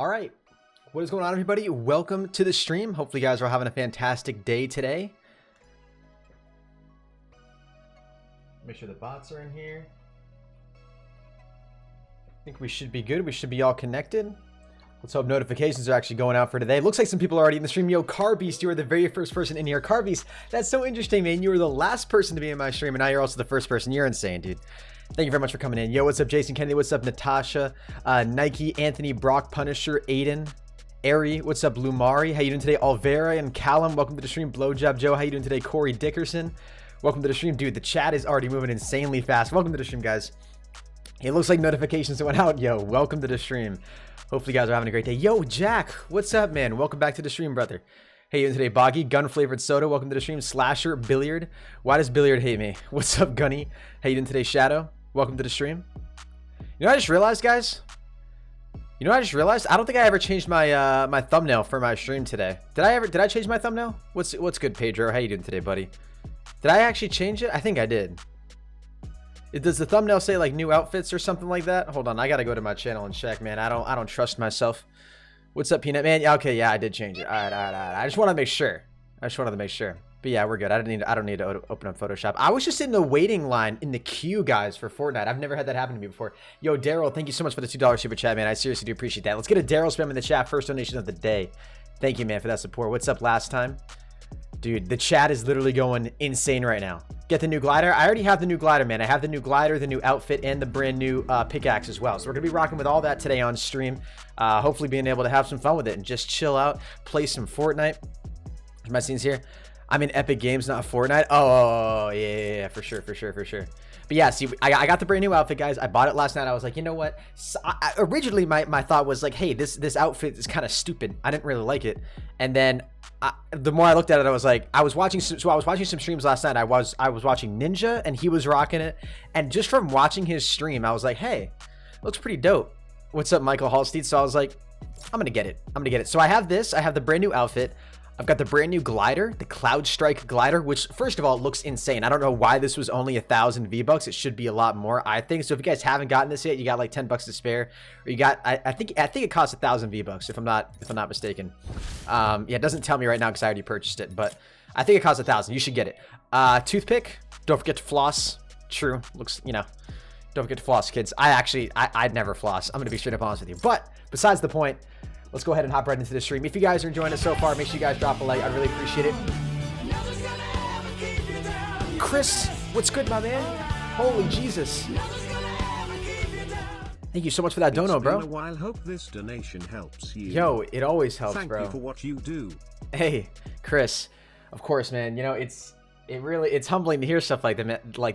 All right, what is going on, everybody? Welcome to the stream. Hopefully you guys are having a fantastic day today. Make sure the bots are in here. I think we should be good. We should be all connected. Let's hope notifications are actually going out for today. Looks like some people are already in the stream. Yo, Carbeast, you are the very first person in here. Carbeast, that's so interesting, man. You were the last person to be in my stream, and now you're also the first person. You're insane, dude. Thank you very much for coming in. Yo, what's up, Jason Kennedy? What's up, Natasha? Nike, Anthony, Brock, Punisher, Aiden, Ari. What's up, Lumari? How you doing today? Alvera and Callum, welcome to the stream. Blowjob Joe, how you doing today? Corey Dickerson, welcome to the stream. Dude, the chat is already moving insanely fast. Welcome to the stream, guys. It looks like notifications went out. Yo, welcome to the stream. Hopefully you guys are having a great day. Yo, Jack, what's up, man? Welcome back to the stream, brother. Hey, you doing today? Boggy, Gun Flavored Soda, welcome to the stream. Slasher, Billiard. Why does Billiard hate me? What's up, Gunny? How you doing today? Shadow, welcome to the stream. You know what I just realized, guys? You know what I just realized? I don't think I ever changed my my thumbnail for my stream today. Did I change my thumbnail? What's good, Pedro? How you doing today, buddy? Did I actually change it? I think I did. Does the thumbnail say like new outfits or something like that? Hold on, I gotta go to my channel and check, man. I don't trust myself. What's up, Peanut Man? Yeah, okay, yeah, I did change it. All right. I just wanted to make sure. But yeah, we're good. I don't need to open up Photoshop. I was just in the waiting line in the queue, guys, for Fortnite. I've never had that happen to me before. Yo, Daryl, thank you so much for the $2 super chat, man. I seriously do appreciate that. Let's get a Daryl spam in the chat. First donation of the day. Thank you, man, for that support. What's up last time? Dude, the chat is literally going insane right now. Get the new glider. I already have the new glider, man. I have the new glider, the new outfit, and the brand new pickaxe as well. So we're going to be rocking with all that today on stream. Hopefully being able to have some fun with it and just chill out, play some Fortnite. Here's my scenes here. I'm in Epic Games, not Fortnite. Oh, yeah, for sure. But yeah, see, I got the brand new outfit, guys. I bought it last night. I was like, you know what? So originally, my thought was like, hey, this outfit is kind of stupid. I didn't really like it. And then the more I looked at it, I was like, I was watching some streams last night. I was watching Ninja, and he was rocking it. And just from watching his stream, I was like, hey, looks pretty dope. What's up, Michael Hallsteed? So I was like, I'm gonna get it. So I have this. I have the brand new outfit. I've got the brand new glider, the Cloud Strike glider, which first of all looks insane. I don't know why this was only 1,000 V-Bucks. It should be a lot more, I think. So if you guys haven't gotten this yet, you got like 10 bucks to spare, or you got, I think it costs 1,000 V-Bucks if I'm not mistaken. Yeah, it doesn't tell me right now because I already purchased it, but I think it costs 1,000. You should get it. Toothpick. Don't forget to floss. True. Looks, you know. Don't forget to floss, kids. I'd never floss. I'm gonna be straight up honest with you. But besides the point. Let's go ahead and hop right into the stream. If you guys are enjoying it so far, make sure you guys drop a like. I really appreciate it. Chris, what's good, my man? Holy Jesus. Thank you so much for that dono, bro. It's been a while. Hope this donation helps you. Yo, it always helps, bro. Thank you for what you do. Hey, Chris. Of course, man. You know, it's humbling to hear stuff like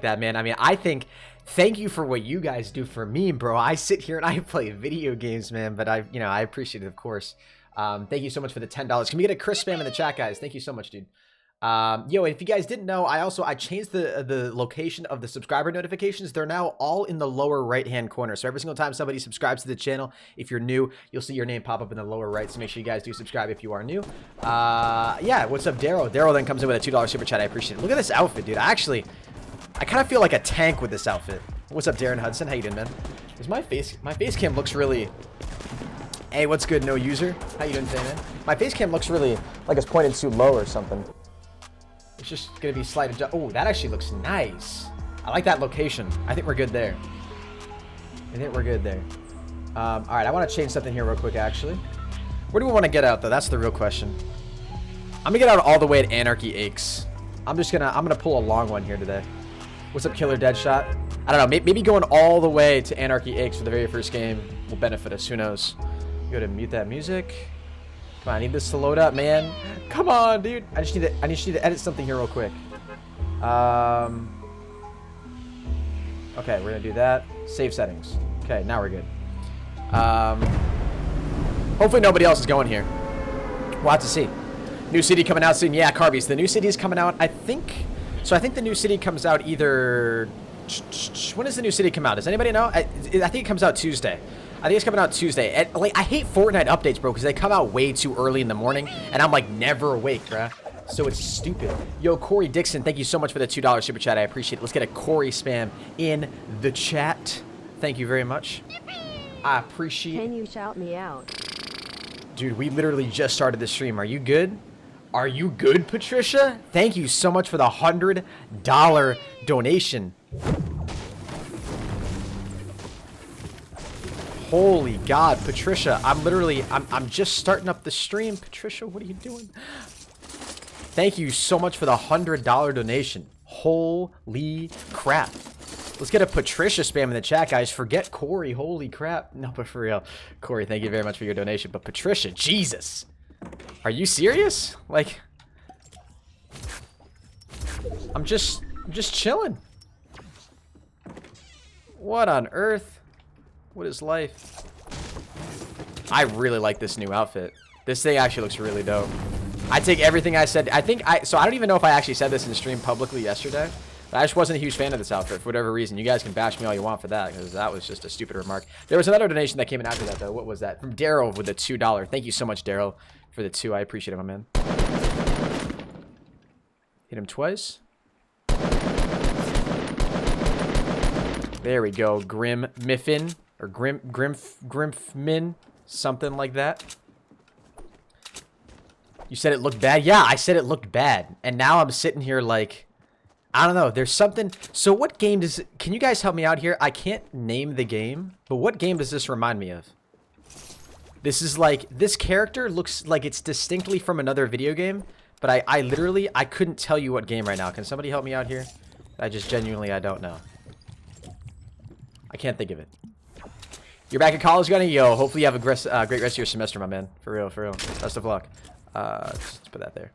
that, man. I mean, I think thank you for what you guys do for me, bro. I sit here and I play video games, man, but I appreciate it, of course. Thank you so much for the $10. Can we get a Chris spam in the chat, guys? Thank you so much, dude. Yo, if you guys didn't know, I changed the location of the subscriber notifications. They're now all in the lower right hand corner. So every single time somebody subscribes to the channel, if you're new, you'll see your name pop up in the lower right. So make sure you guys do subscribe if you are new. Yeah, what's up, Daryl? Daryl then comes in with a $2 super chat. I appreciate it. Look at this outfit, dude. I kind of feel like a tank with this outfit. What's up, Darren Hudson? How you doing, man? Is my face cam looks really. Hey, what's good, no user? How you doing today, man? My face cam looks really like it's pointed too low or something. It's just gonna be slight adjust. Oh, that actually looks nice. I like that location. I think we're good there. All right, I want to change something here real quick, actually. Where do we want to get out, though? That's the real question. I'm gonna get out all the way at Anarchy Aches. I'm gonna pull a long one here today. What's up, Killer Deadshot? I don't know. Maybe going all the way to Anarchy Aches for the very first game will benefit us. Who knows? Go to mute that music. Come on, I need this to load up, man. Come on, dude. I just need to edit something here real quick. Okay, we're gonna do that. Save settings. Okay, now we're good. Hopefully nobody else is going here. We'll have to see. New city coming out soon. Yeah, Carbies. The new city is coming out, I think. So I think the new city comes out either. When does the new city come out? Does anybody know? I think it comes out Tuesday. I think it's coming out Tuesday. And, like, I hate Fortnite updates, bro, because they come out way too early in the morning, and I'm like never awake, bruh. So it's stupid. Yo, Corey Dixon, thank you so much for the $2 super chat. I appreciate it. Let's get a Corey spam in the chat. Thank you very much. I appreciate. Can you shout me out? Dude, we literally just started the stream. Are you good? Are you good, Patricia? Thank you so much for the $100 donation. Holy God, Patricia. I'm just starting up the stream. Patricia, what are you doing? Thank you so much for the $100 donation. Holy crap. Let's get a Patricia spam in the chat, guys. Forget Corey. Holy crap. No, but for real. Corey, thank you very much for your donation. But Patricia, Jesus. Are you serious? Like, I'm just chilling. What on earth? What is life? I really like this new outfit. This thing actually looks really dope. I take everything I said. So I don't even know if I actually said this in the stream publicly yesterday. But I just wasn't a huge fan of this outfit for whatever reason. You guys can bash me all you want for that, because that was just a stupid remark. There was another donation that came in after that, though. What was that? From Daryl with the $2. Thank you so much, Daryl, for the 2. I appreciate it, my man. Hit him twice. There we go. Grim Miffin. Or Grimfmin. Something like that. You said it looked bad? Yeah, I said it looked bad. And now I'm sitting here like, I don't know. There's something. So what game does it, can you guys help me out here? I can't name the game, but what game does this remind me of? This is like, this character looks like it's distinctly from another video game, but I literally, I couldn't tell you what game right now. Can somebody help me out here? I don't know. I can't think of it. You're back at college, Gunny? Yo, hopefully you have a great rest of your semester, my man. For real, for real. Best of luck. Just put that there.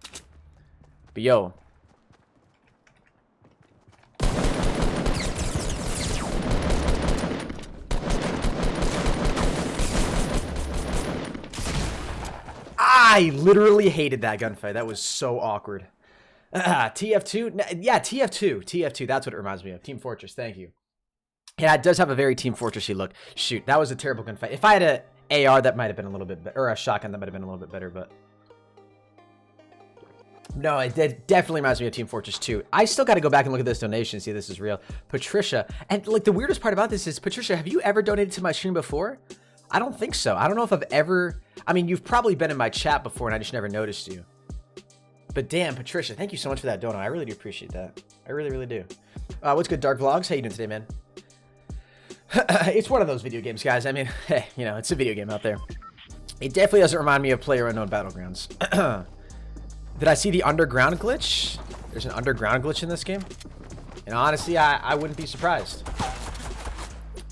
But yo. I literally hated that gunfight. That was so awkward. TF2? Yeah, TF2. TF2, that's what it reminds me of. Team Fortress, thank you. Yeah, it does have a very Team Fortressy look. Shoot, that was a terrible gunfight. If I had an AR, that might have been a little bit better. Or a shotgun, that might have been a little bit better, but... No, it definitely reminds me of Team Fortress 2. I still got to go back and look at this donation and see if this is real. Patricia. And, like, the weirdest part about this is, Patricia, have you ever donated to my stream before? I don't think so. I don't know if I've ever... I mean, you've probably been in my chat before, and I just never noticed you. But damn, Patricia, thank you so much for that dono. I really do appreciate that. I really, really do. What's good, Dark Vlogs? How you doing today, man? It's one of those video games, guys. I mean, hey, you know, it's a video game out there. It definitely doesn't remind me of PlayerUnknown Battlegrounds. Did I see the underground glitch? There's an underground glitch in this game. And honestly, I wouldn't be surprised.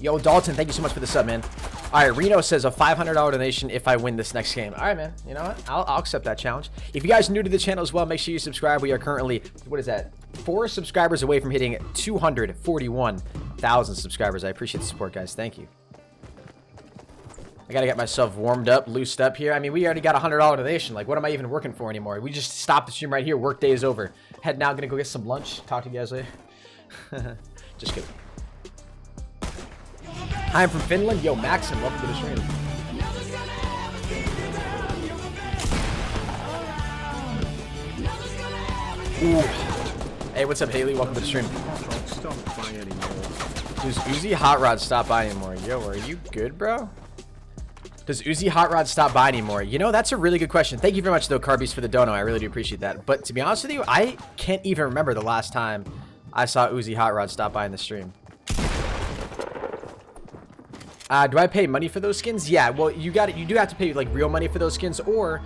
Yo, Dalton, thank you so much for the sub, man. All right, Reno says a $500 donation if I win this next game. All right, man. You know what? I'll accept that challenge. If you guys are new to the channel as well, make sure you subscribe. We are currently, what is that? 4 subscribers away from hitting 241,000 subscribers. I appreciate the support, guys. Thank you. I gotta get myself warmed up, loosed up here. I mean, we already got a $100 donation. Like, what am I even working for anymore? We just stopped the stream right here. Work day is over. Head now, gonna go get some lunch. Talk to you guys later. Just kidding. Hi, I'm from Finland. Yo, Maxim, welcome to the stream. Ooh. Hey, what's up, Haley? Welcome to the stream. Does Uzi Hot Rod stop by anymore? Yo, are you good, bro? Does Uzi Hot Rod stop by anymore? You know, that's a really good question. Thank you very much, though, Carbies, for the dono. I really do appreciate that. But to be honest with you, I can't even remember the last time I saw Uzi Hot Rod stop by in the stream. Do I pay money for those skins? Yeah, well, you do have to pay like real money for those skins, or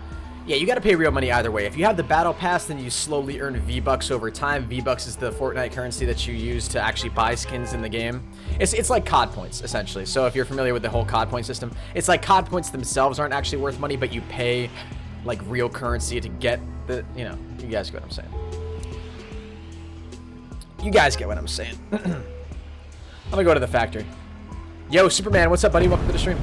yeah, you got to pay real money either way. If you have the battle pass, then you slowly earn V-Bucks over time. V-Bucks is the Fortnite currency that you use to actually buy skins in the game. It's like COD points, essentially. So if you're familiar with the whole COD point system, it's like COD points themselves aren't actually worth money, but you pay like real currency to get the, you know, you guys get what I'm saying. You guys get what I'm saying. I'm gonna go to the factory. Yo, Superman, what's up, buddy? Welcome to the stream.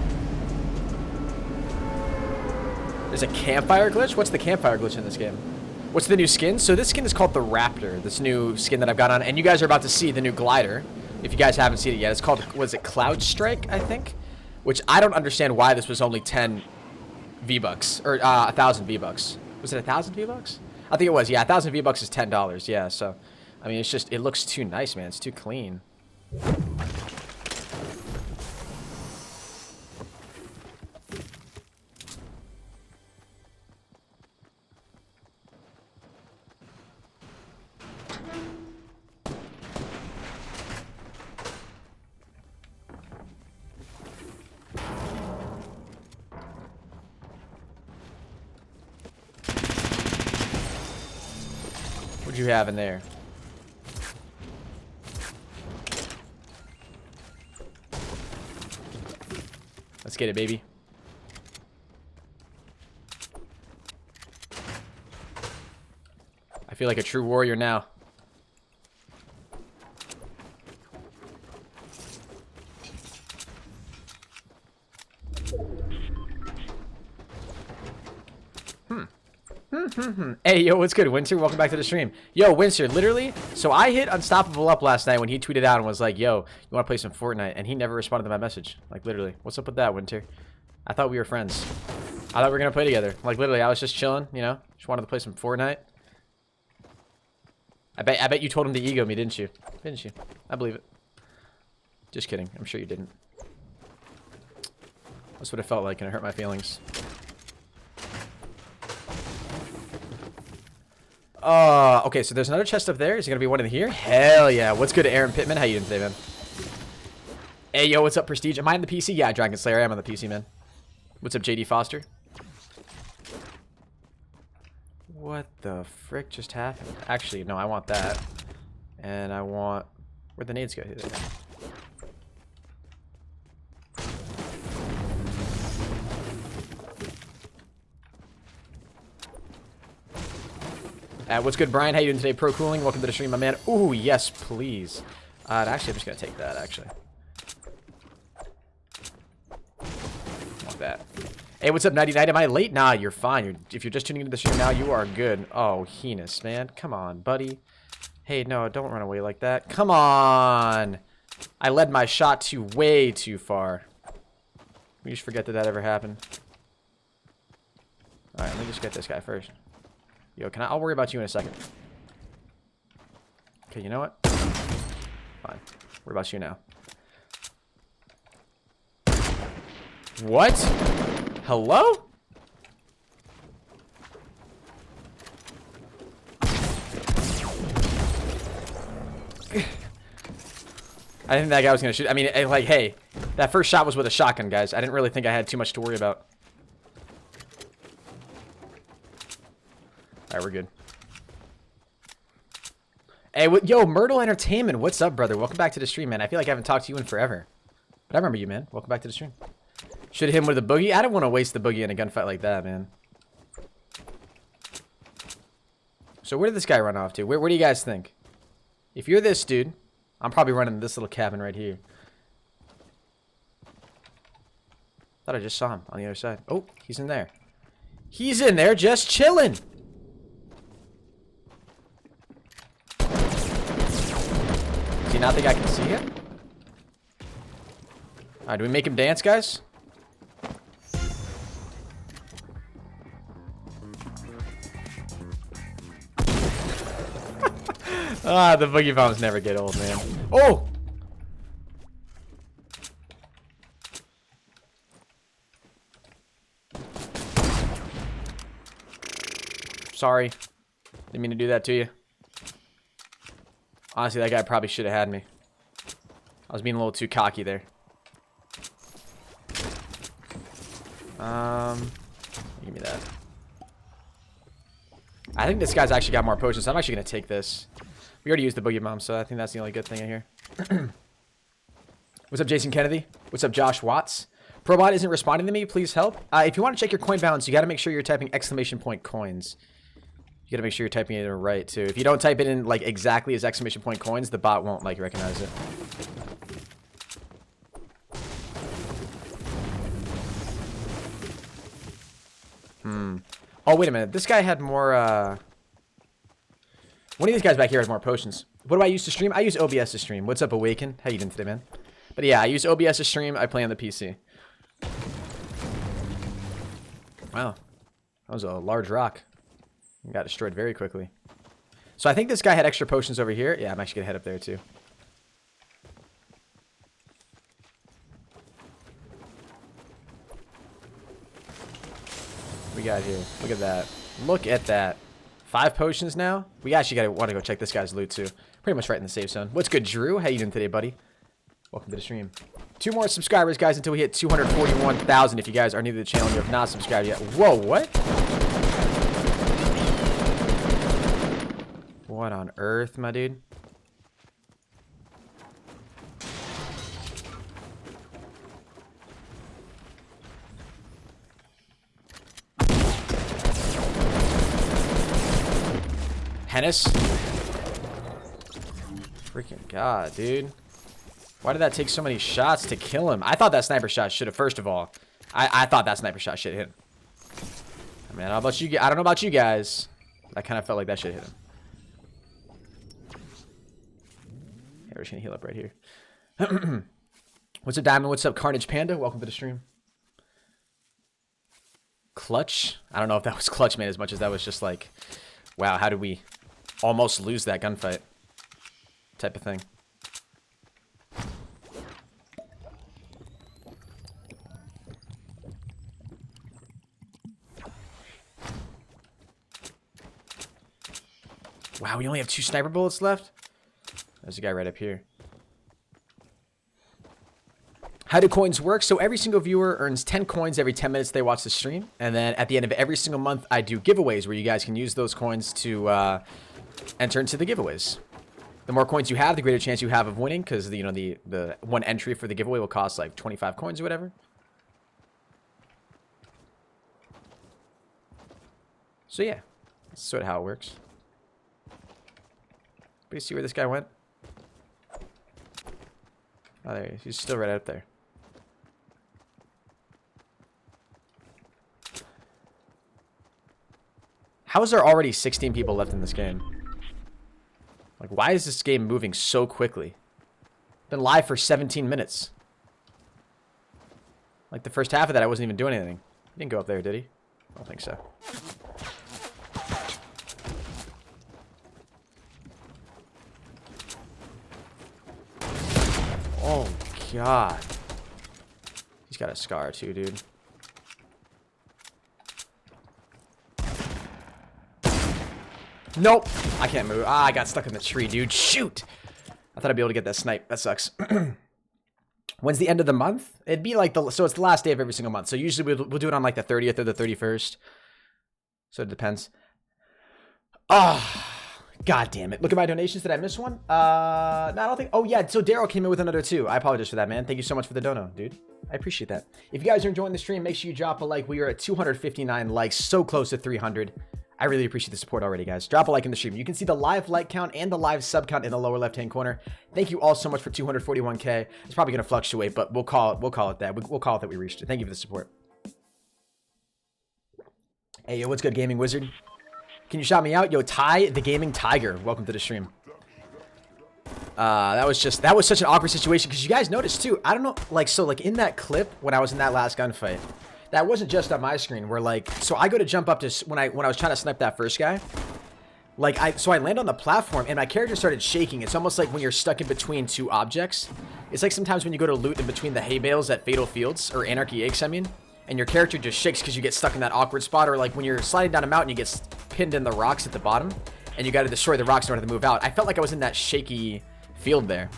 There's a campfire glitch? What's the campfire glitch in this game? What's the new skin? So this skin is called the Raptor, this new skin that I've got on. And you guys are about to see the new glider. If you guys haven't seen it yet, it's called, was it Cloud Strike, I think? Which I don't understand why this was only 10 V-Bucks, or 1,000 V-Bucks. Was it 1,000 V-Bucks? I think it was, yeah, 1,000 V-Bucks is $10, yeah, so. I mean, it's just, it looks too nice, man. It's too clean. you have in there? Let's get it, baby. I feel like a true warrior now. Hey, yo, what's good, Winter? Welcome back to the stream. Yo, Winter, literally, so I hit Unstoppable up last night when he tweeted out and was like, yo, you want to play some Fortnite? And he never responded to my message. Like, literally. What's up with that, Winter? I thought we were friends. I thought we were going to play together. Like, literally, I was just chilling, you know? Just wanted to play some Fortnite. I bet you told him to ego me, didn't you? Didn't you? I believe it. Just kidding. I'm sure you didn't. That's what it felt like, and it hurt my feelings. Okay, so there's another chest up there. Is it gonna be one in here? Hell yeah. What's good, Aaron Pittman? How you doing today, man? Hey, yo, what's up, Prestige? Am I on the PC? Yeah, Dragon Slayer, I am on the PC, man. What's up, JD Foster? What the frick just happened? Actually, no, I want that. And I want... Where'd the nades go? Here they go. What's good, Brian? How you doing today? Pro Cooling, welcome to the stream, my man. Ooh, yes, please. Actually, I'm just gonna take that. Actually, want that. Hey, what's up, 99? Am I late? Nah, you're fine. If you're just tuning into the stream now, you are good. Oh, Henis, man, come on, buddy. Hey, no, don't run away like that. Come on. I led my shot way too far. We just forget that that ever happened. All right, let me just get this guy first. Yo, I'll worry about you in a second. Okay, you know what? Fine. Worry about you now. What? Hello? I didn't think that guy was gonna shoot. I mean, like, hey, that first shot was with a shotgun, guys. I didn't really think I had too much to worry about. Alright, we're good. Hey, yo, Myrtle Entertainment, what's up, brother? Welcome back to the stream, man. I feel like I haven't talked to you in forever. But I remember you, man. Welcome back to the stream. Should hit him with a boogie? I don't want to waste the boogie in a gunfight like that, man. So where did this guy run off to? Where do you guys think? If you're this dude, I'm probably running this little cabin right here. Thought I just saw him on the other side. Oh, he's in there. He's in there just chilling. Do you not think I can see him? Alright, do we make him dance, guys? The boogie bombs never get old, man. Oh! Sorry. Didn't mean to do that to you. Honestly, that guy probably should have had me. I was being a little too cocky there. Give me that. I think this guy's actually got more potions, so I'm actually going to take this. We already used the boogie bomb, so I think that's the only good thing in here. What's up, Jason Kennedy? What's up, Josh Watts? ProBot isn't responding to me. Please help. If you want to check your coin balance, you got to make sure you're typing !coins. You got to make sure you're typing it in right, too. If you don't type it in, like, exactly as !coins, the bot won't, like, recognize it. Oh, wait a minute. This guy had more, one of these guys back here has more potions. What do I use to stream? I use OBS to stream. What's up, Awaken? How you doing today, man? But yeah, I use OBS to stream. I play on the PC. Wow. That was a large rock. Got destroyed very quickly. So I think this guy had extra potions over here. Yeah, I'm actually going to head up there, too. We got here. Look at that. Look at that. 5 potions now. We actually want to go check this guy's loot too. Pretty much right in the safe zone. What's good, Drew? How you doing today, buddy? Welcome to the stream. 2 more subscribers, guys, until we hit 241,000. If you guys are new to the channel and you have not subscribed yet. Whoa, what? What on earth, my dude? Henis? Freaking God, dude. Why did that take so many shots to kill him? I thought that sniper shot should have, first of all, I thought that sniper shot should hit him. I mean, I don't know about you, I don't know about you guys. I kind of felt like that should hit him. Yeah, we're just gonna heal up right here. What's up, Diamond? What's up, Carnage Panda? Welcome to the stream. Clutch? I don't know if that was clutch, man, as much as that was just like, wow, how did we almost lose that gunfight? Type of thing. Wow, we only have 2 sniper bullets left? There's a guy right up here. How do coins work? So every single viewer earns 10 coins every 10 minutes they watch the stream. And then at the end of every single month, I do giveaways where you guys can use those coins to enter into the giveaways. The more coins you have, the greater chance you have of winning, because you know the one entry for the giveaway will cost like 25 coins or whatever. So yeah, that's sort of how it works. But you see where this guy went? Oh, there he is. He's still right out there. How is there already 16 people left in this game? Like, why is this game moving so quickly? Been live for 17 minutes. Like, the first half of that, I wasn't even doing anything. He didn't go up there, did he? I don't think so. Oh, God. He's got a scar, too, dude. Nope. I can't move. Ah, I got stuck in the tree, dude. Shoot. I thought I'd be able to get that snipe. That sucks. When's the end of the month? It'd be like so it's the last day of every single month. So usually we'll do it on like the 30th or the 31st. So it depends. Ah. God damn it. Look at my donations. Did I miss one? No, I don't think. Oh, yeah. So Daryl came in with another 2. I apologize for that, man. Thank you so much for the dono, dude. I appreciate that. If you guys are enjoying the stream, make sure you drop a like. We are at 259 likes. So close to 300. I really appreciate the support already, guys. Drop a like in the stream. You can see the live like count and the live sub count in the lower left-hand corner. Thank you all so much for 241K. It's probably going to fluctuate, but we'll call it that. We'll call it that we reached it. Thank you for the support. Hey, yo, what's good, Gaming Wizard? Can you shout me out? Yo, Ty, the Gaming Tiger. Welcome to the stream. That was such an awkward situation because you guys noticed too. I don't know, like in that clip when I was in that last gunfight, that wasn't just on my screen. Where like, so I go to jump up to when I was trying to snipe that first guy. Like I land on the platform and my character started shaking. It's almost like when you're stuck in between 2 objects. It's like sometimes when you go to loot in between the hay bales at Fatal Fields or Anarchy X, I mean. And your character just shakes because you get stuck in that awkward spot, or like when you're sliding down a mountain, you get pinned in the rocks at the bottom, and you got to destroy the rocks in order to move out. I felt like I was in that shaky field there.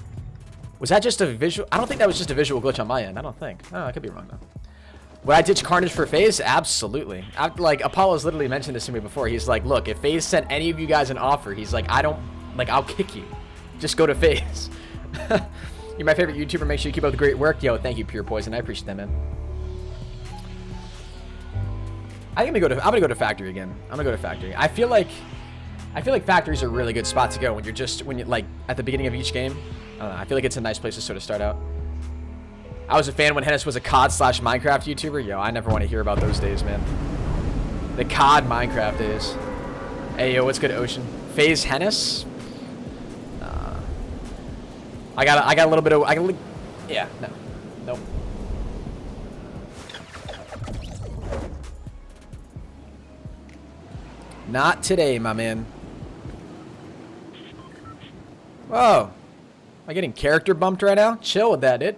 Was that just a visual? I don't think that was just a visual glitch on my end. I don't think. Oh, I could be wrong though. Would I ditch Carnage for FaZe? Absolutely. Like Apollo's literally mentioned this to me before. He's like, look, if FaZe sent any of you guys an offer, he's like, I'll kick you. Just go to FaZe. You're my favorite YouTuber. Make sure you keep up the great work. Yo, thank you, Pure Poison. I appreciate that, man. I'm gonna go to factory again. I'm gonna go to factory. I feel like factory's a really good spot to go when you're like at the beginning of each game. I don't know. I feel like it's a nice place to sort of start out. I was a fan when Henis was a COD/Minecraft YouTuber. Yo, I never want to hear about those days, man. The COD Minecraft days. Hey, yo, what's good, Ocean? FaZe Henis? I got a little bit of yeah, no. Nope. Not today, my man. Whoa. Am I getting character bumped right now? Chill with that, dude.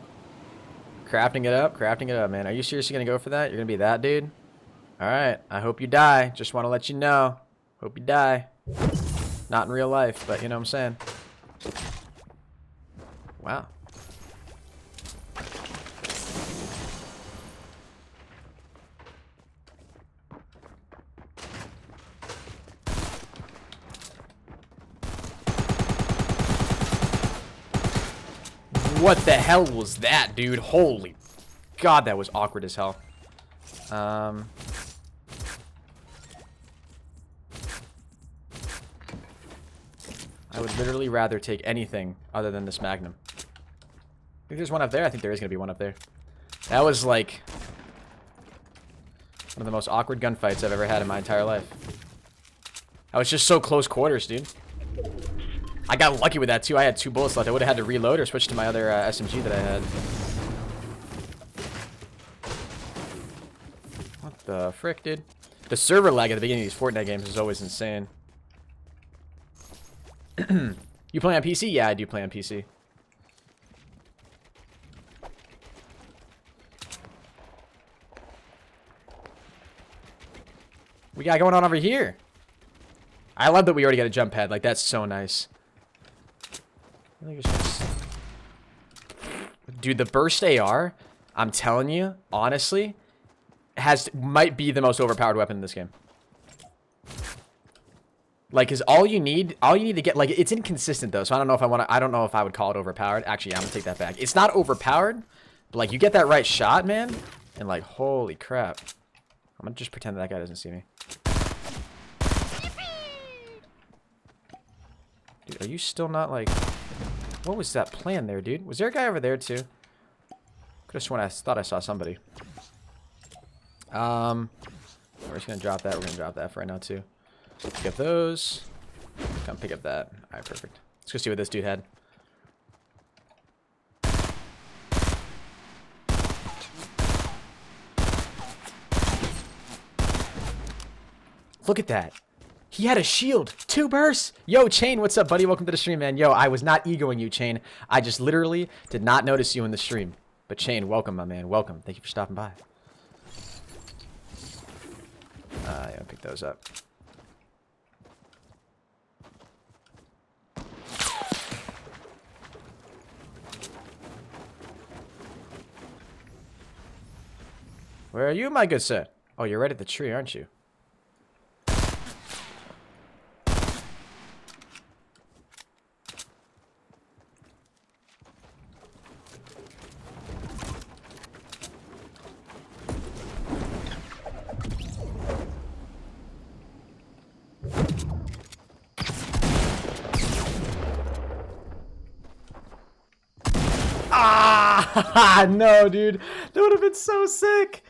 Crafting it up, man. Are you seriously gonna go for that? You're gonna be that dude? Alright, I hope you die. Just want to let you know. Hope you die. Not in real life, but you know what I'm saying. Wow. What the hell was that, dude? Holy God, that was awkward as hell. I would literally rather take anything other than this Magnum. I think there's one up there. I think there is going to be one up there. That was like one of the most awkward gunfights I've ever had in my entire life. I was just so close quarters, dude. I got lucky with that too. I had 2 bullets left. I would have had to reload or switch to my other SMG that I had. What the frick, dude? The server lag at the beginning of these Fortnite games is always insane. You play on PC? Yeah, I do play on PC. We got going on over here. I love that we already got a jump pad. Like, that's so nice. Dude, the burst AR, I'm telling you, honestly, might be the most overpowered weapon in this game. Like, is all you need to get, like, it's inconsistent though, so I don't know if I would call it overpowered. Actually, I'm gonna take that back. It's not overpowered, but like, you get that right shot, man, and like, holy crap. I'm gonna just pretend that guy doesn't see me. Dude, are you still not like... What was that plan there, dude? Was there a guy over there too? Could have sworn I thought I saw somebody. We're just gonna drop that. We're gonna drop that for right now too. Pick up those. Come pick up that. Alright, perfect. Let's go see what this dude had. Look at that. He had a shield. 2 bursts. Yo, Chain, what's up, buddy? Welcome to the stream, man. Yo, I was not egoing you, Chain. I just literally did not notice you in the stream. But Chain, welcome, my man. Welcome. Thank you for stopping by. Yeah, pick those up. Where are you, my good sir? Oh, you're right at the tree, aren't you? Ah, no, dude. That would have been so sick.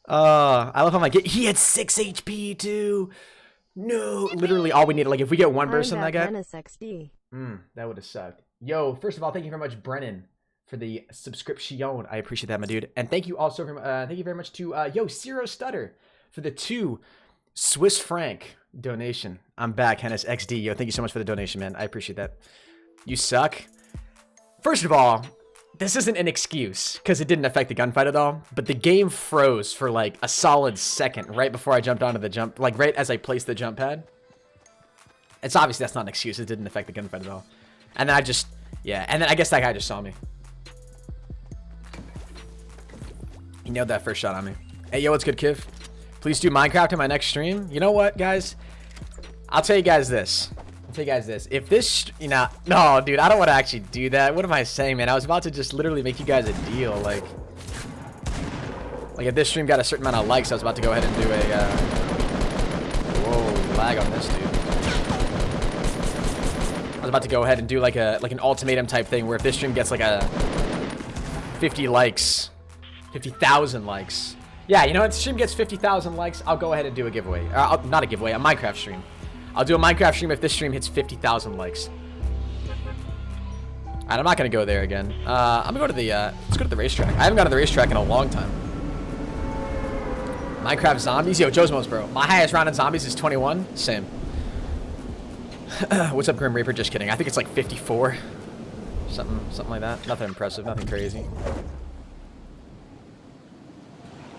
I love how he had 6 HP too. No, literally all we needed. Like if we get one burst on that guy. That would have sucked. Yo, first of all, thank you very much, Brennan, for the subscription. I appreciate that, my dude. And thank you also thank you very much to Yo Zero Stutter for the 2 Swiss franc donation. I'm back, Henis XD. Yo, thank you so much for the donation, man. I appreciate that. You suck. First of all, this isn't an excuse because it didn't affect the gunfight at all, but the game froze for like a solid second right before I jumped onto the jump, like right as I placed the jump pad. It's obviously that's not an excuse. It didn't affect the gunfight at all. And then and then I guess that guy just saw me. He nailed that first shot on me. Hey, yo, what's good, Kiv? Please do Minecraft in my next stream. You know what, guys? I'll tell you guys this. If this, no, dude, I don't want to actually do that. What am I saying, man? I was about to just literally make you guys a deal. Like if this stream got a certain amount of likes, I was about to go ahead and do a, whoa, lag on this, dude. I was about to go ahead and do like an ultimatum type thing where if this stream gets like a 50 likes, 50,000 likes. Yeah, you know, if the stream gets 50,000 likes, I'll go ahead and do a giveaway. Not a giveaway, a Minecraft stream. I'll do a Minecraft stream if this stream hits 50,000 likes. Alright, I'm not gonna go there again. I'm gonna go to the, let's go to the racetrack. I haven't gone to the racetrack in a long time. Minecraft zombies? Yo, Josmos, bro. My highest round in zombies is 21. Same. What's up, Grim Reaper? Just kidding. I think it's like 54. Something like that. Nothing impressive, nothing crazy.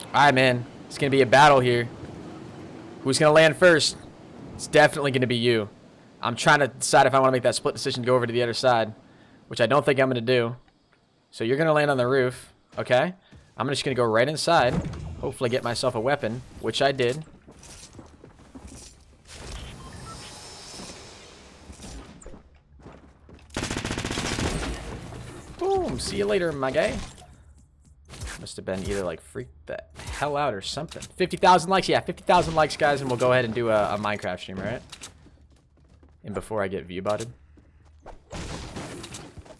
Alright, man. It's gonna be a battle here. Who's gonna land first? It's definitely going to be you. I'm trying to decide if I want to make that split decision to go over to the other side, which I don't think I'm going to do. So you're going to land on the roof, okay? I'm just going to go right inside, hopefully get myself a weapon, which I did. Boom. boom. See you later, my guy. Must have been either like freak the hell out or something. 50,000 likes. Yeah, 50,000 likes, guys, and we'll go ahead and do a Minecraft stream, all right? And before I get view-botted.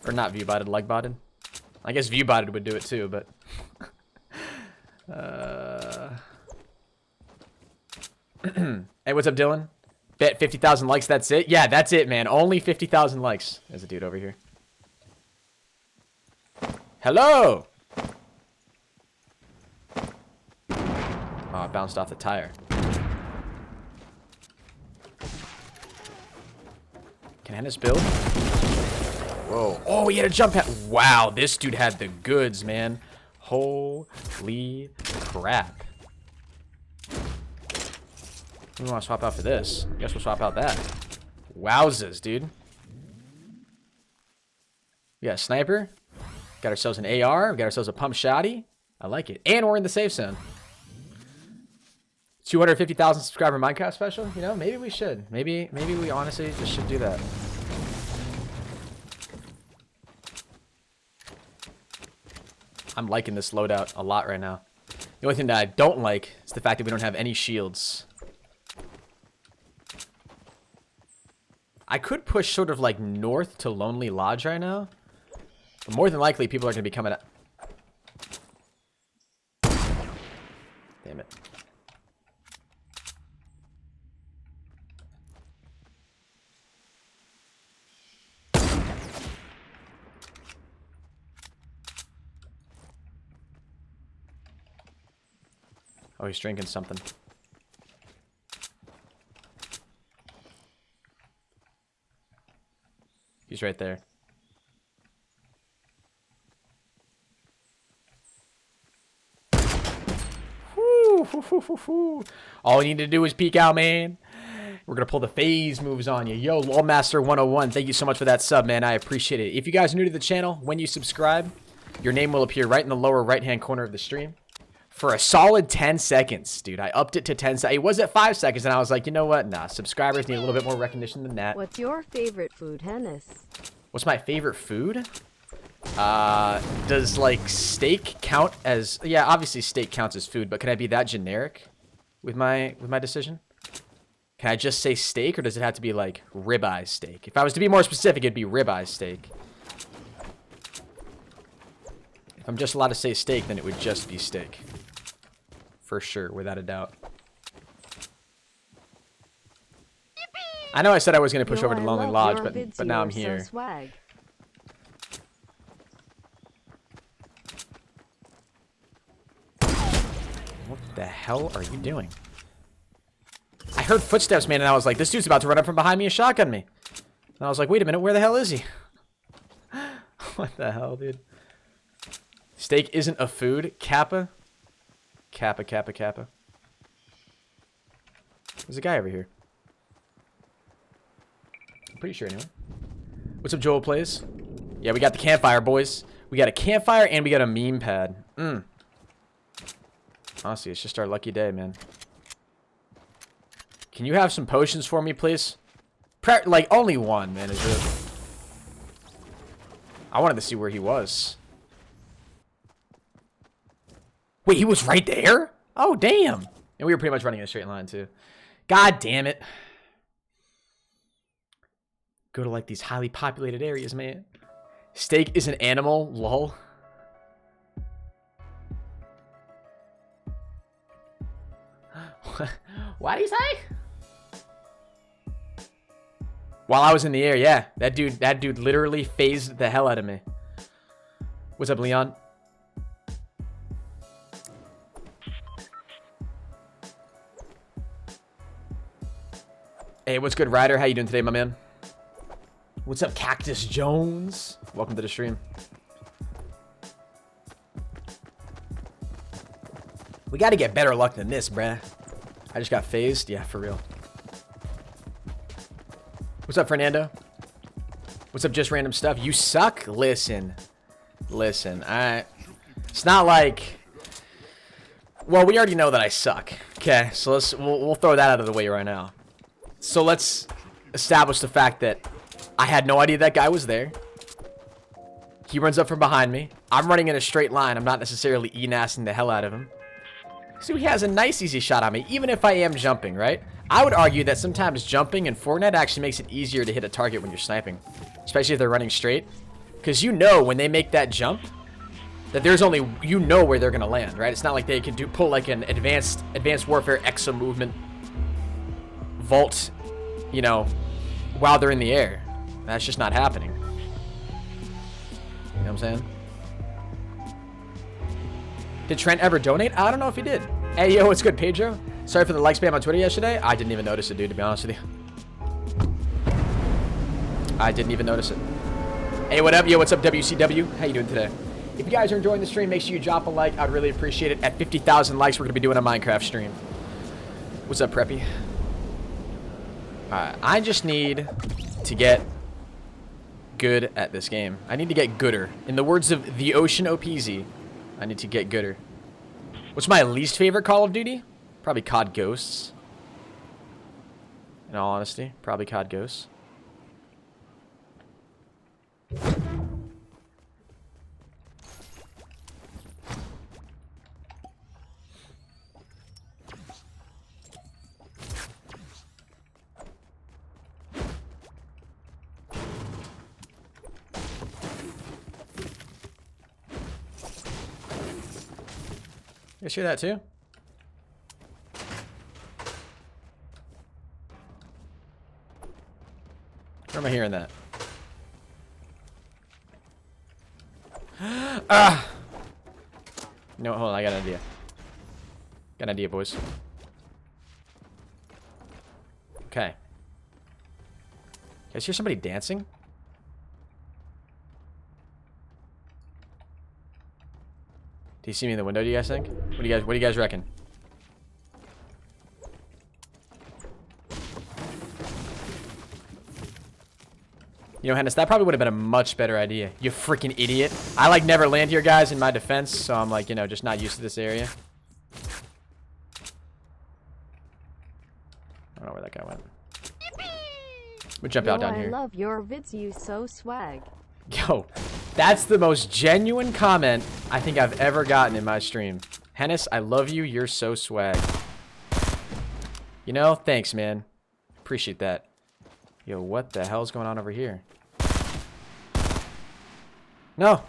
Or not view-botted, like-botted. I guess view-botted would do it too, but... Hey, what's up, Dylan? Bet 50,000 likes, that's it? Yeah, that's it, man. Only 50,000 likes. There's a dude over here. Hello! Oh, it bounced off the tire. Can Henis build? Whoa. Oh, he had a jump pad. Wow, this dude had the goods, man. Holy crap. We want to swap out for this. Guess we'll swap out that. Wowzers, dude. We got a sniper. Got ourselves an AR. We got ourselves a pump shotty. I like it. And we're in the safe zone. 250,000 subscriber Minecraft special. You know, maybe we should. Maybe we honestly just should do that. I'm liking this loadout a lot right now. The only thing that I don't like is the fact that we don't have any shields. I could push sort of like north to Lonely Lodge right now. But more than likely, people are going to be coming out. Damn it. Oh, he's drinking something. He's right there. All we need to do is peek out, man. We're going to pull the phase moves on you. Yo, Lawmaster101, thank you so much for that sub, man. I appreciate it. If you guys are new to the channel, when you subscribe, your name will appear right in the lower right-hand corner of the stream. For a solid 10 seconds, dude. I upped it to 10 seconds. It was at 5 seconds, and I was like, you know what? Nah, subscribers need a little bit more recognition than that. What's your favorite food, Henis? What's my favorite food? Does, like, steak count as... Yeah, obviously steak counts as food, but can I be that generic with my decision? Can I just say steak, or does it have to be, like, ribeye steak? If I was to be more specific, it'd be ribeye steak. If I'm just allowed to say steak, then it would just be steak. For sure, without a doubt. I know I said I was going to push over to Lonely Lodge, but now I'm here. So swag. What the hell are you doing? I heard footsteps, man, and I was like, this dude's about to run up from behind me and shotgun me. And I was like, wait a minute, where the hell is he? What the hell, dude? Steak isn't a food. Kappa. Kappa, kappa, kappa. There's a guy over here. I'm pretty sure anyway. What's up, Joel Plays? Yeah, we got the campfire, boys. We got a campfire and we got a meme pad. Honestly, it's just our lucky day, man. Can you have some potions for me, please? Like, only one, man. Is really... I wanted to see where he was. Wait, he was right there? Oh, damn. And we were pretty much running in a straight line, too. God damn it. Go to, like, these highly populated areas, man. Steak is an animal. Lol. What did he say? While I was in the air, yeah. That dude literally phased the hell out of me. What's up, Leon? Hey, what's good, Ryder? How you doing today, my man? What's up, Cactus Jones? Welcome to the stream. We got to get better luck than this, bruh. I just got phased. Yeah, for real. What's up, Fernando? What's up, just random stuff? You suck? Listen. Listen. It's not like... Well, we already know that I suck. Okay, so we'll throw that out of the way right now. So let's establish the fact that I had no idea that guy was there. He runs up from behind me. I'm running in a straight line. I'm not necessarily E-nassing the hell out of him. So he has a nice easy shot on me, even if I am jumping, right? I would argue that sometimes jumping in Fortnite actually makes it easier to hit a target when you're sniping. Especially if they're running straight. Because you know when they make that jump, that there's only, you know where they're going to land, right? It's not like they can pull like an advanced warfare exo movement vault, you know, while they're in the air. That's just not happening. You know what I'm saying? Did Trent ever donate? I don't know if he did. Hey, yo, what's good, Pedro? Sorry for the like spam on Twitter yesterday. I didn't even notice it, dude, to be honest with you. I didn't even notice it. Hey, what up, yo? What's up, WCW? How you doing today? If you guys are enjoying the stream, make sure you drop a like. I'd really appreciate it. At 50,000 likes, we're going to be doing a Minecraft stream. What's up, Preppy? Alright, I just need to get good at this game. I need to get gooder. In the words of the Ocean OPZ, I need to get gooder. What's my least favorite Call of Duty? Probably COD Ghosts. In all honesty, probably COD Ghosts. You guys hear that too? Where am I hearing that? Ah! No, hold on, I got an idea. Got an idea, boys. Okay. You guys hear somebody dancing? Do you see me in the window, do you guys think? What do you guys reckon? You know, Henis, that probably would have been a much better idea. You freaking idiot. I, like, never land here, guys, in my defense, so I'm, like, you know, just not used to this area. I don't know where that guy went. We'll jump out down here. I love your vids, you so swag. Yo, that's the most genuine comment I think I've ever gotten in my stream. Henis, I love you. You're so swag. You know, thanks, man. Appreciate that. Yo, what the hell's going on over here? No.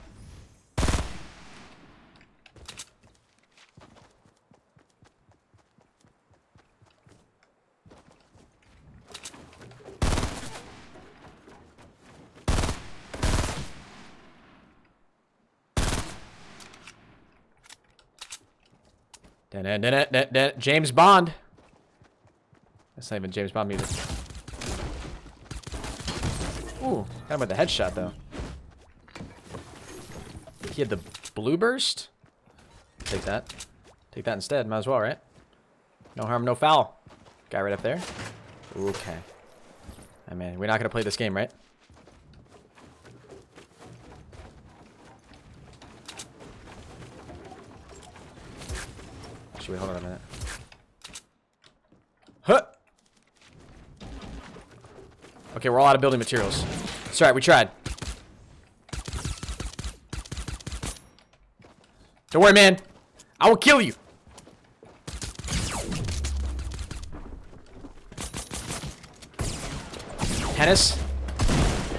James Bond. That's not even James Bond music. Ooh, got him with a headshot though. He had the blue burst. Take that. Take that instead. Might as well, right? No harm, no foul. Guy right up there. Okay. I mean, we're not gonna play this game, right? Actually, wait, hold on a minute. Huh! Okay, we're all out of building materials. It's alright, we tried. Don't worry, man. I will kill you. Henis?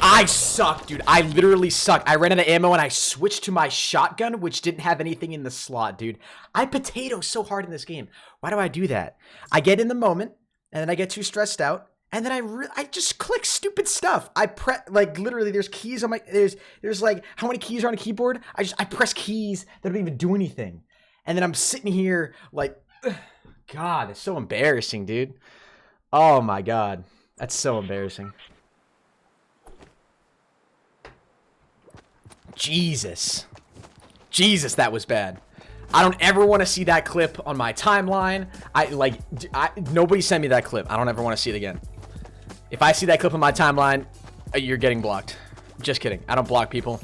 I suck, dude. I literally suck. I ran out of ammo and I switched to my shotgun, which didn't have anything in the slot, dude. I potato so hard in this game. Why do I do that? I get in the moment, and then I get too stressed out, and then I just click stupid stuff. I press, like, literally, there's keys on my, there's like, how many keys are on a keyboard? I press keys that don't even do anything. And then I'm sitting here, like, ugh, God, it's so embarrassing, dude. Oh my God. That's so embarrassing. Jesus, that was bad. I don't ever want to see that clip on my timeline. Nobody send me that clip. I don't ever want to see it again. If I see that clip on my timeline, you're getting blocked. Just kidding. I don't block people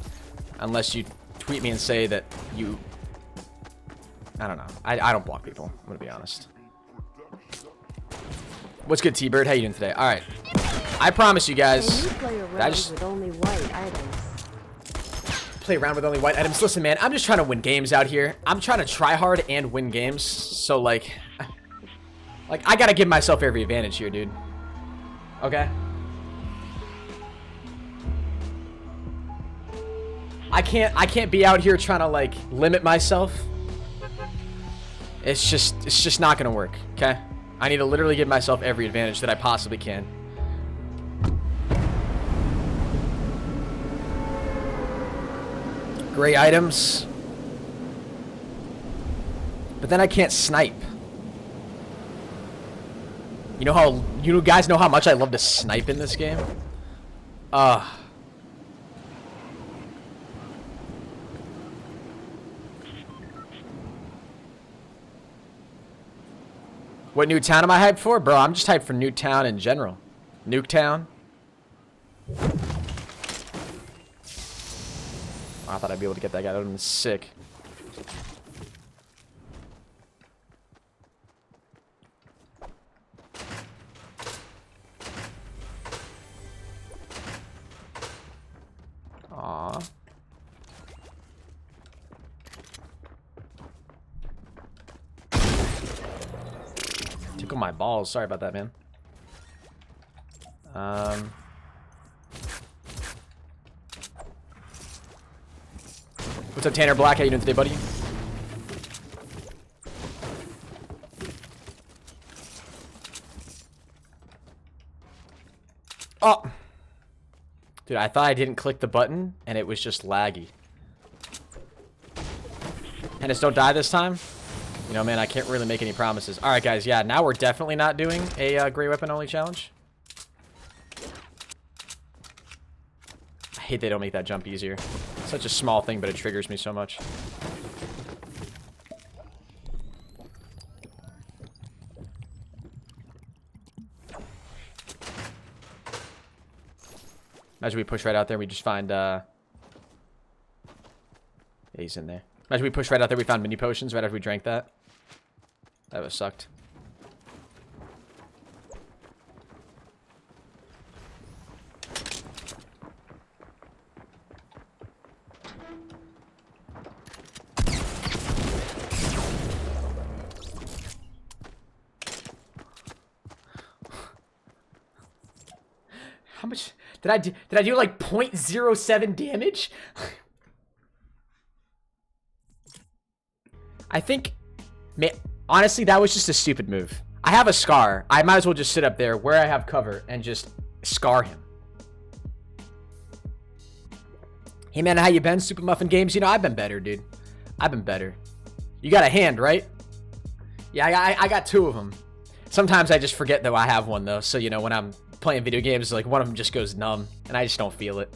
unless you tweet me and say that you... I don't know. I don't block people. I'm gonna be honest. What's good, T-Bird? How you doing today? All right. I promise you guys. Can you play a round with only white items? play around with only white items. Listen, man, I'm just trying to win games out here. I'm trying to try hard and win games. So, like, I gotta give myself every advantage here, dude. Okay? I can't be out here trying to, like, limit myself. It's just not gonna work, okay? I need to literally give myself every advantage that I possibly can. Great items. But then I can't snipe. You guys know how much I love to snipe in this game? What new town am I hyped for? Bro, I'm just hyped for new town in general. Nuketown. I thought I'd be able to get that guy. That would have been sick. Aww. Tickle my balls. Sorry about that, man. What's up, Tanner Black? How you doing today, buddy? Oh! Dude, I thought I didn't click the button, and it was just laggy. Henis, don't die this time? You know, man, I can't really make any promises. Alright, guys, yeah, now we're definitely not doing a gray weapon only challenge. I hate they don't make that jump easier. Such a small thing, but it triggers me so much. Imagine we push right out there, we just find, yeah, he's in there. Imagine we push right out there, we found mini potions right after we drank that. That was sucked. How much did I do? Did I do like 0.07 damage? I think, man, honestly, that was just a stupid move. I have a scar. I might as well just sit up there where I have cover and just scar him. Hey, man, how you been? Super Muffin Games? You know, I've been better, dude. I've been better. You got a hand, right? Yeah, I got two of them. Sometimes I just forget that I have one, though. So, you know, when I'm playing video games, like, one of them just goes numb, and I just don't feel it.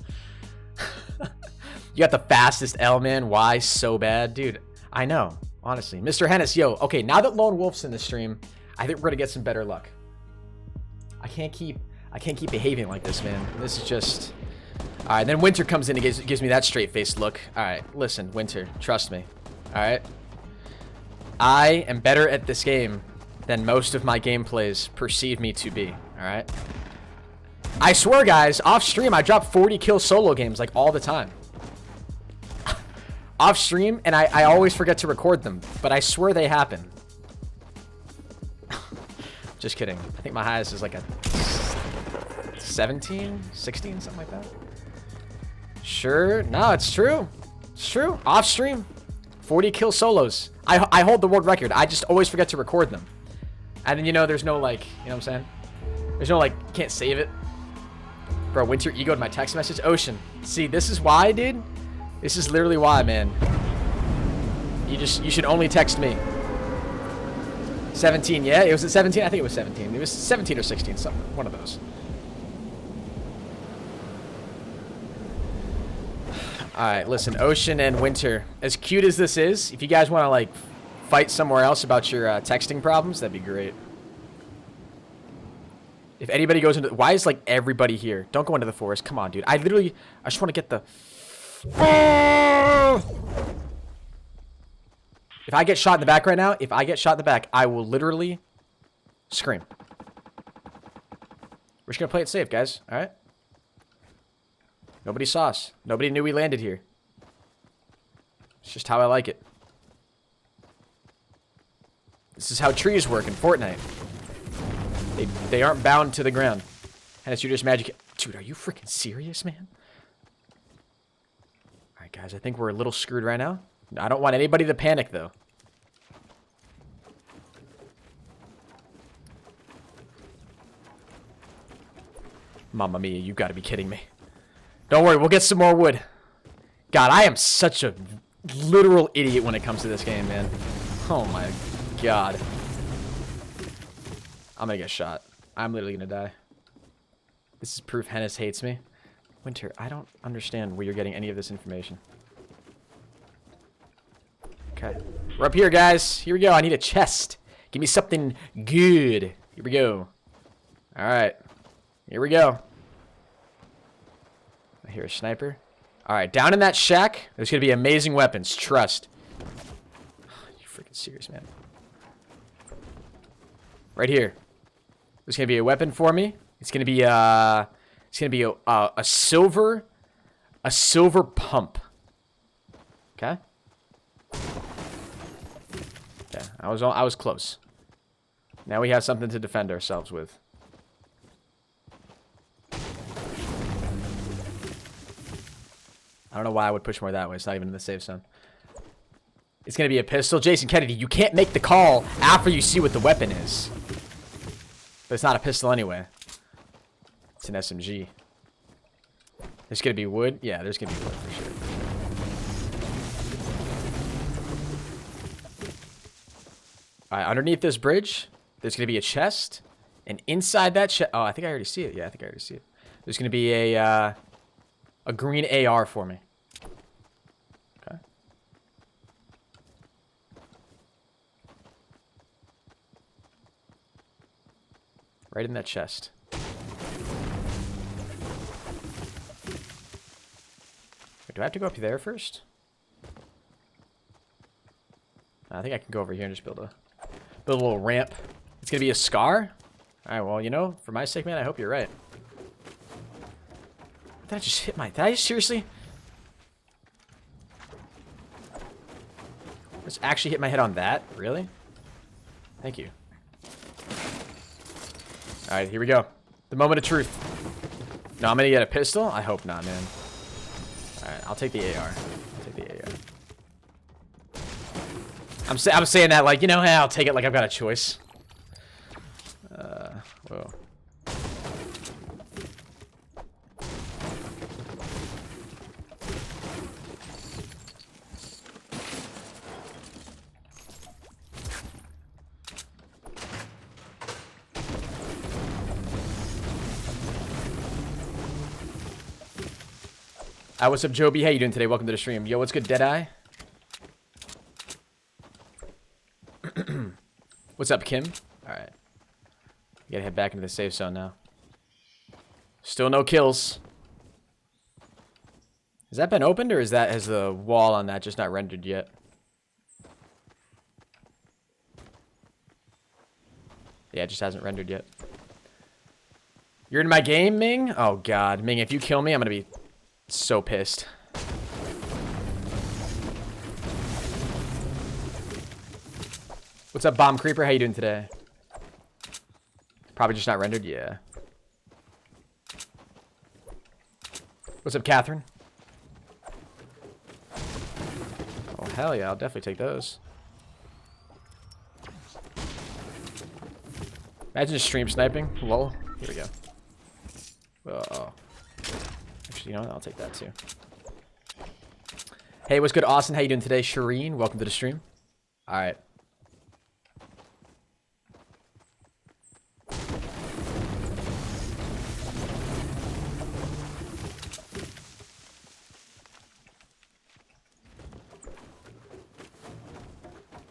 You got the fastest L, man. Why so bad? Dude, I know. Honestly. Mr. Henis, yo. Okay, now that Lone Wolf's in the stream, I think we're gonna get some better luck. I can't keep behaving like this, man. This is just... Alright, then Winter comes in and gives me that straight-faced look. Alright, listen, Winter. Trust me. Alright? I am better at this game than most of my gameplays perceive me to be. Alright? I swear, guys, off stream, I drop 40 kill solo games, like, all the time. Off stream, and I always forget to record them, but I swear they happen. Just kidding. I think my highest is like a 17, 16, something like that. Sure. No, it's true. It's true. Off stream, 40 kill solos. I hold the world record. I just always forget to record them. And then, you know, there's no, like, you know what I'm saying? There's no, like, can't save it. Bro, Winter egoed my text message. Ocean. See, this is why, dude. This is literally why, man. You should only text me. 17, yeah? It was at 17? I think it was 17. It was 17 or 16, something. One of those. Alright, listen. Ocean and Winter. As cute as this is, if you guys want to, like, fight somewhere else about your texting problems, that'd be great. If anybody goes into... Why is, like, everybody here? Don't go into the forest. Come on, dude. I just want to get the... If I get shot in the back right now, I will literally scream. We're just gonna play it safe, guys. Alright? Nobody saw us. Nobody knew we landed here. It's just how I like it. This is how trees work in Fortnite. They aren't bound to the ground. And it's you just magic. Dude, are you freaking serious, man? Alright, guys, I think we're a little screwed right now. I don't want anybody to panic, though. Mamma mia, you gotta be kidding me. Don't worry, we'll get some more wood. God, I am such a literal idiot when it comes to this game, man. Oh my god. I'm gonna get shot. I'm literally gonna die. This is proof Henis hates me. Winter, I don't understand where you're getting any of this information. Okay. We're up here, guys. Here we go. I need a chest. Give me something good. Here we go. Alright. Here we go. I hear a sniper. Alright, down in that shack, there's going to be amazing weapons. Trust. You freaking serious, man. Right here. There's going to be a weapon for me. It's going to be a silver pump. Okay? Yeah, I was close. Now we have something to defend ourselves with. I don't know why I would push more that way. It's not even in the safe zone. It's going to be a pistol. Jason Kennedy, you can't make the call after you see what the weapon is. But it's not a pistol anyway. It's an SMG. There's going to be wood. Yeah, there's going to be wood for sure. Alright, underneath this bridge, there's going to be a chest. And inside that chest... Oh, I think I already see it. Yeah, I think I already see it. There's going to be a green AR for me. Okay. Right in that chest. Wait, do I have to go up there first? I think I can go over here and just build a little ramp. It's gonna be a scar? Alright, well, you know, for my sake, man, I hope you're right. Did I just hit my... Did I just seriously? Just actually hit my head on that? Really? Thank you. Alright, here we go. The moment of truth. No, I'm gonna get a pistol? I hope not, man. Alright, I'll take the AR. I'll take the AR. I'm saying that like, you know, hey, I'll take it like I've got a choice. Whoa. What's up, Joby? How you doing today? Welcome to the stream. Yo, what's good, Deadeye? What's up, Kim? Alright. We gotta head back into the safe zone now. Still no kills. Has that been opened, or has the wall on that just not rendered yet? Yeah, it just hasn't rendered yet. You're in my game, Ming? Oh, God. Ming, if you kill me, I'm gonna be so pissed. What's up, Bomb Creeper? How you doing today? Probably just not rendered? Yeah. What's up, Catherine? Oh, hell yeah. I'll definitely take those. Imagine just stream sniping. Lol. Here we go. Oh. Actually, you know what? I'll take that too. Hey, what's good, Austin? How you doing today? Shireen, welcome to the stream. Alright.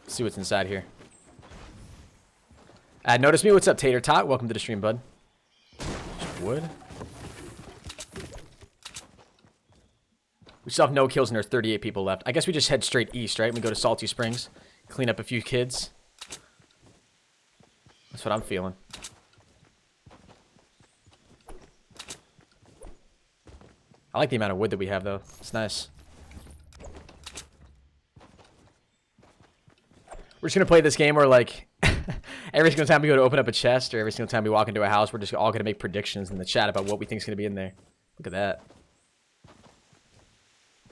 Let's see what's inside here. Notice me. What's up, Tater Tot? Welcome to the stream, bud. Just wood. We still have no kills and there's 38 people left. I guess we just head straight east, right? We go to Salty Springs, clean up a few kids. That's what I'm feeling. I like the amount of wood that we have, though. It's nice. We're just gonna play this game where like every single time we go to open up a chest or every single time we walk into a house, we're just all gonna make predictions in the chat about what we think is gonna be in there. Look at that.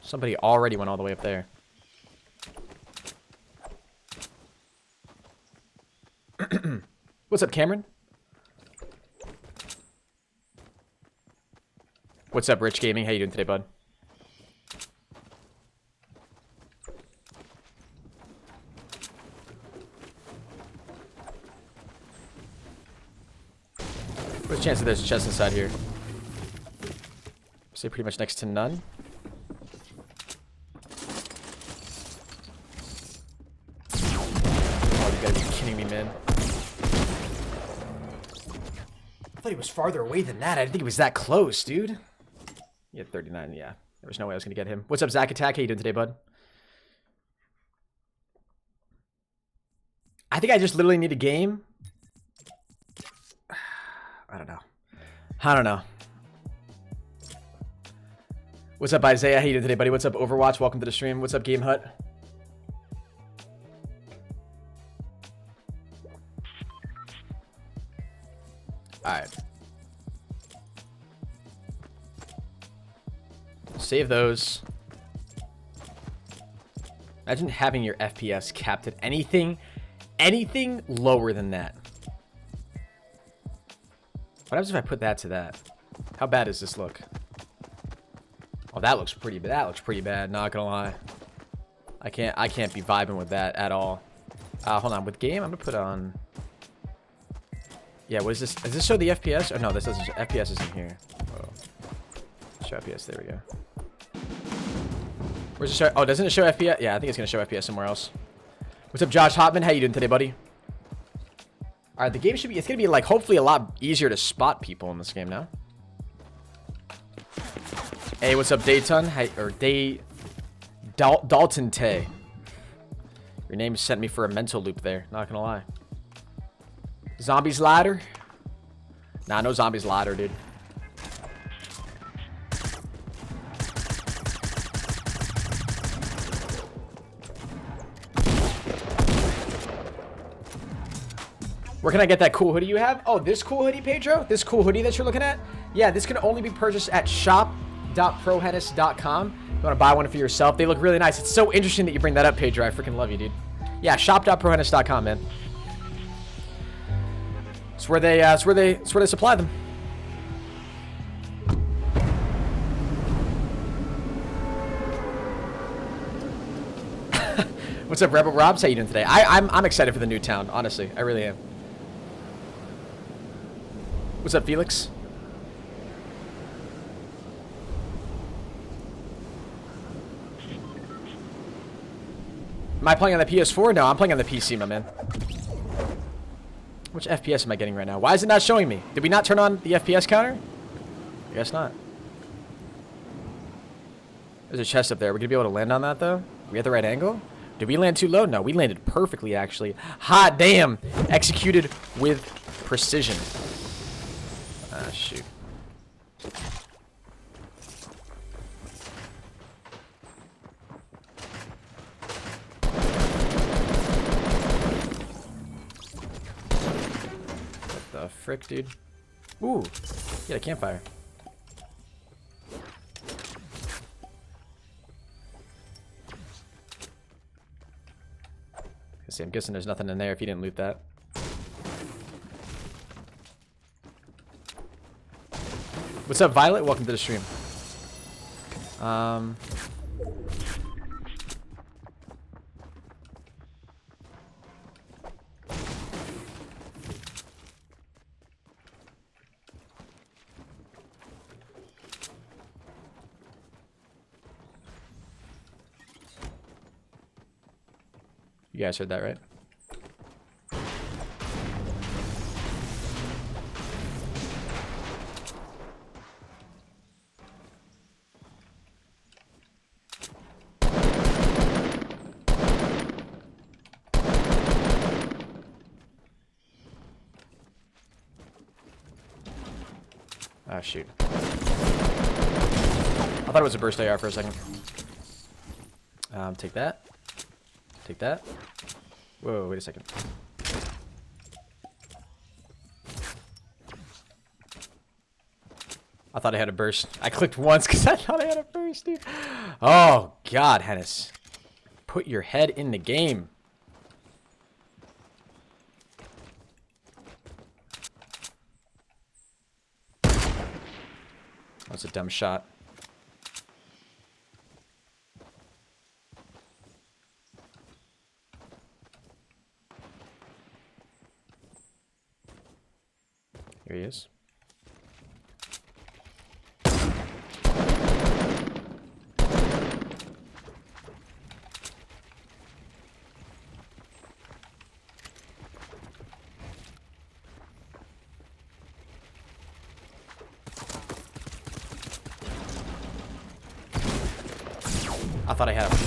Somebody already went all the way up there. What's up, Cameron? What's up, Rich Gaming? How you doing today, bud? What's the chance that there's a chest inside here? Say pretty much next to none. Oh, you gotta be kidding me, man. I thought he was farther away than that. I didn't think he was that close, dude. He had 39, yeah. There was no way I was gonna get him. What's up, Zach Attack? How you doing today, bud? I think I just literally need a game. I don't know. I don't know. What's up, Isaiah? How you doing today, buddy? What's up, Overwatch? Welcome to the stream. What's up, Game Hut? Alright. Save those. Imagine having your FPS capped at anything lower than that. What happens if I put that to that? How bad does this look? Oh, that looks pretty bad, not gonna lie. I can't be vibing with that at all. Hold on, with game, I'm gonna put on. Yeah, what is this? Does this show the FPS? Oh no, this doesn't. FPS isn't here. Whoa. Show FPS. There we go. Where's it show? Oh, doesn't it show FPS? Yeah, I think it's gonna show FPS somewhere else. What's up, Josh Hotman? How you doing today, buddy? All right, the game should be. It's gonna be like hopefully a lot easier to spot people in this game now. Hey, what's up, Dayton? Hey, or Dalton Tay. Your name sent me for a mental loop there. Not gonna lie. Zombies ladder? Nah, no zombies ladder, dude. Where can I get that cool hoodie you have? Oh, this cool hoodie, Pedro? This cool hoodie that you're looking at? Yeah, this can only be purchased at shop.proHenis.com. If you want to buy one for yourself, they look really nice. It's so interesting that you bring that up, Pedro. I freaking love you, dude. Yeah, shop.proHenis.com, man. It's where they supply them. What's up, Rebel Robs? How you doing today? I'm excited for the new town, honestly. I really am. What's up, Felix? Am I playing on the PS4? No, I'm playing on the PC, my man. Which FPS am I getting right now? Why is it not showing me? Did we not turn on the FPS counter? I guess not. There's a chest up there. We're going to be able to land on that, though? We at the right angle? Did we land too low? No, we landed perfectly, actually. Hot damn! Executed with precision. Ah, shoot. What the frick, dude? Ooh, get a campfire. I'm guessing there's nothing in there if you didn't loot that. What's up, Violet? Welcome to the stream. You guys heard that, right? Ah, shoot. I thought it was a burst AR for a second. Take that. Take that. Whoa, wait a second. I thought I had a burst. I clicked once because I thought I had a burst, dude. Oh, God, Henis. Put your head in the game. That's a dumb shot. Here he is. I thought I had him.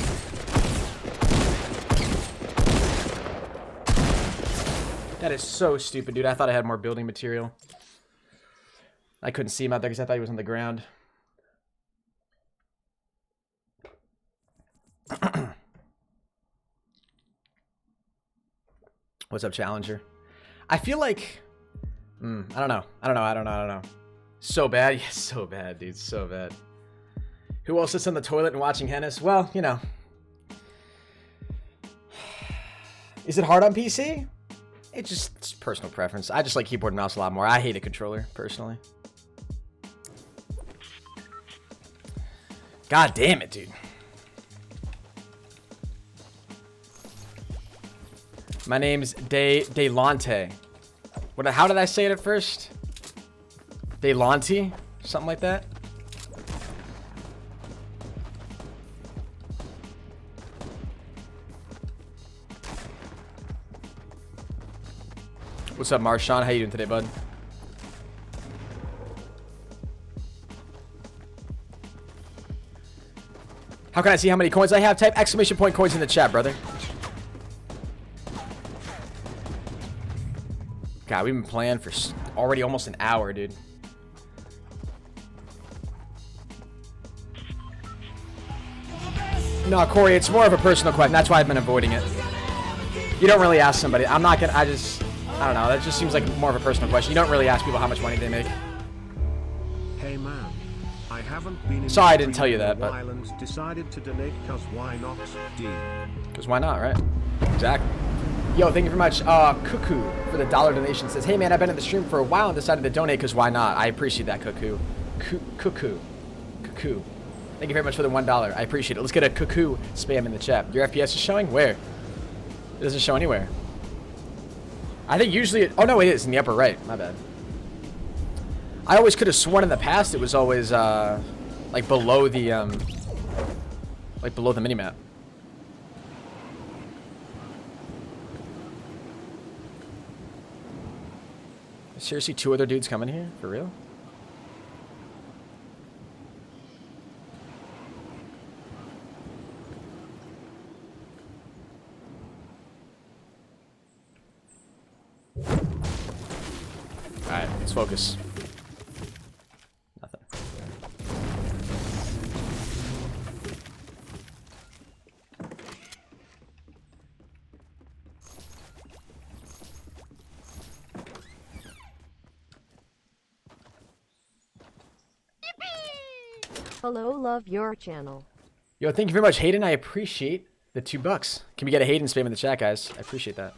That is so stupid, dude. I thought I had more building material. I couldn't see him out there because I thought he was on the ground. What's up, Challenger? I feel like... I don't know. So bad. Yeah, so bad, dude. So bad. Who else sits on the toilet and watching Henis? Well, you know. Is it hard on PC? It's personal preference. I just like keyboard and mouse a lot more. I hate a controller, personally. God damn it, dude. My name's Delonte. How did I say it at first? Delonte? Something like that? What's up, Marshawn? How you doing today, bud? How can I see how many coins I have? Type exclamation point coins in the chat, brother. God, we've been playing for already almost an hour, dude. No, Corey, it's more of a personal question. That's why I've been avoiding it. You don't really ask somebody. I'm not gonna, I don't know. That just seems like more of a personal question. You don't really ask people how much money they make. Hey man, I haven't been in Sorry I didn't tell you that, but decided to donate cause why not? D. Because why not, right? Exactly. Yo, thank you very much. Cuckoo for the $1 donation says, hey man, I've been in the stream for a while and decided to donate because why not? I appreciate that, Cuckoo. Cuckoo. Thank you very much for the $1. I appreciate it. Let's get a cuckoo spam in the chat. Your FPS is showing? Where? It doesn't show anywhere. I think usually oh no, it is in the upper right. My bad. I always could have sworn in the past it was always like below the minimap. Seriously, 2 other dudes coming here? For real? Alright, let's focus. Nothing. Hello, love your channel. Yo, thank you very much, Hayden. I appreciate the $2. Can we get a Hayden spam in the chat, guys? I appreciate that.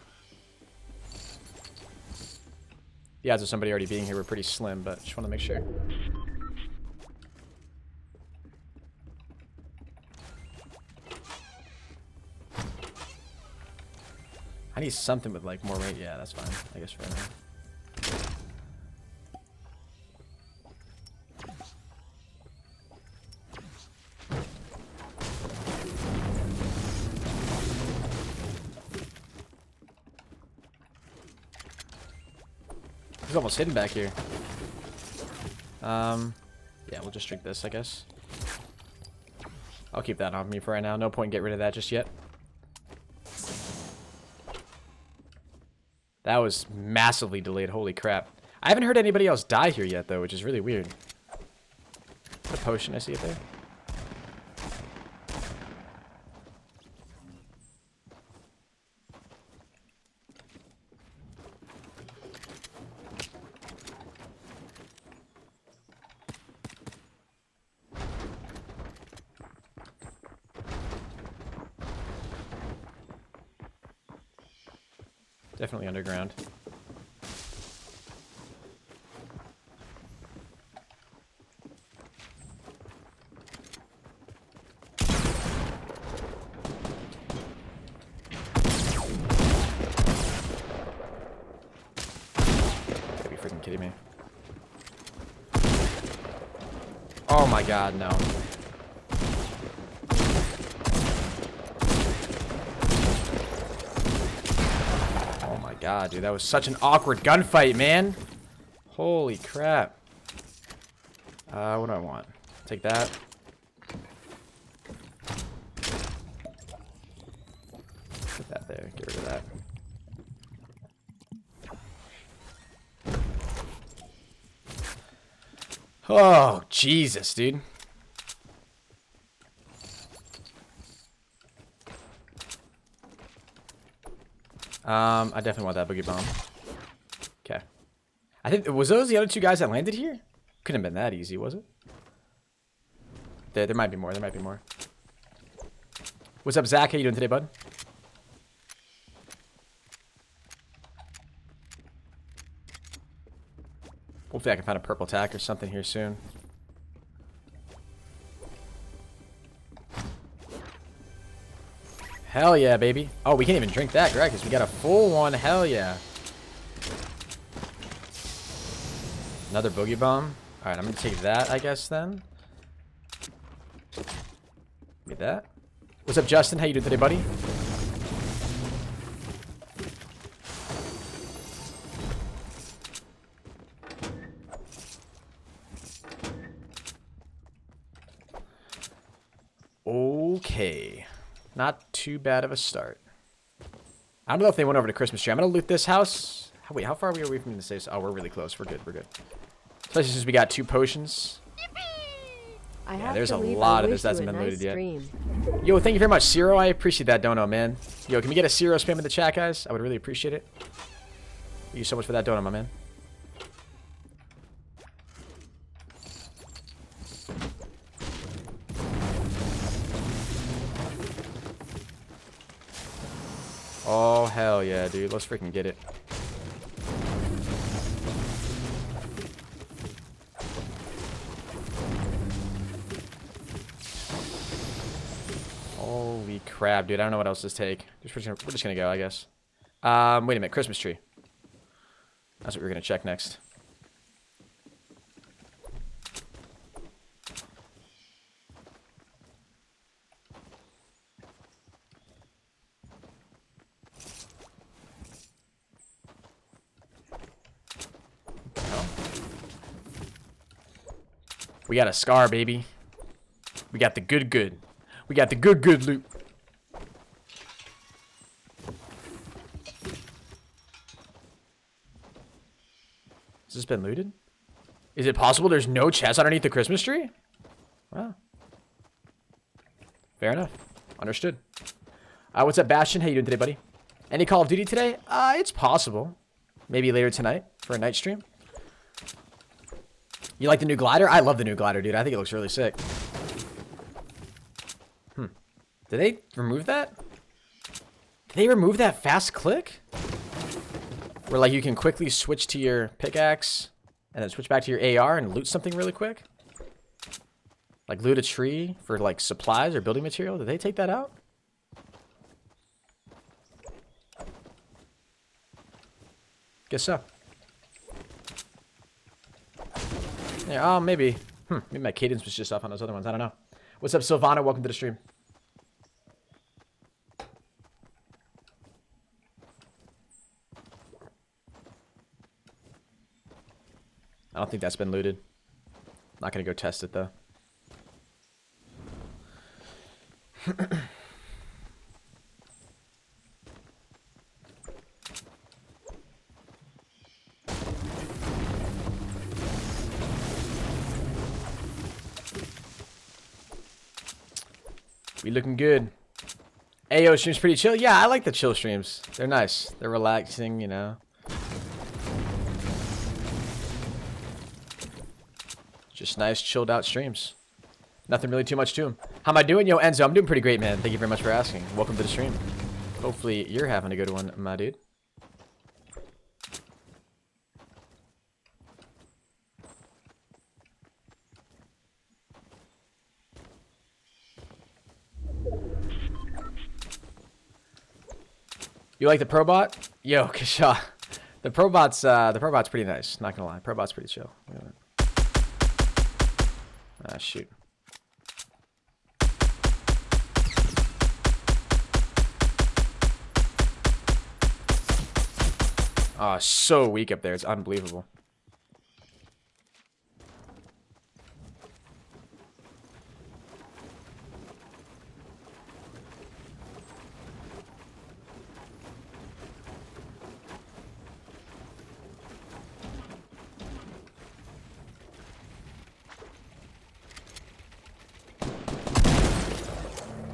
The odds of somebody already being here were pretty slim, but just want to make sure. I need something with like more rate. Yeah, that's fine. I guess right now. He's almost hidden back here. Yeah, we'll just drink this, I guess. I'll keep that on me for right now. No point in getting rid of that just yet. That was massively delayed. Holy crap. I haven't heard anybody else die here yet, though, which is really weird. What a potion, I see it there. Definitely underground. Gotta be freaking kidding me. Oh my god, no. Oh my god, dude, that was such an awkward gunfight, man. Holy crap. What do I want? Take that. Put that there. Get rid of that. Oh, Jesus, dude. I definitely want that boogie bomb. Okay. I think, was those the other two guys that landed here? Couldn't have been that easy, was it? There might be more. There might be more. What's up, Zach? How you doing today, bud? Hopefully I can find a purple tack or something here soon. Hell yeah, baby. Oh, we can't even drink that, correct? Because we got a full one. Hell yeah. Another boogie bomb. Alright, I'm going to take that, I guess, then. Get that. What's up, Justin? How you doing today, buddy? Okay. Not too bad of a start. I don't know if they went over to Christmas tree. I'm going to loot this house. Wait, how far are we away from the safe? Oh, we're really close. We're good. We're good. Especially since we got 2 potions. Yeah, there's a lot of this that hasn't been looted yet. Yo, thank you very much, Zero. I appreciate that dono, man. Yo, can we get a Zero spam in the chat, guys? I would really appreciate it. Thank you so much for that dono, my man. Oh, hell yeah, dude. Let's freaking get it. Holy crap, dude. I don't know what else to take. We're just gonna go, I guess. Wait a minute. Christmas tree. That's what we're gonna check next. We got a scar, baby. We got the good. We got the good loot. Has this been looted? Is it possible there's no chest underneath the Christmas tree? Wow. Fair enough. Understood. What's up, Bastion? How you doing today, buddy? Any Call of Duty today? It's possible. Maybe later tonight for a night stream. You like the new glider? I love the new glider, dude. I think it looks really sick. Did they remove that? Did they remove that fast click? Where, like, you can quickly switch to your pickaxe and then switch back to your AR and loot something really quick? Like, loot a tree for, like, supplies or building material? Did they take that out? Guess so. Yeah, oh, maybe. Maybe my cadence was just off on those other ones. I don't know. What's up, Silvana? Welcome to the stream. I don't think that's been looted. Not gonna go test it, though. We looking good. Ayo stream's pretty chill. Yeah, I like the chill streams. They're nice. They're relaxing, you know. Just nice, chilled out streams. Nothing really too much to them. How am I doing? Yo, Enzo, I'm doing pretty great, man. Thank you very much for asking. Welcome to the stream. Hopefully you're having a good one, my dude. You like the ProBot? Yo, Kasha. The ProBot's pretty nice. Not gonna lie, ProBot's pretty chill. Ah, shoot. Oh, so weak up there. It's unbelievable.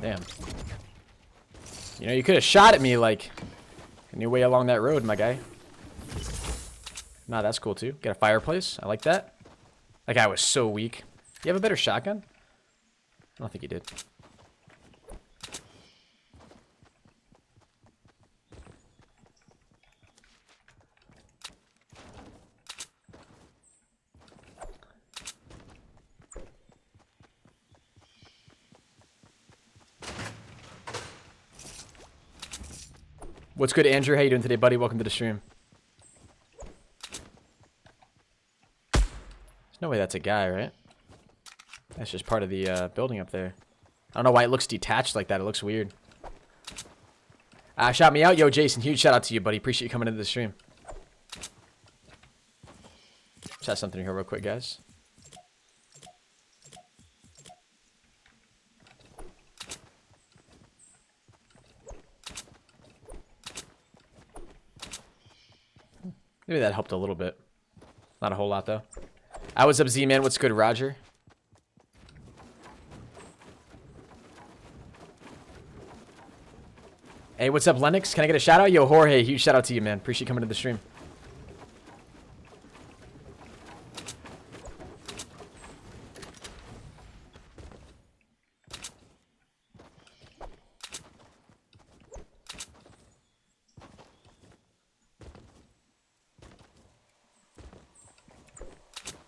Damn. You know, you could have shot at me like on your way along that road, my guy. Nah, that's cool too. Get a fireplace. I like that. That guy was so weak. You have a better shotgun? I don't think he did. What's good, Andrew? How you doing today, buddy? Welcome to the stream. There's no way that's a guy, right? That's just part of the building up there. I don't know why it looks detached like that. It looks weird. Shout me out. Yo, Jason, huge shout out to you, buddy. Appreciate you coming into the stream. Just have something here real quick, guys. Maybe that helped a little bit. Not a whole lot, though. I was up, Z-Man. What's good, Roger? Hey, what's up, Lennox? Can I get a shout out? Yo, Jorge, huge shout out to you, man. Appreciate you coming to the stream.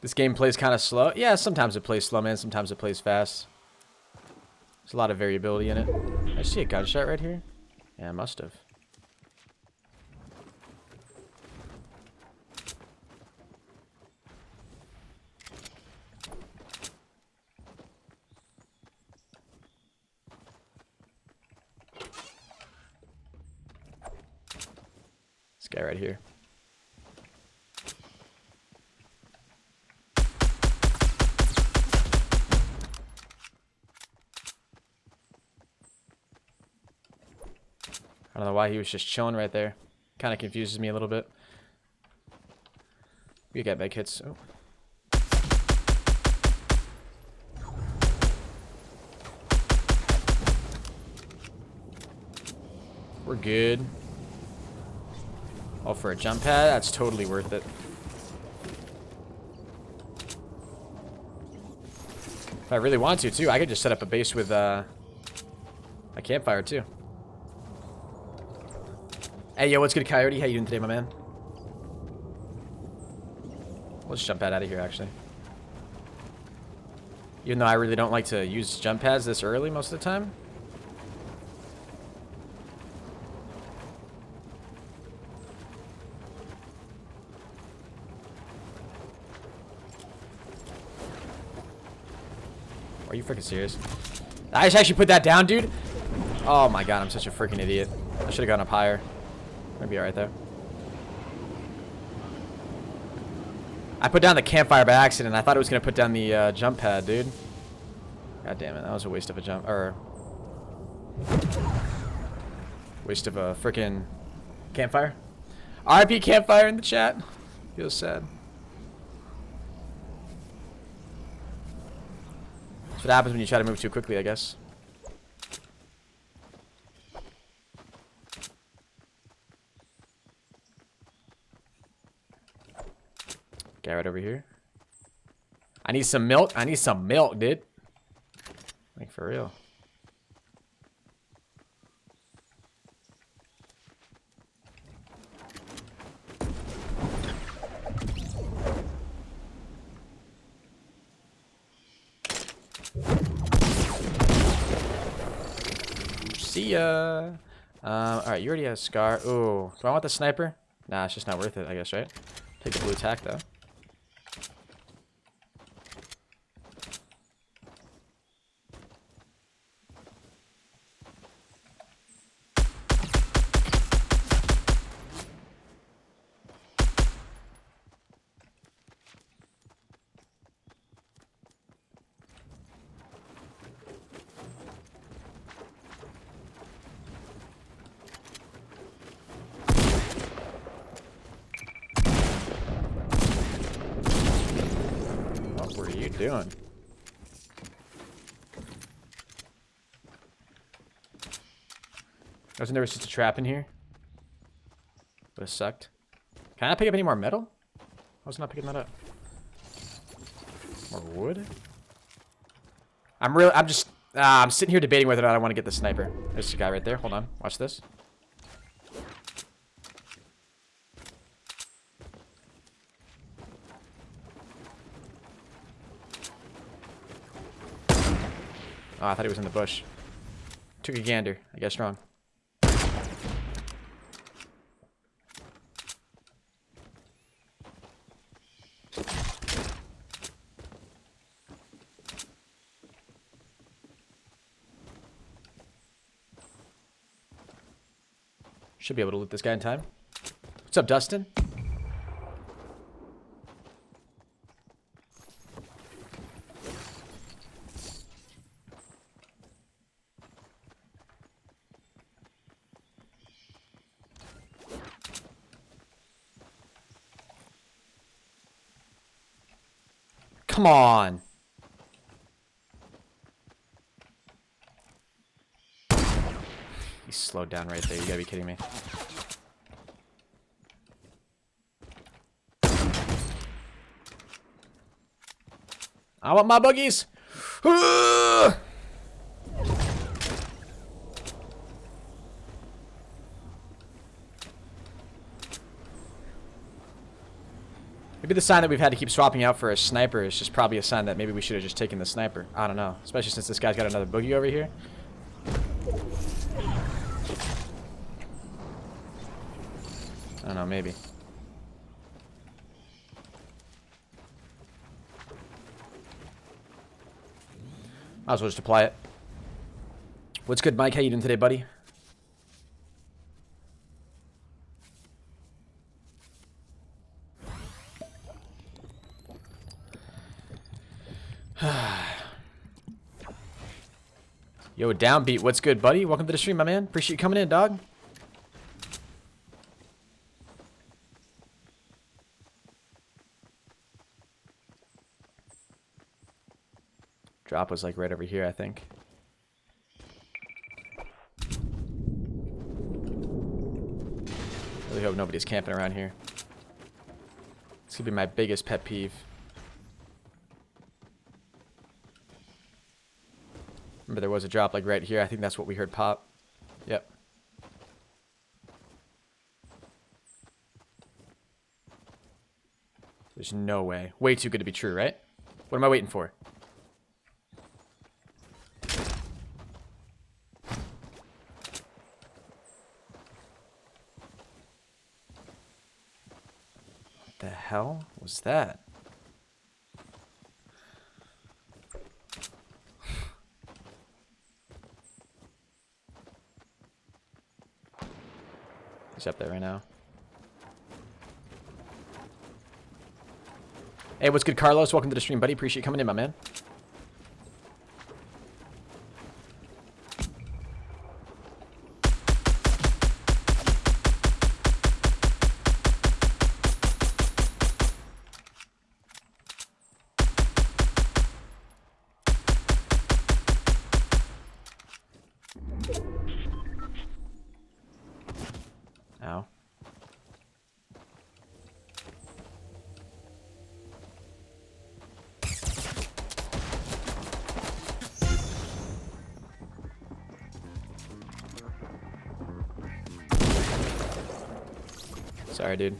This game plays kind of slow. Yeah, sometimes it plays slow, man. Sometimes it plays fast. There's a lot of variability in it. I see a gunshot right here. Yeah, I must have. This guy right here. I don't know why he was just chilling right there. Kind of confuses me a little bit. We got big hits. Oh. We're good. Oh, for a jump pad? That's totally worth it. If I really want to, too, I could just set up a base with a campfire, too. Hey, yo, what's good, Coyote? How you doing today, my man? Let's jump pad out of here, actually. Even though I really don't like to use jump pads this early most of the time. Are you freaking serious? I just actually put that down, dude. Oh my god, I'm such a freaking idiot. I should have gone up higher. Might be alright though. I put down the campfire by accident. I thought it was gonna put down the jump pad, dude. God damn it, that was a waste of a jump, or waste of a freaking campfire. RIP campfire in the chat. Feels sad. That's what happens when you try to move too quickly, I guess. Guy right over here. I need some milk. I need some milk, dude. Like, for real. See ya. Alright, you already have a scar. Ooh. Do I want the sniper? Nah, it's just not worth it, I guess, right? Take the blue tack, though. What were you doing? Wasn't there just a trap in here? Would have sucked. Can I pick up any more metal? I was not picking that up. More wood? I'm sitting here debating whether or not I want to get the sniper. There's a guy right there. Hold on. Watch this. Oh, I thought he was in the bush. Took a gander. I guess wrong. Should be able to loot this guy in time. What's up, Dustin? Come on. He slowed down right there. You gotta be kidding me. I want my buggies. Maybe the sign that we've had to keep swapping out for a sniper is just probably a sign that maybe we should have just taken the sniper. I don't know. Especially since this guy's got another boogie over here. I don't know, maybe. Might as well just apply it. What's good, Mike? How you doing today, buddy? Yo, Downbeat, what's good, buddy? Welcome to the stream, my man. Appreciate you coming in, dog. Drop was like right over here, I think. Really hope nobody's camping around here. This could be my biggest pet peeve. Remember, there was a drop like right here. I think that's what we heard pop. Yep. There's no way. Way too good to be true, right? What am I waiting for? What the hell was that? He's up there right now. Hey, what's good, Carlos? Welcome to the stream, buddy. Appreciate you coming in, my man. Ow. Sorry, dude.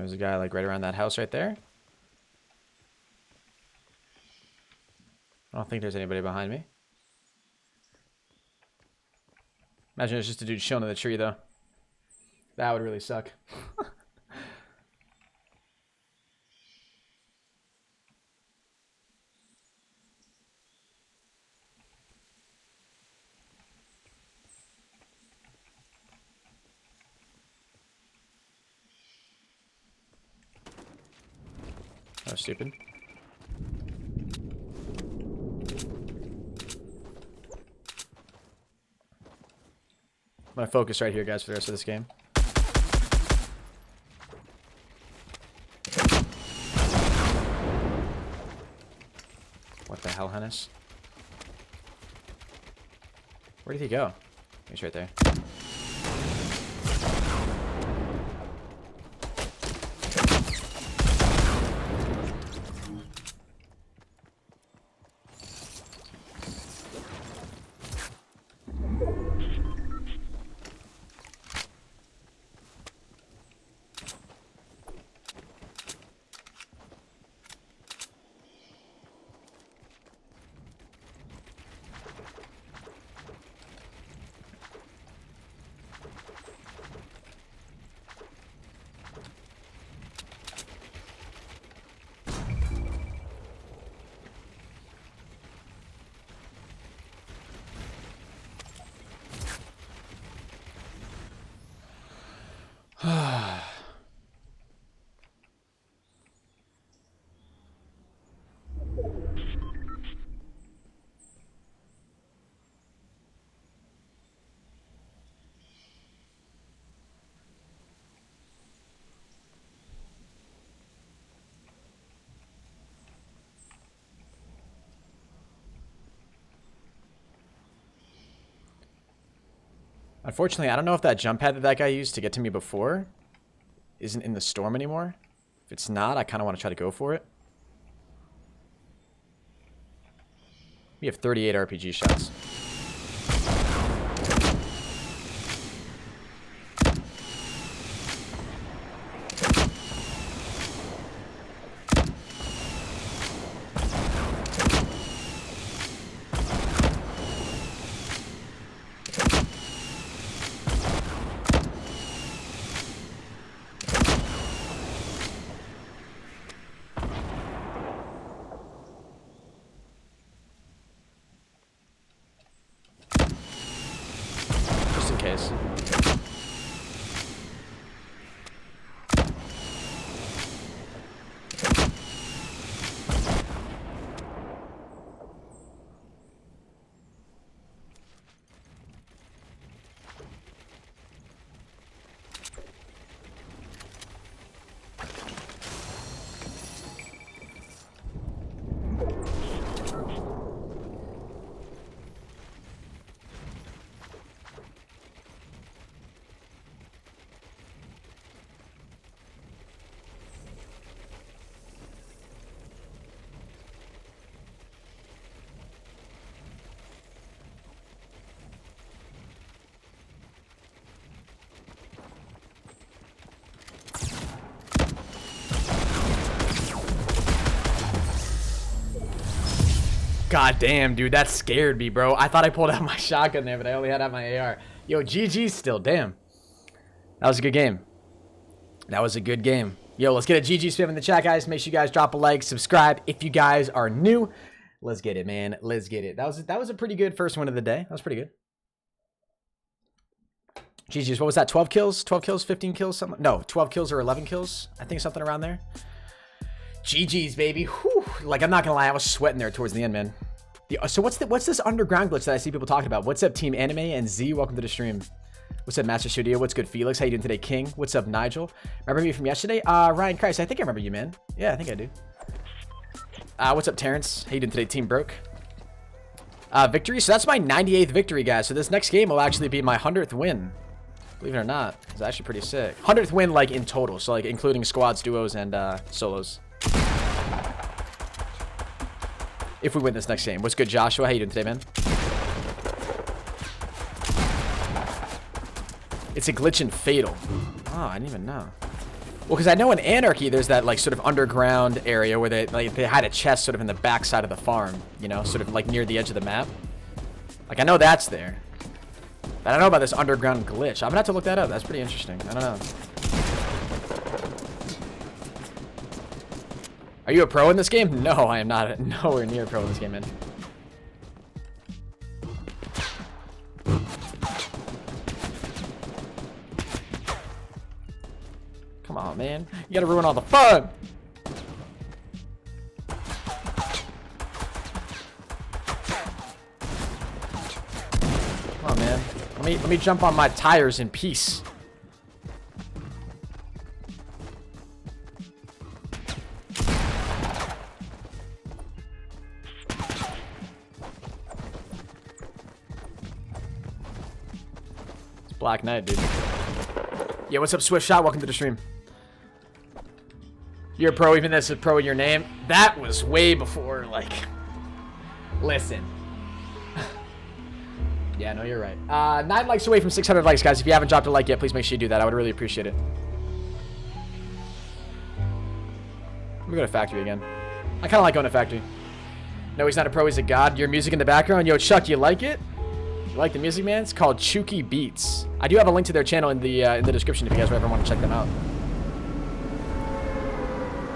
There's a guy like right around that house right there. I don't think there's anybody behind me. Imagine it's just a dude chilling in the tree though. That would really suck. That was stupid. I'm gonna focus right here, guys, for the rest of this game. What the hell, Henis? Where did he go? He's right there. Unfortunately, I don't know if that jump pad that that guy used to get to me before isn't in the storm anymore. If it's not, I kind of want to try to go for it. We have 38 RPG shots. Case. God damn, dude, that scared me, bro. I thought I pulled out my shotgun there, but I only had out my AR. Yo, GG still, damn. That was a good game. That was a good game. Yo, let's get a GG spam in the chat, guys. Make sure you guys drop a like, subscribe if you guys are new. Let's get it, man. Let's get it. That was a pretty good first one of the day. That was pretty good. GG's, what was that? 12 kills? 12 kills, 15 kills, something? No, 12 kills or 11 kills. I think something around there. GG's, baby. Whew. Like, I'm not gonna lie, I was sweating there towards the end, man. So what's this underground glitch that I see people talking about? What's up, Team Anime and Z? Welcome to the stream. What's up, Master Studio? What's good, Felix? How you doing today, King? What's up, Nigel? Remember me from yesterday? Ryan Christ, I think I remember you, man. Yeah, I think I do. What's up, Terrence? How you doing today, Team Broke? Victory. So that's my 98th victory, guys. So this next game will actually be my 100th win. Believe it or not, it's actually pretty sick. 100th win, like, in total. So, like, including squads, duos, and solos. If we win this next game. What's good, Joshua? How you doing today, man? It's a glitch in Fatal. Oh, I didn't even know. Well, because I know in Anarchy, there's that, like, sort of underground area where they had a chest sort of in the back side of the farm, you know, sort of, like, near the edge of the map. Like, I know that's there. But I don't know about this underground glitch. I'm gonna have to look that up. That's pretty interesting. I don't know. Are you a pro in this game? No, I am not nowhere near a pro in this game, man. Come on, man. You gotta ruin all the fun. Come on, man. Let me jump on my tires in peace. It's Black Knight, dude. Yeah, what's up, Swift Shot? Welcome to the stream. You're a pro, even this is pro in your name. That was way before, like, listen. Yeah, no, you're right. 9 likes away from 600 likes, guys. If you haven't dropped a like yet, please make sure you do that. I would really appreciate it. Let me go to factory again. I kind of like going to factory. No, he's not a pro, he's a god. Your music in the background. Yo, Chuck, you like it? You like the music, man? It's called Chuki Beats. I do have a link to their channel in the description if you guys ever want to check them out.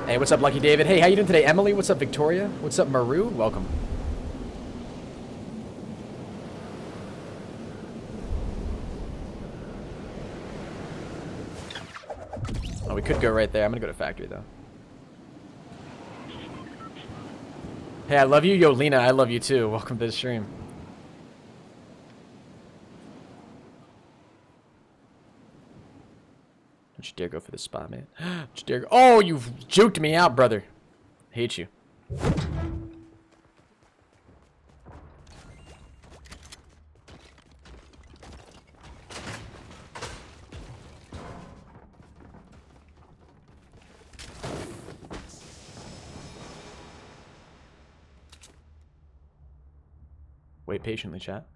Hey, what's up, Lucky David? Hey, how you doing today, Emily? What's up, Victoria? What's up, Maru? Welcome. Oh, we could go right there. I'm gonna go to factory, though. Hey, I love you. Yo, Lena, I love you, too. Welcome to the stream. Don't you dare go for this spot, man. Don't you dare go. Oh, you've juked me out, brother. Hate you. Wait patiently, chat.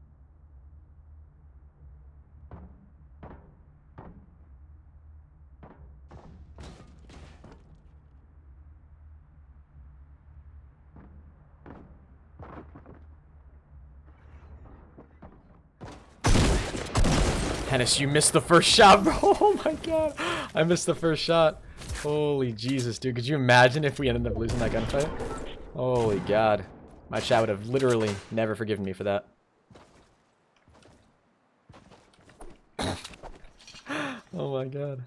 Henis, you missed the first shot, bro. Oh my god. I missed the first shot. Holy Jesus, dude. Could you imagine if we ended up losing that gunfight? Holy god. My chat would have literally never forgiven me for that. Oh my god.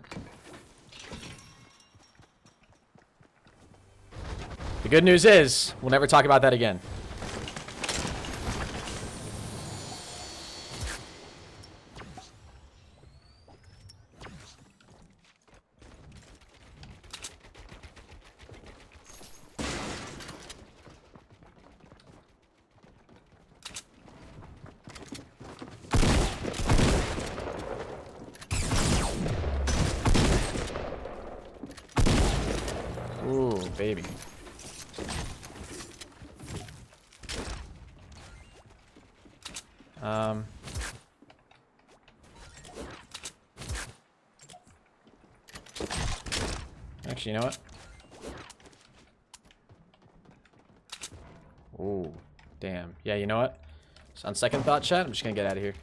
The good news is, we'll never talk about that again. Ooh, baby. Actually, you know what? Ooh, damn. Yeah, you know what? So on second thought, chat, I'm just gonna get out of here.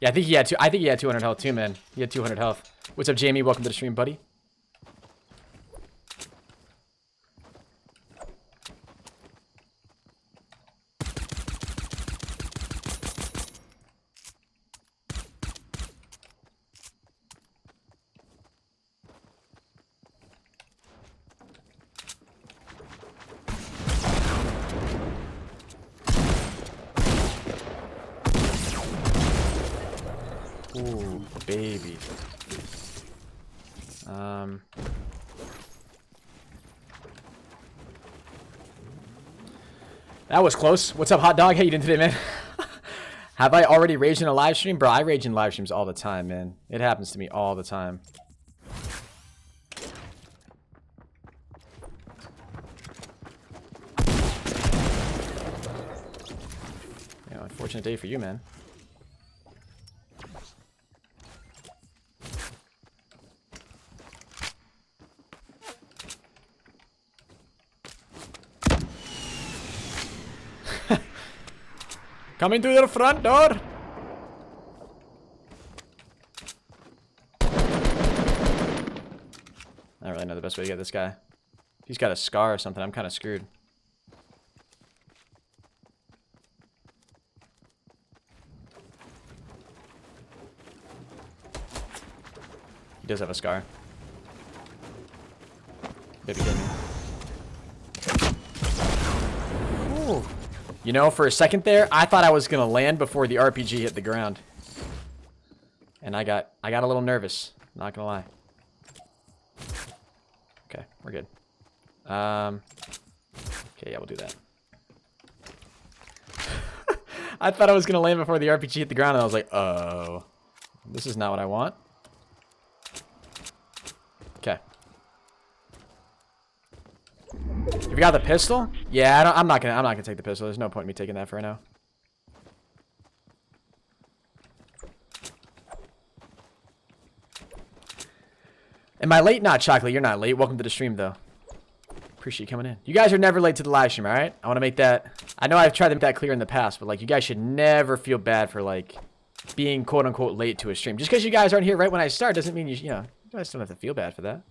Yeah, I think he had 200 health too, man. He had 200 health. What's up, Jamie? Welcome to the stream, buddy. Ooh, baby. That was close. What's up, hot dog? How you doing today, man? Have I already raged in a live stream? Bro, I rage in live streams all the time, man. It happens to me all the time. Yeah, unfortunate day for you, man. Coming through the front door. I don't really know the best way to get this guy. If he's got a scar or something, I'm kind of screwed. He does have a scar. Maybe didn't. Ooh. You know, for a second there, I thought I was gonna land before the RPG hit the ground, and I got a little nervous. Not gonna lie. Okay, we're good. Okay, yeah, we'll do that. I thought I was gonna land before the RPG hit the ground, and I was like, oh, this is not what I want. Okay. You got the pistol? Yeah, I'm not gonna take the pistol. There's no point in me taking that for now. Am I late? Not Chocolate. You're not late. Welcome to the stream, though. Appreciate you coming in. You guys are never late to the live stream, all right? I want to make that. I know I've tried to make that clear in the past, but like, you guys should never feel bad for like being quote unquote late to a stream. Just because you guys aren't here right when I start doesn't mean you know, you guys don't have to feel bad for that.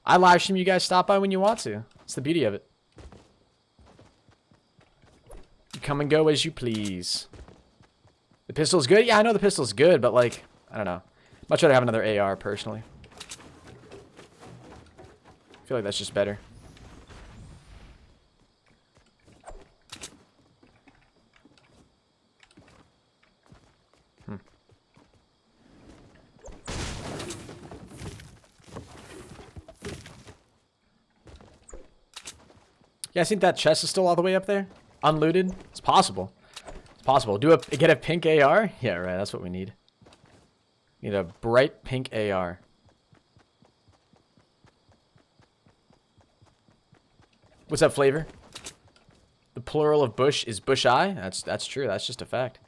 I live stream. You guys stop by when you want to. It's the beauty of it. You come and go as you please. The pistol's good. Yeah, I know the pistol's good, but like, I don't know. Much rather have another AR personally. I feel like that's just better. You guys think that chest is still all the way up there? Unlooted? It's possible. It's possible. Get a pink AR? Yeah, right. That's what we need. Need a bright pink AR. What's that flavor? The plural of bush is bush eye? That's true. That's just a fact.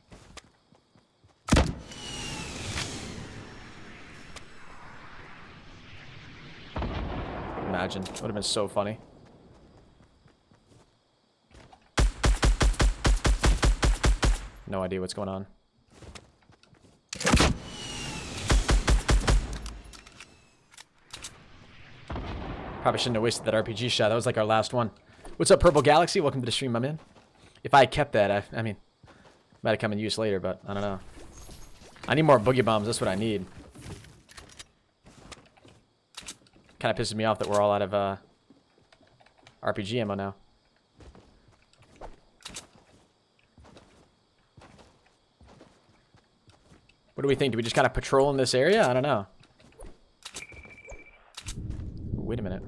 Imagine. Would have been so funny. No idea what's going on. Probably shouldn't have wasted that RPG shot. That was like our last one. What's up, Purple Galaxy? Welcome to the stream, my man. If I kept that, I mean, might have come in use later, but I don't know. I need more boogie bombs. That's what I need. Kind of pisses me off that we're all out of RPG ammo now. What do we think? Do we just kind of patrol in this area? I don't know. Wait a minute.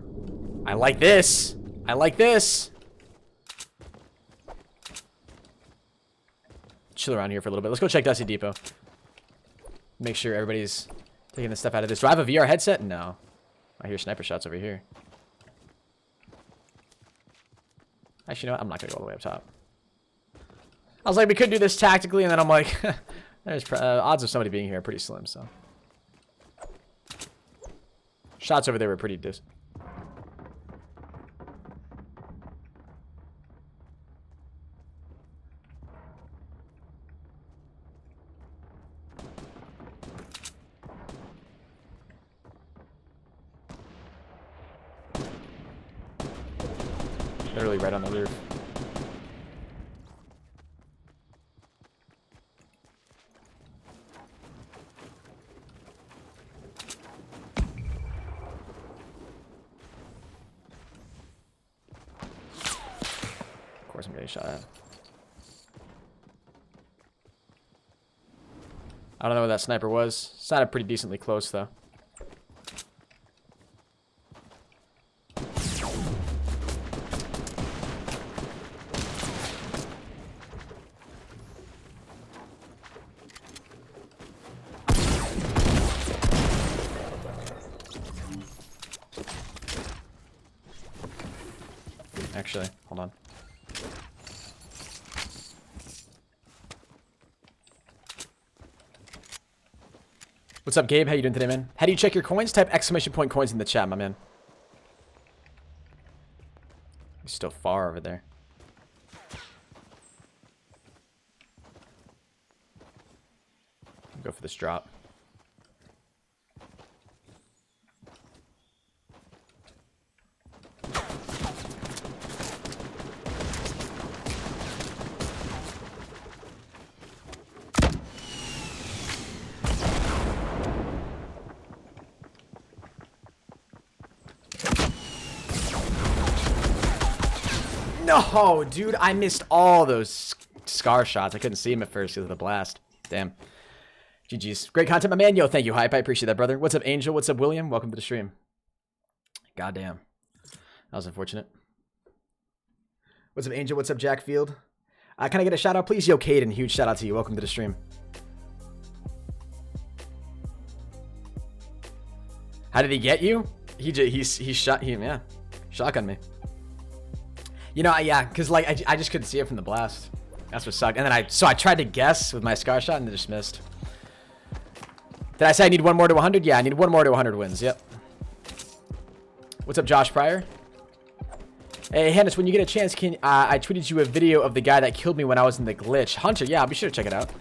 I like this. I like this. Chill around here for a little bit. Let's go check Dusty Depot. Make sure everybody's taking the stuff out of this. Do I have a VR headset? No. I hear sniper shots over here. Actually, you know what? I'm not going to go all the way up top. I was like, we could do this tactically, and then I'm like... There's odds of somebody being here are pretty slim, so. Shots over there were pretty dis. Literally right on the roof. Of course I'm getting shot at. I don't know where that sniper was. Sounded pretty decently close though. Actually, hold on. What's up, Gabe? How you doing today, man? How do you check your coins? Type exclamation point coins in the chat, my man. He's still far over there. Go for this drop. No, dude, I missed all those scar shots. I couldn't see him at first because of the blast. Damn. GG's. Great content, my man. Yo, thank you, Hype. I appreciate that, brother. What's up, Angel? What's up, William? Welcome to the stream. Goddamn. That was unfortunate. What's up, Angel? What's up, Jack Field? Can I get a shout out, please? Yo, Caden, huge shout out to you. Welcome to the stream. How did he get you? He shot him, yeah. Shotgun me. You know, yeah, because like I just couldn't see it from the blast. That's what sucked. And then I tried to guess with my scar shot and it just missed. Did I say I need one more to 100? Yeah, I need one more to 100 wins. Yep. What's up, Josh Pryor? Hey, Henis, when you get a chance, I tweeted you a video of the guy that killed me when I was in the glitch. Hunter, yeah, I'll be sure to check it out.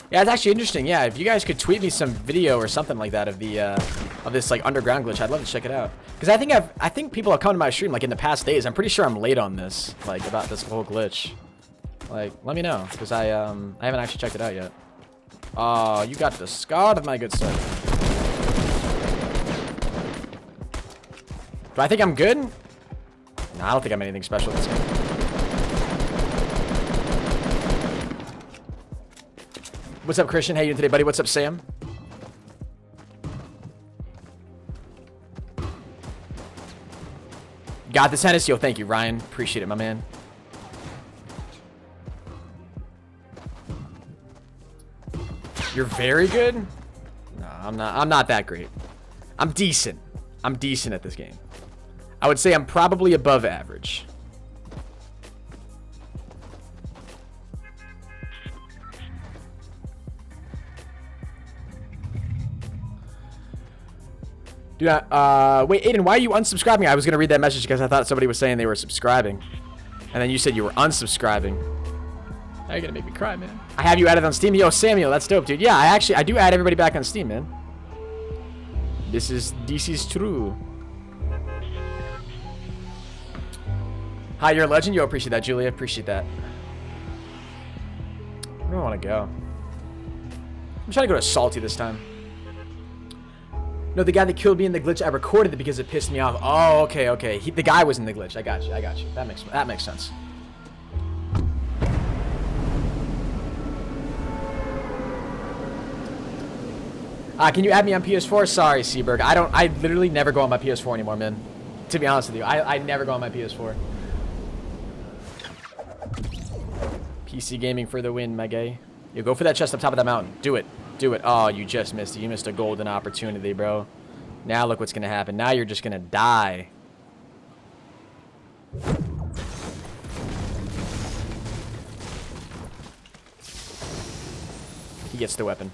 Yeah, it's actually interesting. Yeah, if you guys could tweet me some video or something like that of the of this like underground glitch, I'd love to check it out. Because I think people have come to my stream like in the past days. I'm pretty sure I'm late on this, like about this whole glitch. Like, let me know, because I haven't actually checked it out yet. Oh, you got the scar, my good sir. Do I think I'm good? No, I don't think I'm anything special in this game. What's up, Christian? How you doing today, buddy? What's up, Sam? Got this, Henis. Yo, thank you, Ryan. Appreciate it, my man. You're very good? No, I'm not that great. I'm decent. I'm decent at this game. I would say I'm probably above average. Dude, wait, Aiden, why are you unsubscribing? I was going to read that message because I thought somebody was saying they were subscribing. And then you said you were unsubscribing. Now you're going to make me cry, man. I have you added on Steam. Yo, Samuel, that's dope, dude. Yeah, I do add everybody back on Steam, man. This is true. Hi, you're a legend. Yo, appreciate that, Julia. Appreciate that. Where do I want to go? I'm trying to go to Salty this time. No, the guy that killed me in the glitch, I recorded it because it pissed me off. Oh, okay, okay. The guy was in the glitch. I got you. I got you. That makes sense. Can you add me on PS4? Sorry, Seaberg. I literally never go on my PS4 anymore, man. To be honest with you, I never go on my PS4. PC gaming for the win, my guy. You go for that chest up top of that mountain. Do it. Do it. Oh, you just missed it. You missed a golden opportunity, bro. Now look what's going to happen. Now you're just going to die. He gets the weapon.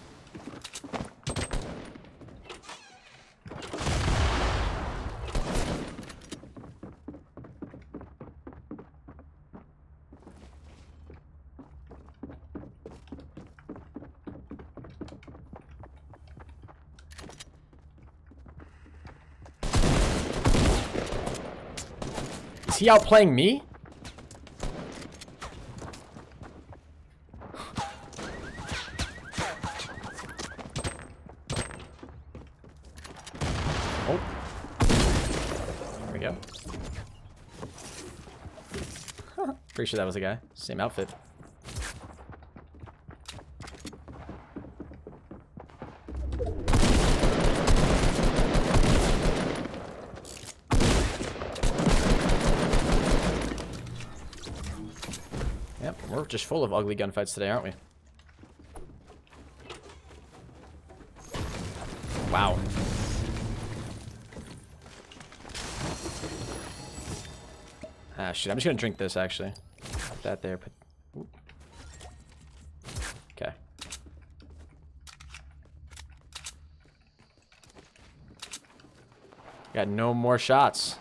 Is he outplaying me? Oh. There we go. Pretty sure that was a guy. Same outfit. We're just full of ugly gunfights today, aren't we? Wow. Ah, shit. I'm just gonna drink this, actually. Put that there. Okay. Got no more shots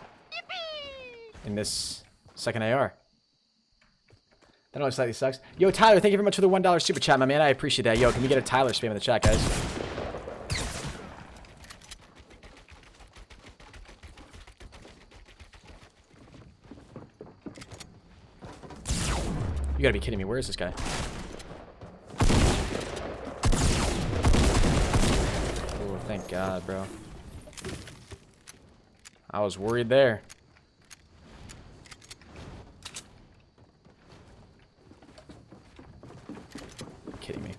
in this second AR. That only slightly sucks. Yo, Tyler, thank you very much for the $1 super chat, my man. I appreciate that. Yo, can we get a Tyler spam in the chat, guys? You gotta be kidding me. Where is this guy? Oh, thank God, bro. I was worried there. You're kidding me.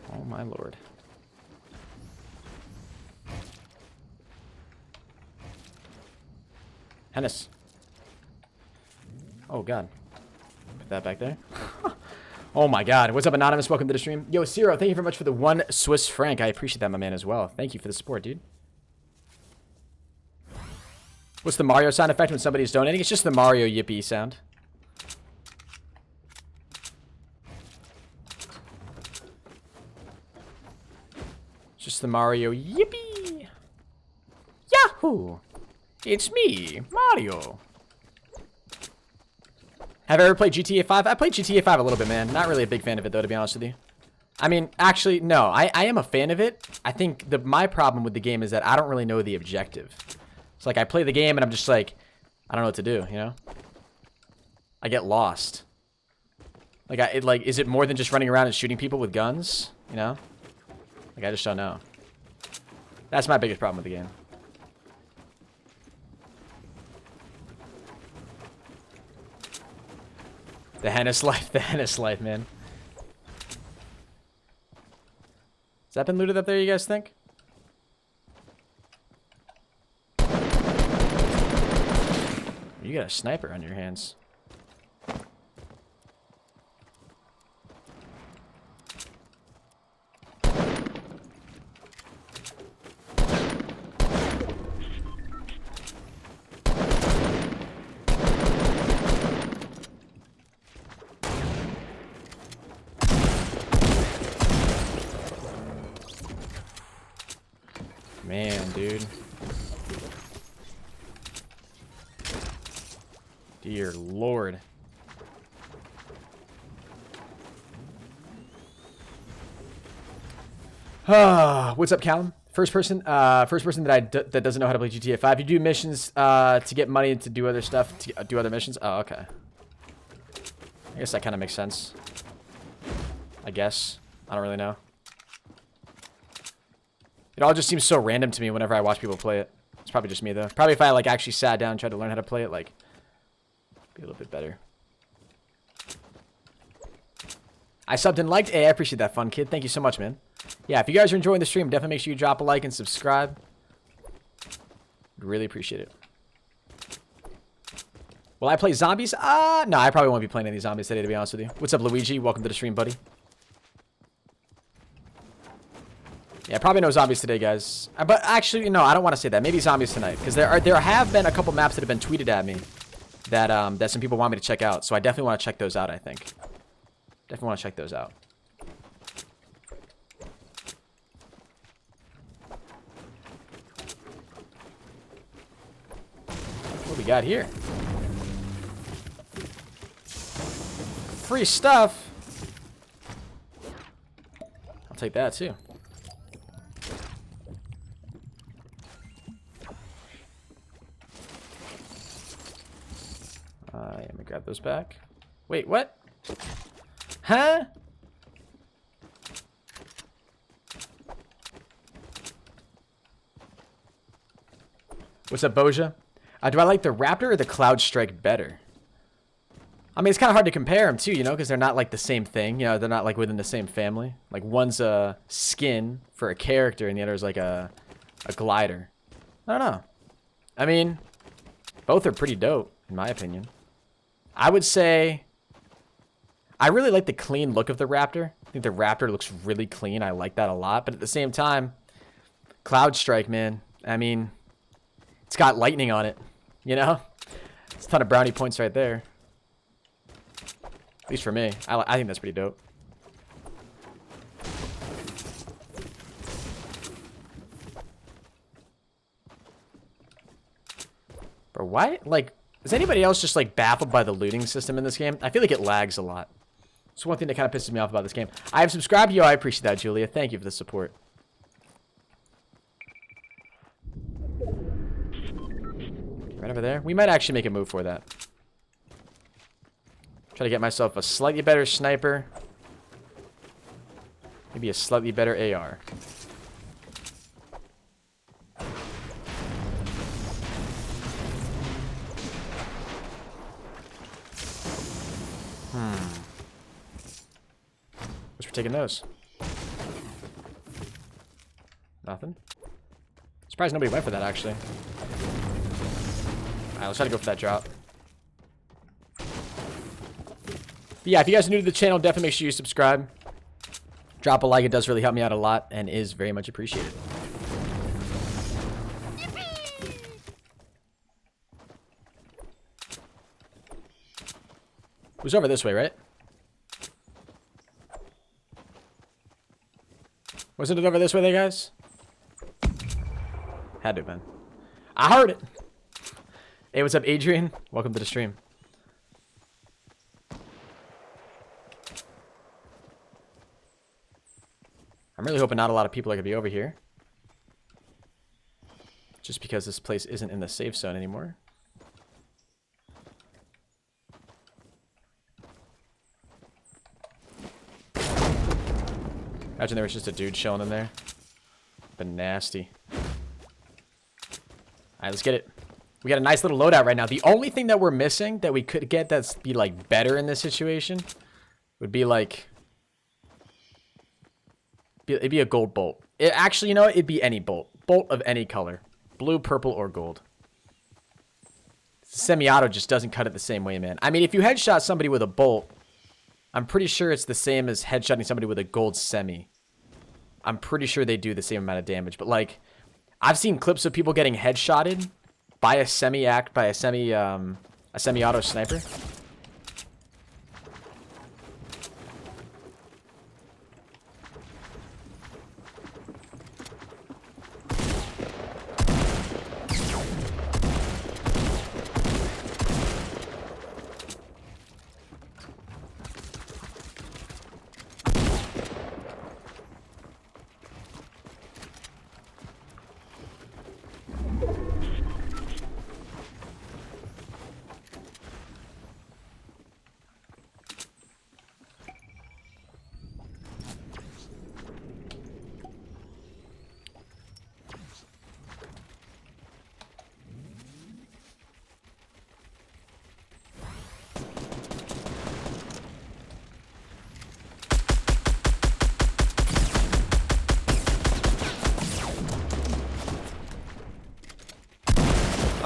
Oh my lord. Henis. Oh god. Put that back there. Oh my god. What's up, Anonymous? Welcome to the stream. Yo, Ciro, thank you very much for the 1 Swiss franc. I appreciate that, my man, as well. Thank you for the support, dude. What's the Mario sound effect when somebody's donating? It's just the Mario yippee sound. Just the Mario yippee. Yahoo! It's me, Mario. Have I ever played GTA 5? I played GTA 5 a little bit, man. Not really a big fan of it, though, to be honest with you. I mean, actually, no. I am a fan of it. I think my problem with the game is that I don't really know the objective. It's like I play the game and I'm just like, I don't know what to do, you know? I get lost. Like, is it more than just running around and shooting people with guns? You know? Like, I just don't know. That's my biggest problem with the game. The Henis life, the Henis life, man. Has that been looted up there, you guys think? You got a sniper on your hands. Man, dude. Dear Lord. What's up, Callum? First person that doesn't know how to play GTA 5. You do missions to get money and to do other stuff, to do other missions. Oh, okay. I guess that kind of makes sense. I guess. I don't really know. It all just seems so random to me whenever I watch people play it. It's probably just me, though. Probably if I, like, actually sat down and tried to learn how to play it, like, be a little bit better. I subbed and liked. Hey, I appreciate that, fun kid. Thank you so much, man. Yeah, if you guys are enjoying the stream, definitely make sure you drop a like and subscribe. Really appreciate it. Will I play zombies? No, I probably won't be playing any zombies today, to be honest with you. What's up, Luigi? Welcome to the stream, buddy. Yeah, probably no zombies today, guys. But actually, no, I don't want to say that. Maybe zombies tonight, because there have been a couple maps that have been tweeted at me that that some people want me to check out. So I definitely want to check those out, I think. Definitely want to check those out. What do we got here? Free stuff. I'll take that too. Let me grab those back. Wait, what? Huh? What's up, Boja? Do I like the Raptor or the Cloud Strike better? I mean, it's kind of hard to compare them too, you know, because they're not like the same thing. You know, they're not like within the same family. Like one's a skin for a character and the other is like a glider. I don't know. I mean, both are pretty dope, in my opinion. I would say I really like the clean look of the Raptor. I think the Raptor looks really clean. I like that a lot. But at the same time, Cloud Strike, man. I mean, it's got lightning on it. You know? It's a ton of brownie points right there. At least for me. I think that's pretty dope. Bro, why? Like, is anybody else just, like, baffled by the looting system in this game? I feel like it lags a lot. It's one thing that kind of pisses me off about this game. I have subscribed to you. I appreciate that, Julia. Thank you for the support. Right over there. We might actually make a move for that. Try to get myself a slightly better sniper. Maybe a slightly better AR. What's for taking those? Nothing. Surprised nobody went for that, actually. Alright, let's try to go for that drop. But yeah, if you guys are new to the channel, definitely make sure you subscribe. Drop a like, it does really help me out a lot and is very much appreciated. It was over this way, right? Wasn't it over this way there, guys? Had to have been. I heard it. Hey, what's up, Adrian? Welcome to the stream. I'm really hoping not a lot of people are going to be over here. Just because this place isn't in the safe zone anymore. Imagine there was just a dude chilling in there. Been nasty. Alright, let's get it. We got a nice little loadout right now. The only thing that we're missing that we could get that's be like better in this situation would be like... It'd be a gold bolt. Actually, you know what? It'd be any bolt. Bolt of any color. Blue, purple, or gold. Semi-auto just doesn't cut it the same way, man. I mean, if you headshot somebody with a bolt, I'm pretty sure it's the same as headshotting somebody with a gold semi. I'm pretty sure they do the same amount of damage. But, like, I've seen clips of people getting headshotted by a semi-auto sniper.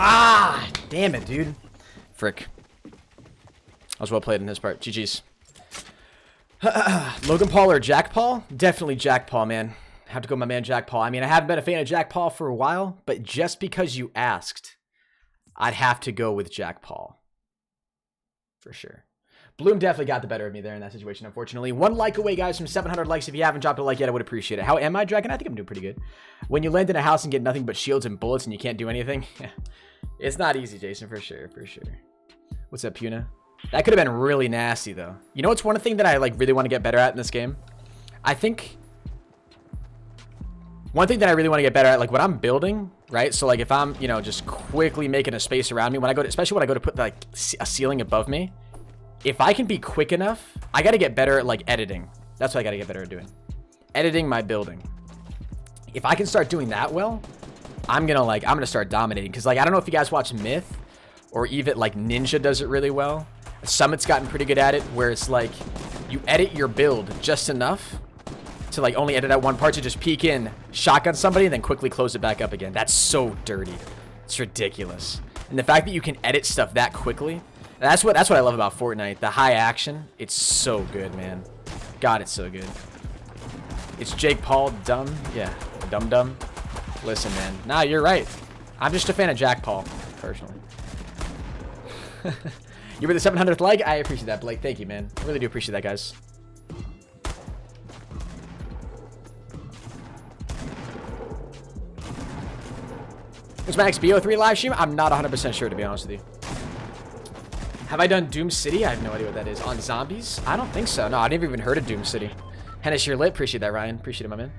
Ah, damn it, dude. Frick. I was well played in his part. GG's. Logan Paul or Jack Paul? Definitely Jack Paul, man. I have to go with my man Jack Paul. I mean, I haven't been a fan of Jack Paul for a while, but just because you asked, I'd have to go with Jack Paul. For sure. Bloom definitely got the better of me there in that situation, unfortunately. 1 like away, guys, from 700 likes. If you haven't dropped a like yet, I would appreciate it. How am I, Dragon? I think I'm doing pretty good. When you land in a house and get nothing but shields and bullets and you can't do anything, it's not easy, Jason, for sure, for sure. What's up, Puna? That could have been really nasty, though. You know what's one thing that I like really want to get better at in this game? I think one thing that I really want to get better at, like when I'm building, right? So like if I'm, you know, just quickly making a space around me, when I go to, especially when I go to put like a ceiling above me, if I can be quick enough, I got to get better at like editing. That's what I got to get better at doing. Editing my building. If I can start doing that well, I'm gonna start dominating. Cause like, I don't know if you guys watch Myth or even like Ninja does it really well. Summit's gotten pretty good at it where it's like you edit your build just enough to like only edit out one part to just peek in, shotgun somebody, and then quickly close it back up again. That's so dirty. It's ridiculous. And the fact that you can edit stuff that quickly That's what I love about Fortnite. The high action. It's so good, man. God, it's so good. It's Jake Paul, dumb. Yeah, dumb. Listen, man. Nah, you're right. I'm just a fan of Jack Paul, personally. You were the 700th like. I appreciate that, Blake. Thank you, man. I really do appreciate that, guys. Was my XBO3 live stream? I'm not 100% sure, to be honest with you. Have I done Doom City? I have no idea what that is. On zombies? I don't think so. No, I never even heard of Doom City. Henis, you're lit. Appreciate that, Ryan. Appreciate it, my man.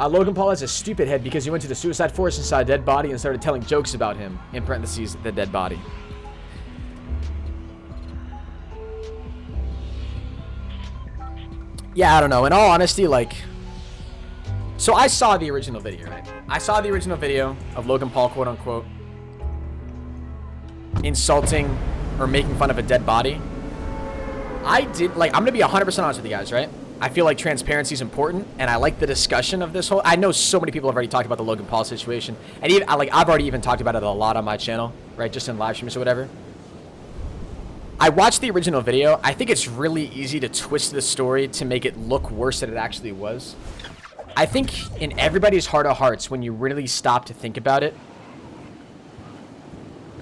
Logan Paul has a stupid head because he went to the suicide forest and saw a dead body and started telling jokes about him. In parentheses, the dead body. Yeah, I don't know. In all honesty, like... So I saw the original video, right? I saw the original video of Logan Paul, quote unquote, insulting or making fun of a dead body. I did, like, I'm going to be 100% honest with you guys, right? I feel like transparency is important, and I like the discussion of this whole... I know so many people have already talked about the Logan Paul situation, and even, I've already even talked about it a lot on my channel, right? Just in live streams or whatever. I watched the original video. I think it's really easy to twist the story to make it look worse than it actually was. I think in everybody's heart of hearts, when you really stop to think about it,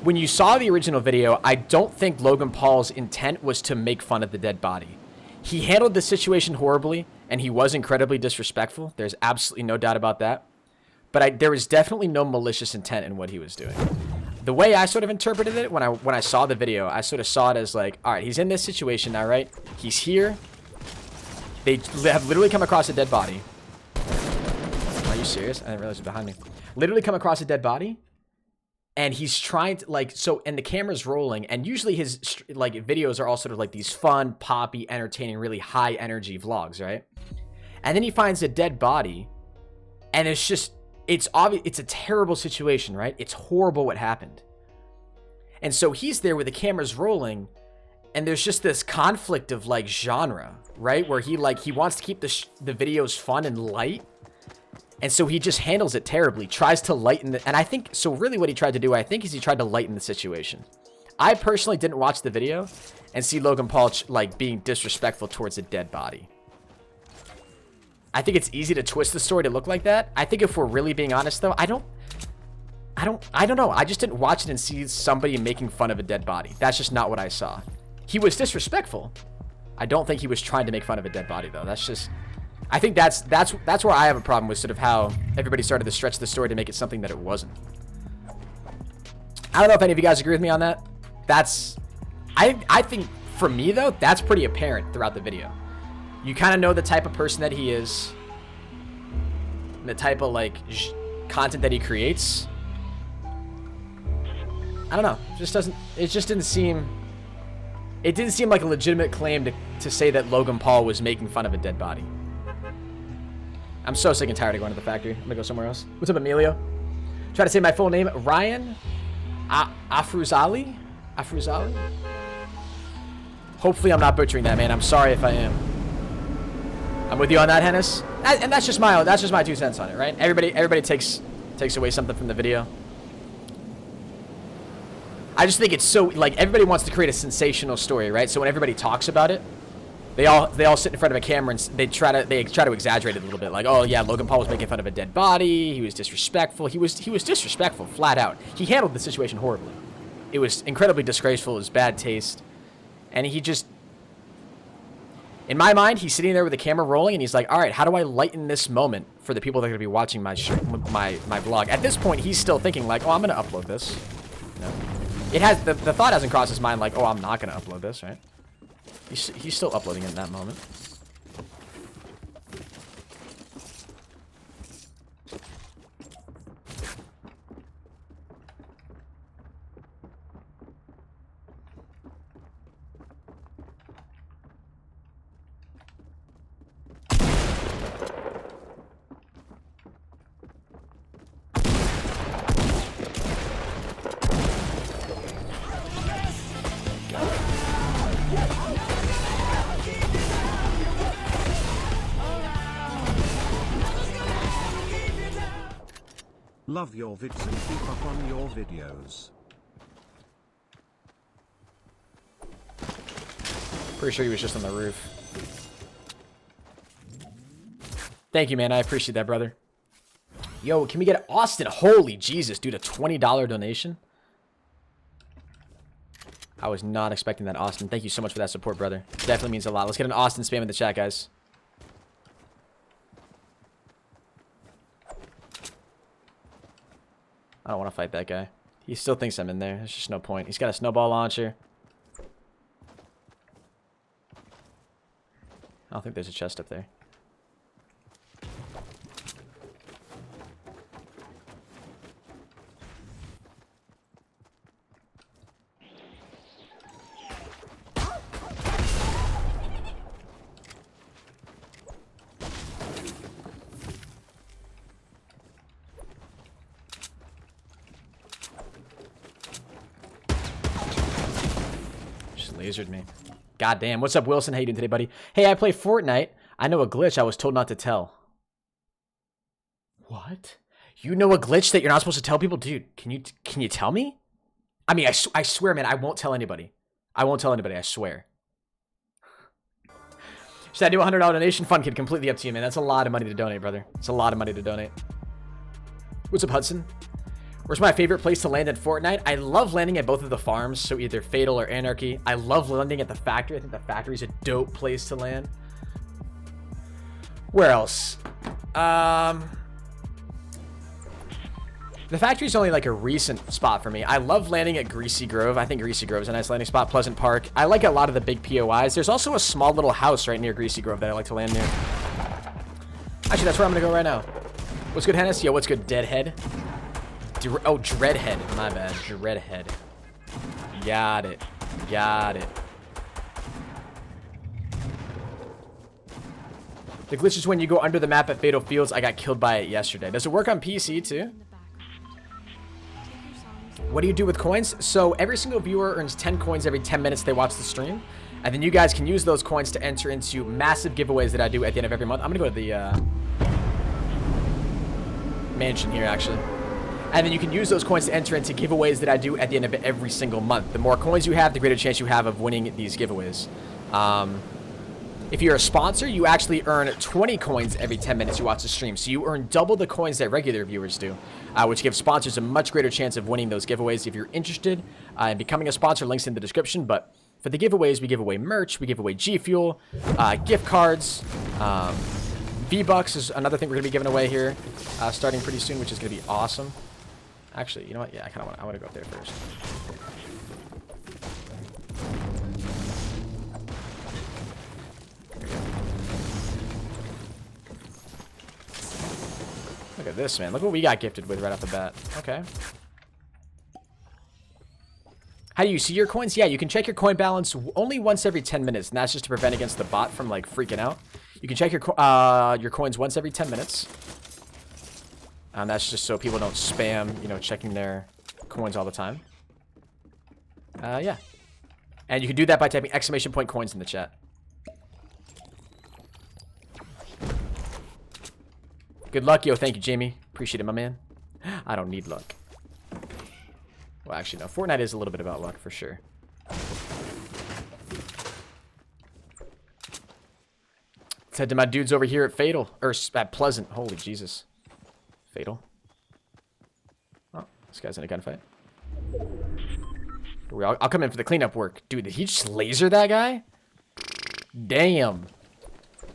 when you saw the original video, I don't think Logan Paul's intent was to make fun of the dead body. He handled the situation horribly, and he was incredibly disrespectful. There's absolutely no doubt about that. But there was definitely no malicious intent in what he was doing. The way I sort of interpreted it when I saw the video, I sort of saw it as like, all right, he's in this situation now, right? He's here. They have literally come across a dead body. Are you serious? I didn't realize it was behind me. Literally come across a dead body. And he's trying to, like, so, and the camera's rolling, and usually his, like, videos are all sort of like these fun, poppy, entertaining, really high energy vlogs, right? And then he finds a dead body, and it's just, it's obvious, it's a terrible situation, right? It's horrible what happened. And so he's there where the camera's rolling, and there's just this conflict of, like, genre, right? Where he, like, he wants to keep the videos fun and light. And so he just handles it terribly, tries to lighten the... And I think... So really what he tried to do, I think, is he tried to lighten the situation. I personally didn't watch the video and see Logan Paul, like, being disrespectful towards a dead body. I think it's easy to twist the story to look like that. I think if we're really being honest, though, I don't know. I just didn't watch it and see somebody making fun of a dead body. That's just not what I saw. He was disrespectful. I don't think he was trying to make fun of a dead body, though. That's just... I think that's where I have a problem with sort of how everybody started to stretch the story to make it something that it wasn't. I don't know if any of you guys agree with me on that. I think for me though, that's pretty apparent throughout the video. You kind of know the type of person that he is, the type of like content that he creates. I don't know. It just didn't seem like a legitimate claim to say that Logan Paul was making fun of a dead body. I'm so sick and tired of going to the factory. I'm gonna go somewhere else. What's up, Emilio? Try to say my full name. Ryan Afruzali? Afruzali? Hopefully I'm not butchering that, man. I'm sorry if I am. I'm with you on that, Henis. And that's just my 2 cents on it, right? Everybody takes away something from the video. I just think it's so, like, everybody wants to create a sensational story, right? So when everybody talks about it, they all sit in front of a camera and they try to exaggerate it a little bit. Like, oh yeah, Logan Paul was making fun of a dead body. He was disrespectful. He was disrespectful, flat out. He handled the situation horribly. It was incredibly disgraceful. It was bad taste, and he just, in my mind, he's sitting there with the camera rolling, and he's like, all right, how do I lighten this moment for the people that are gonna be watching my vlog? At this point, he's still thinking like, oh, I'm gonna upload this. No, it has the thought hasn't crossed his mind like, oh, I'm not gonna upload this, right? He's still uploading it in that moment. Love your vids and keep up on your videos. Pretty sure he was just on the roof. Thank you, man. I appreciate that, brother. Yo, can we get Austin? Holy Jesus, dude, a $20 donation? I was not expecting that, Austin. Thank you so much for that support, brother. Definitely means a lot. Let's get an Austin spam in the chat, guys. I don't want to fight that guy. He still thinks I'm in there. There's just no point. He's got a snowball launcher. I don't think there's a chest up there. Just lasered me. God damn. What's up, Wilson? How you doing today, buddy? Hey, I play Fortnite. I know a glitch I was told not to tell. What? You know a glitch that you're not supposed to tell people? Dude, can you tell me? I mean, I swear, man, I won't tell anybody. I won't tell anybody, I swear. Should I do a $100 donation? Fun kid, completely up to you, man. That's a lot of money to donate, brother. It's a lot of money to donate. What's up, Hudson? Where's my favorite place to land in Fortnite? I love landing at both of the farms, so either Fatal or Anarchy. I love landing at the factory. I think the factory is a dope place to land. Where else? The factory's only like a recent spot for me. I love landing at Greasy Grove. I think Greasy Grove is a nice landing spot. Pleasant Park. I like a lot of the big POIs. There's also a small little house right near Greasy Grove that I like to land near. Actually, that's where I'm gonna go right now. What's good, Henis? Yo, what's good, Deadhead? Oh, Dreadhead. My bad. Dreadhead. Got it. Got it. The glitch is when you go under the map at Fatal Fields. I got killed by it yesterday. Does it work on PC too? What do you do with coins? So every single viewer earns 10 coins every 10 minutes they watch the stream. And then you guys can use those coins to enter into massive giveaways that I do at the end of every month. I'm going to go to the mansion here, actually. And then you can use those coins to enter into giveaways that I do at the end of every single month. The more coins you have, the greater chance you have of winning these giveaways. If you're a sponsor, you actually earn 20 coins every 10 minutes you watch the stream. So you earn double the coins that regular viewers do, which gives sponsors a much greater chance of winning those giveaways. If you're interested in becoming a sponsor, links in the description. But for the giveaways, we give away merch, we give away GFuel, gift cards, V-Bucks is another thing we're going to be giving away here starting pretty soon, which is going to be awesome. Actually, you know what? Yeah, I want to go up there first. Look at this, man. Look what we got gifted with right off the bat. Okay. How do you see your coins? Yeah, you can check your coin balance only once every 10 minutes, and that's just to prevent against the bot from, like, freaking out. You can check your coins once every 10 minutes. That's just so people don't spam, you know, checking their coins all the time. Yeah. And you can do that by typing !coins in the chat. Good luck, yo. Thank you, Jamie. Appreciate it, my man. I don't need luck. Well, actually, no. Fortnite is a little bit about luck, for sure. Let's head to my dudes over here at Fatal. Or at Pleasant. Holy Jesus. Fatal. Oh, this guy's in a gunfight. I'll come in for the cleanup work. Dude, did he just laser that guy? Damn.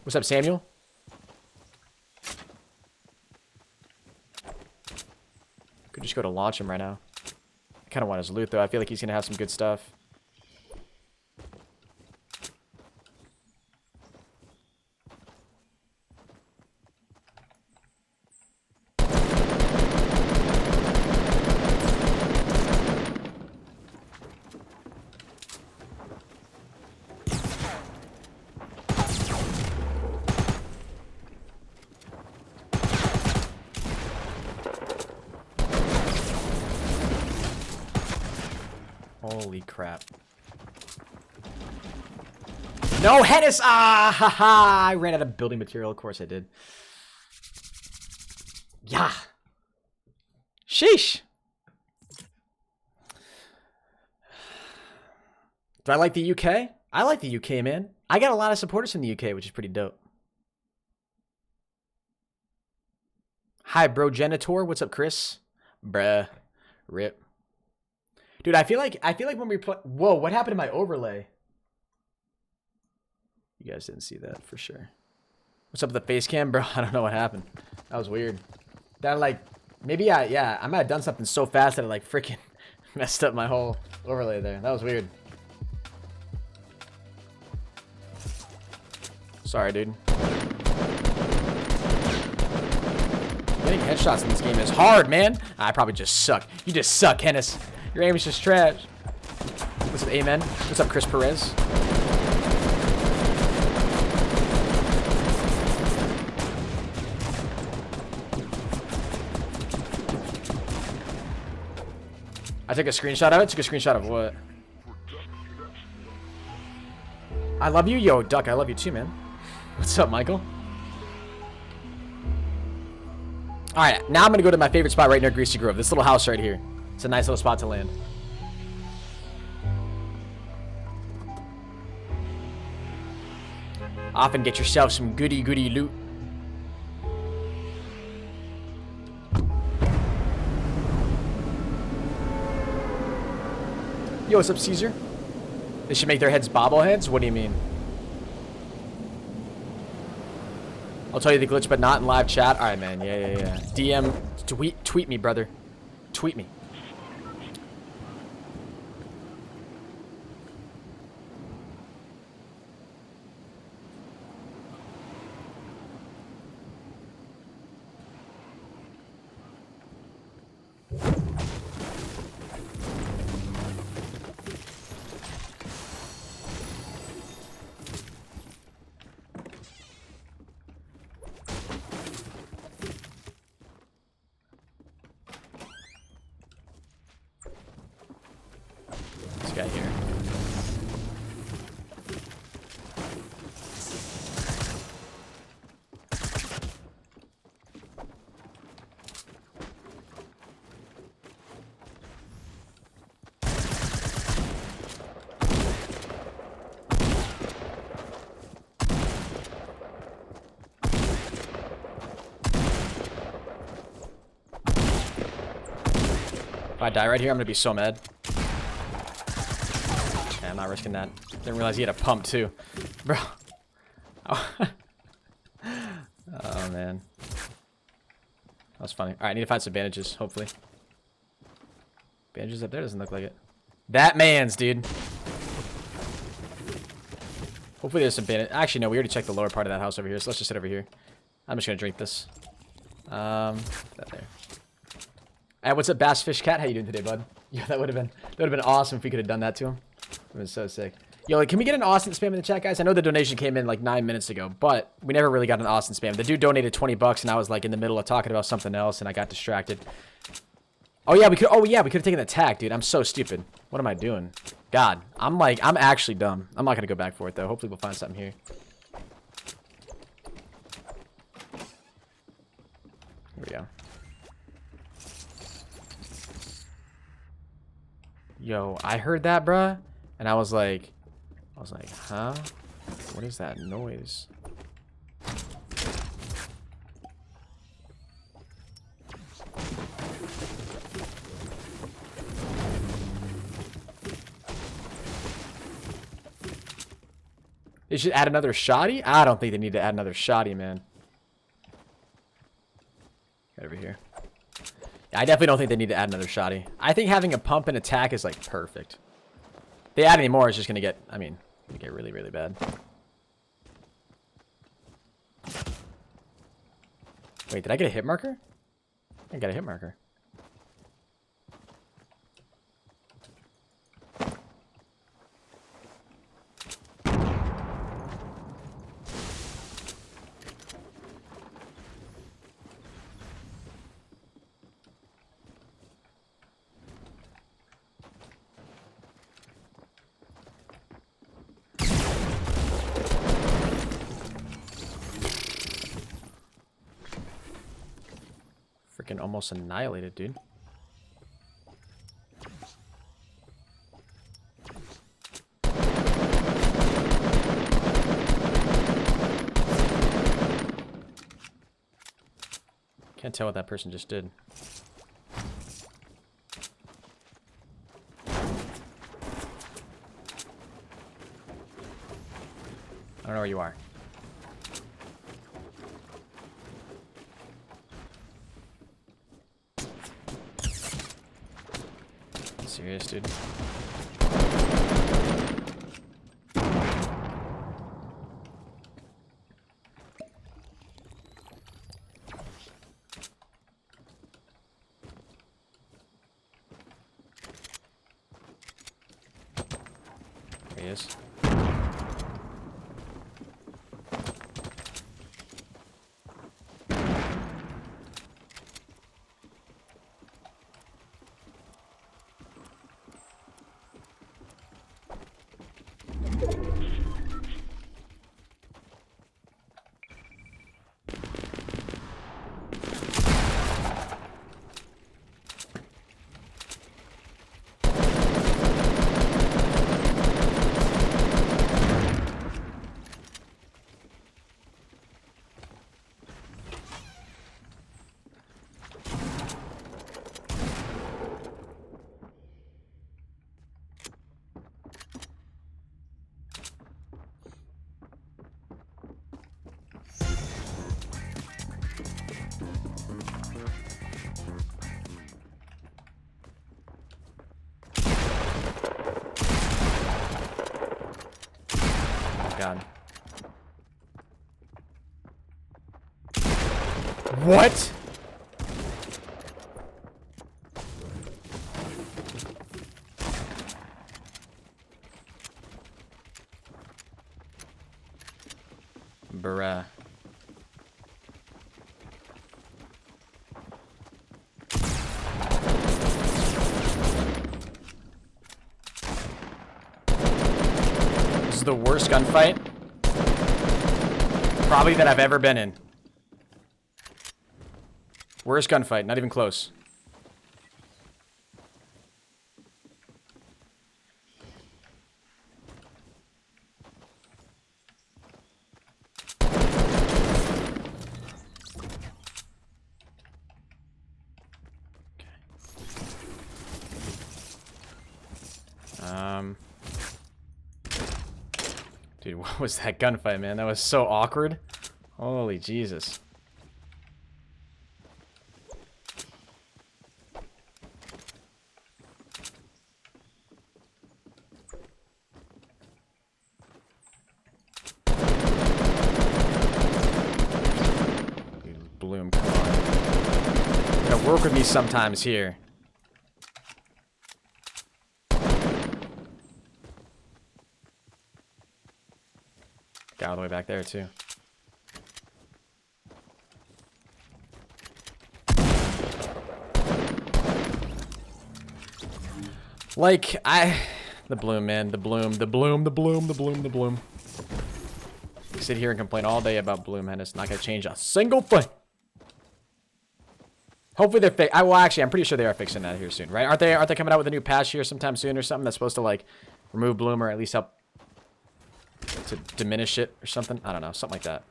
What's up, Samuel? Could just go to launch him right now. I kind of want his loot, though. I feel like he's going to have some good stuff. Holy crap. No, Henis! Ah, haha! I ran out of building material. Of course I did. Yeah. Sheesh. Do I like the UK? I like the UK, man. I got a lot of supporters from the UK, which is pretty dope. Hi, bro, Genitor. What's up, Chris? Bruh. Rip. Dude, I feel like when we play... Whoa, what happened to my overlay? You guys didn't see that for sure. What's up with the face cam, bro? I don't know what happened. That was weird. That like... Maybe I might have done something so fast that it like freaking messed up my whole overlay there. That was weird. Sorry, dude. Getting headshots in this game is hard, man. I probably just suck. You just suck, Henis. Your aim is just trash. What's up, Amen? What's up, Chris Perez? I took a screenshot of it. Took a screenshot of what? I love you. Yo, Duck, I love you too, man. What's up, Michael? Alright, now I'm going to go to my favorite spot right near Greasy Grove. This little house right here. It's a nice little spot to land. Off and get yourself some goody loot. Yo, what's up, Caesar? They should make their heads bobbleheads? What do you mean? I'll tell you the glitch, but not in live chat. All right, man. Yeah. DM, tweet me, brother. Tweet me. Guy here. If I die right here, I'm gonna be so mad. I'm not risking that. Didn't realize he had a pump too. Bro. Oh, oh man. That was funny. Alright, I need to find some bandages, hopefully. Bandages up there? Doesn't look like it. That man's, dude. Hopefully there's some bandages. Actually, no, we already checked the lower part of that house over here, so let's just sit over here. I'm just gonna drink this. That there. Hey, what's up, Bass Fish Cat? How you doing today, bud? Yeah, that would have been awesome if we could have done that to him. It was so sick. Yo, like, can we get an Austin spam in the chat, guys? I know the donation came in like 9 minutes ago, but we never really got an Austin spam. The dude donated 20 bucks, and I was like in the middle of talking about something else, and I got distracted. Oh yeah, we could. Oh yeah, we could have taken the attack, dude. I'm so stupid. What am I doing? God, I'm actually dumb. I'm not gonna go back for it though. Hopefully we'll find something here. Here we go. Yo, I heard that, bruh, and I was like, huh? What is that noise? They should add another shoddy? I don't think they need to add another shoddy, man. Get over here. I definitely don't think they need to add another shoddy. I think having a pump and attack is like perfect. If they add any more, it's just gonna get, I mean, gonna get really, really bad. Wait, did I get a hit marker? I got a hit marker. Freaking almost annihilated, dude. Can't tell what that person just did. I don't know where you are. Serious, dude? There he is. God. What? Bruh. This is the worst gunfight probably that I've ever been in. Worst gunfight, not even close. Dude, what was that gunfight, man? That was so awkward. Holy Jesus. Dude, Bloom, come on. You gotta work with me sometimes here. Got all the way back there, too. Like, the Bloom, man. The Bloom, the Bloom, the Bloom, the Bloom, the Bloom. Sit here and complain all day about Bloom, and it's not gonna change a single thing. Hopefully they're well, actually, I'm pretty sure they are fixing that here soon, right? Aren't they coming out with a new patch here sometime soon or something that's supposed to, like, remove Bloom or at least help to diminish it or something? I don't know, something like that.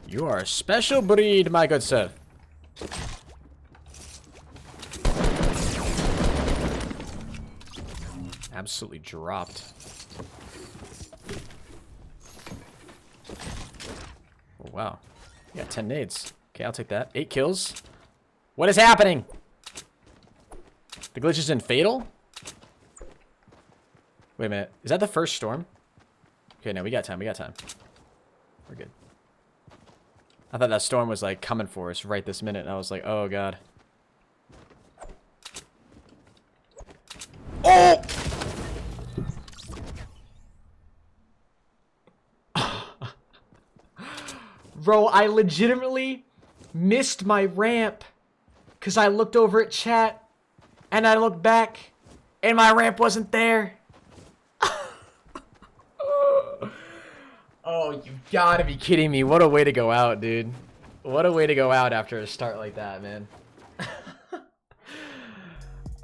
You are a special breed, my good sir. Absolutely dropped. Oh, wow. You got 10 nades. Okay, I'll take that. 8 kills. What is happening? The glitch is in Fatal? Wait a minute. Is that the first storm? Okay, no, we got time. We got time. We're good. I thought that storm was, like, coming for us right this minute. And I was like, oh, God. Oh! Bro, I legitimately missed my ramp because I looked over at chat and I looked back and my ramp wasn't there. Oh, you gotta be kidding me. What a way to go out, dude. What a way to go out after a start like that, man.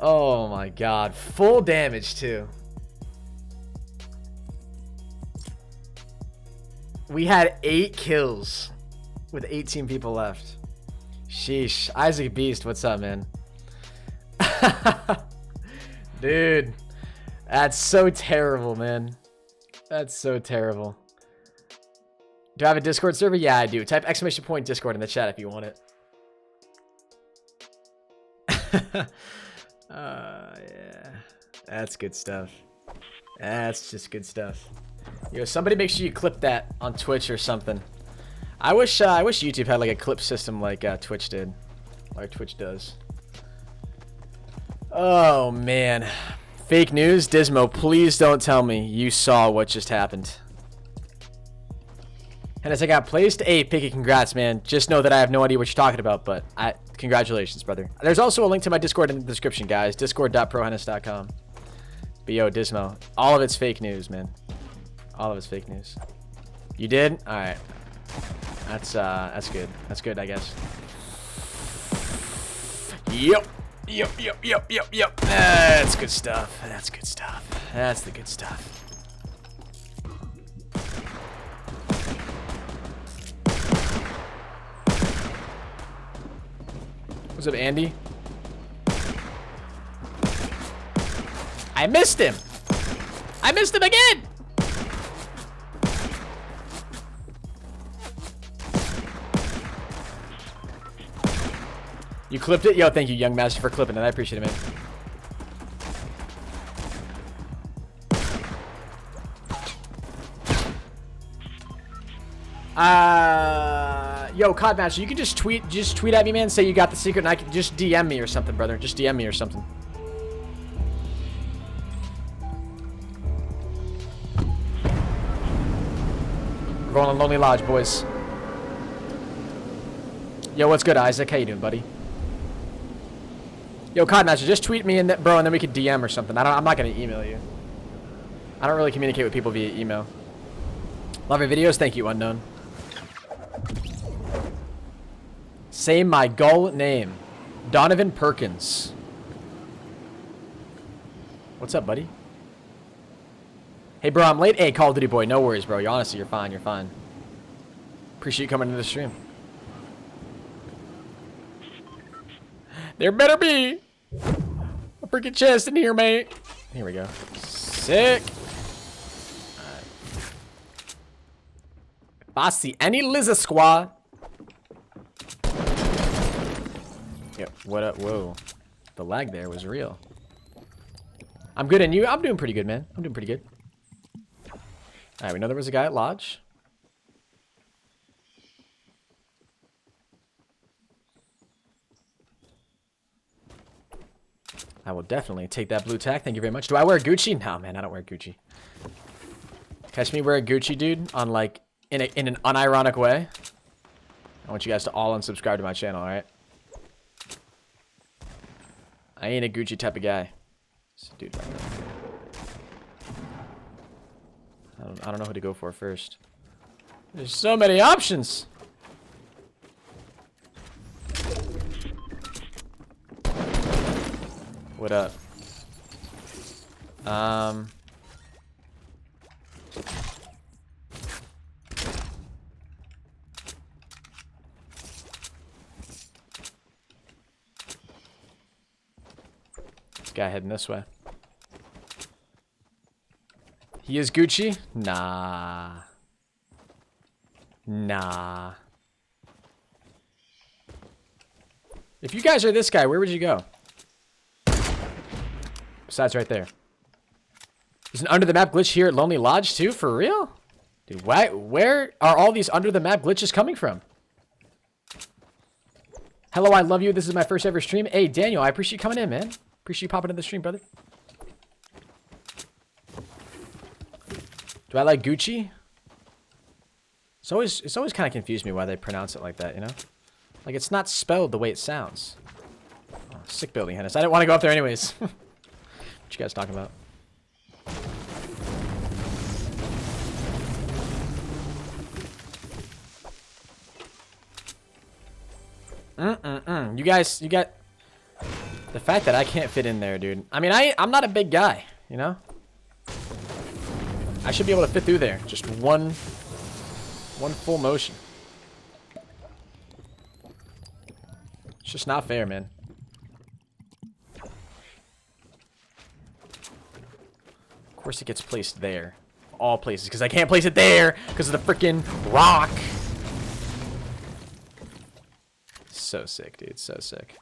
Oh my god. Full damage, too. We had 8 kills with 18 people left. Sheesh. Isaac Beast, what's up, man? Dude. That's so terrible, man. That's so terrible. Do I have a Discord server? Yeah, I do. Type !_ Discord in the chat if you want it. Yeah. That's good stuff. That's just good stuff. Yo, somebody make sure you clip that on Twitch or something. I wish YouTube had like a clip system like Twitch did. Like Twitch does. Oh, man. Fake news? Dismo, please don't tell me you saw what just happened. And as I got placed, hey, Picky, congrats, man. Just know that I have no idea what you're talking about, but congratulations, brother. There's also a link to my Discord in the description, guys. Discord.proHenis.com. But yo, Dismo, all of it's fake news, man. All of it's fake news. You did? All right. That's good. That's good, I guess. Yep. Yep. That's good stuff. That's good stuff. That's the good stuff. What's up, Andy? I missed him. I missed him again. You clipped it? Yo, thank you, Young Master, for clipping it. I appreciate it, man. Yo, COD Master, you can just tweet at me, man. Say you got the secret, and I can just DM me or something, brother. Just DM me or something. We're going on Lonely Lodge, boys. Yo, what's good, Isaac? How you doing, buddy? Yo, COD Master, just tweet me, bro, and then we could DM or something. I'm not gonna email you. I don't really communicate with people via email. Love your videos. Thank you, Unknown. Say my goal name. Donovan Perkins. What's up, buddy? Hey, bro, I'm late. Hey, Call of Duty boy. No worries, bro. Honestly, you're fine. You're fine. Appreciate you coming into the stream. There better be a freaking chest in here, mate. Here we go. Sick. Right. If I see any Lizard Squad. Yeah, what up? Whoa. The lag there was real. I'm good, and you? I'm doing pretty good, man. I'm doing pretty good. Alright, we know there was a guy at Lodge. I will definitely take that blue tack. Thank you very much. Do I wear Gucci? No, man, I don't wear Gucci. Catch me wear a Gucci, dude, on like in an unironic way. I want you guys to all unsubscribe to my channel, alright? I ain't a Gucci type of guy. Dude, right there. I don't know who to go for first. There's so many options. What up? This guy heading this way. He is Gucci? Nah. Nah. If you guys are this guy, where would you go? Besides right there. There's an under the map glitch here at Lonely Lodge too? For real? Dude, where are all these under the map glitches coming from? Hello, I love you. This is my first ever stream. Hey, Daniel, I appreciate you coming in, man. Appreciate you popping in the stream, brother. Do I like Gucci? It's always kind of confused me why they pronounce it like that, you know? Like, it's not spelled the way it sounds. Oh, sick building, Henis. I didn't want to go up there anyways. What you guys talking about? You got the fact that I can't fit in there, dude. I mean, I'm not a big guy, you know? I should be able to fit through there. Just one full motion. It's just not fair, man. Of course it gets placed there. All places, because I can't place it there because of the freaking rock. So sick, dude. So sick.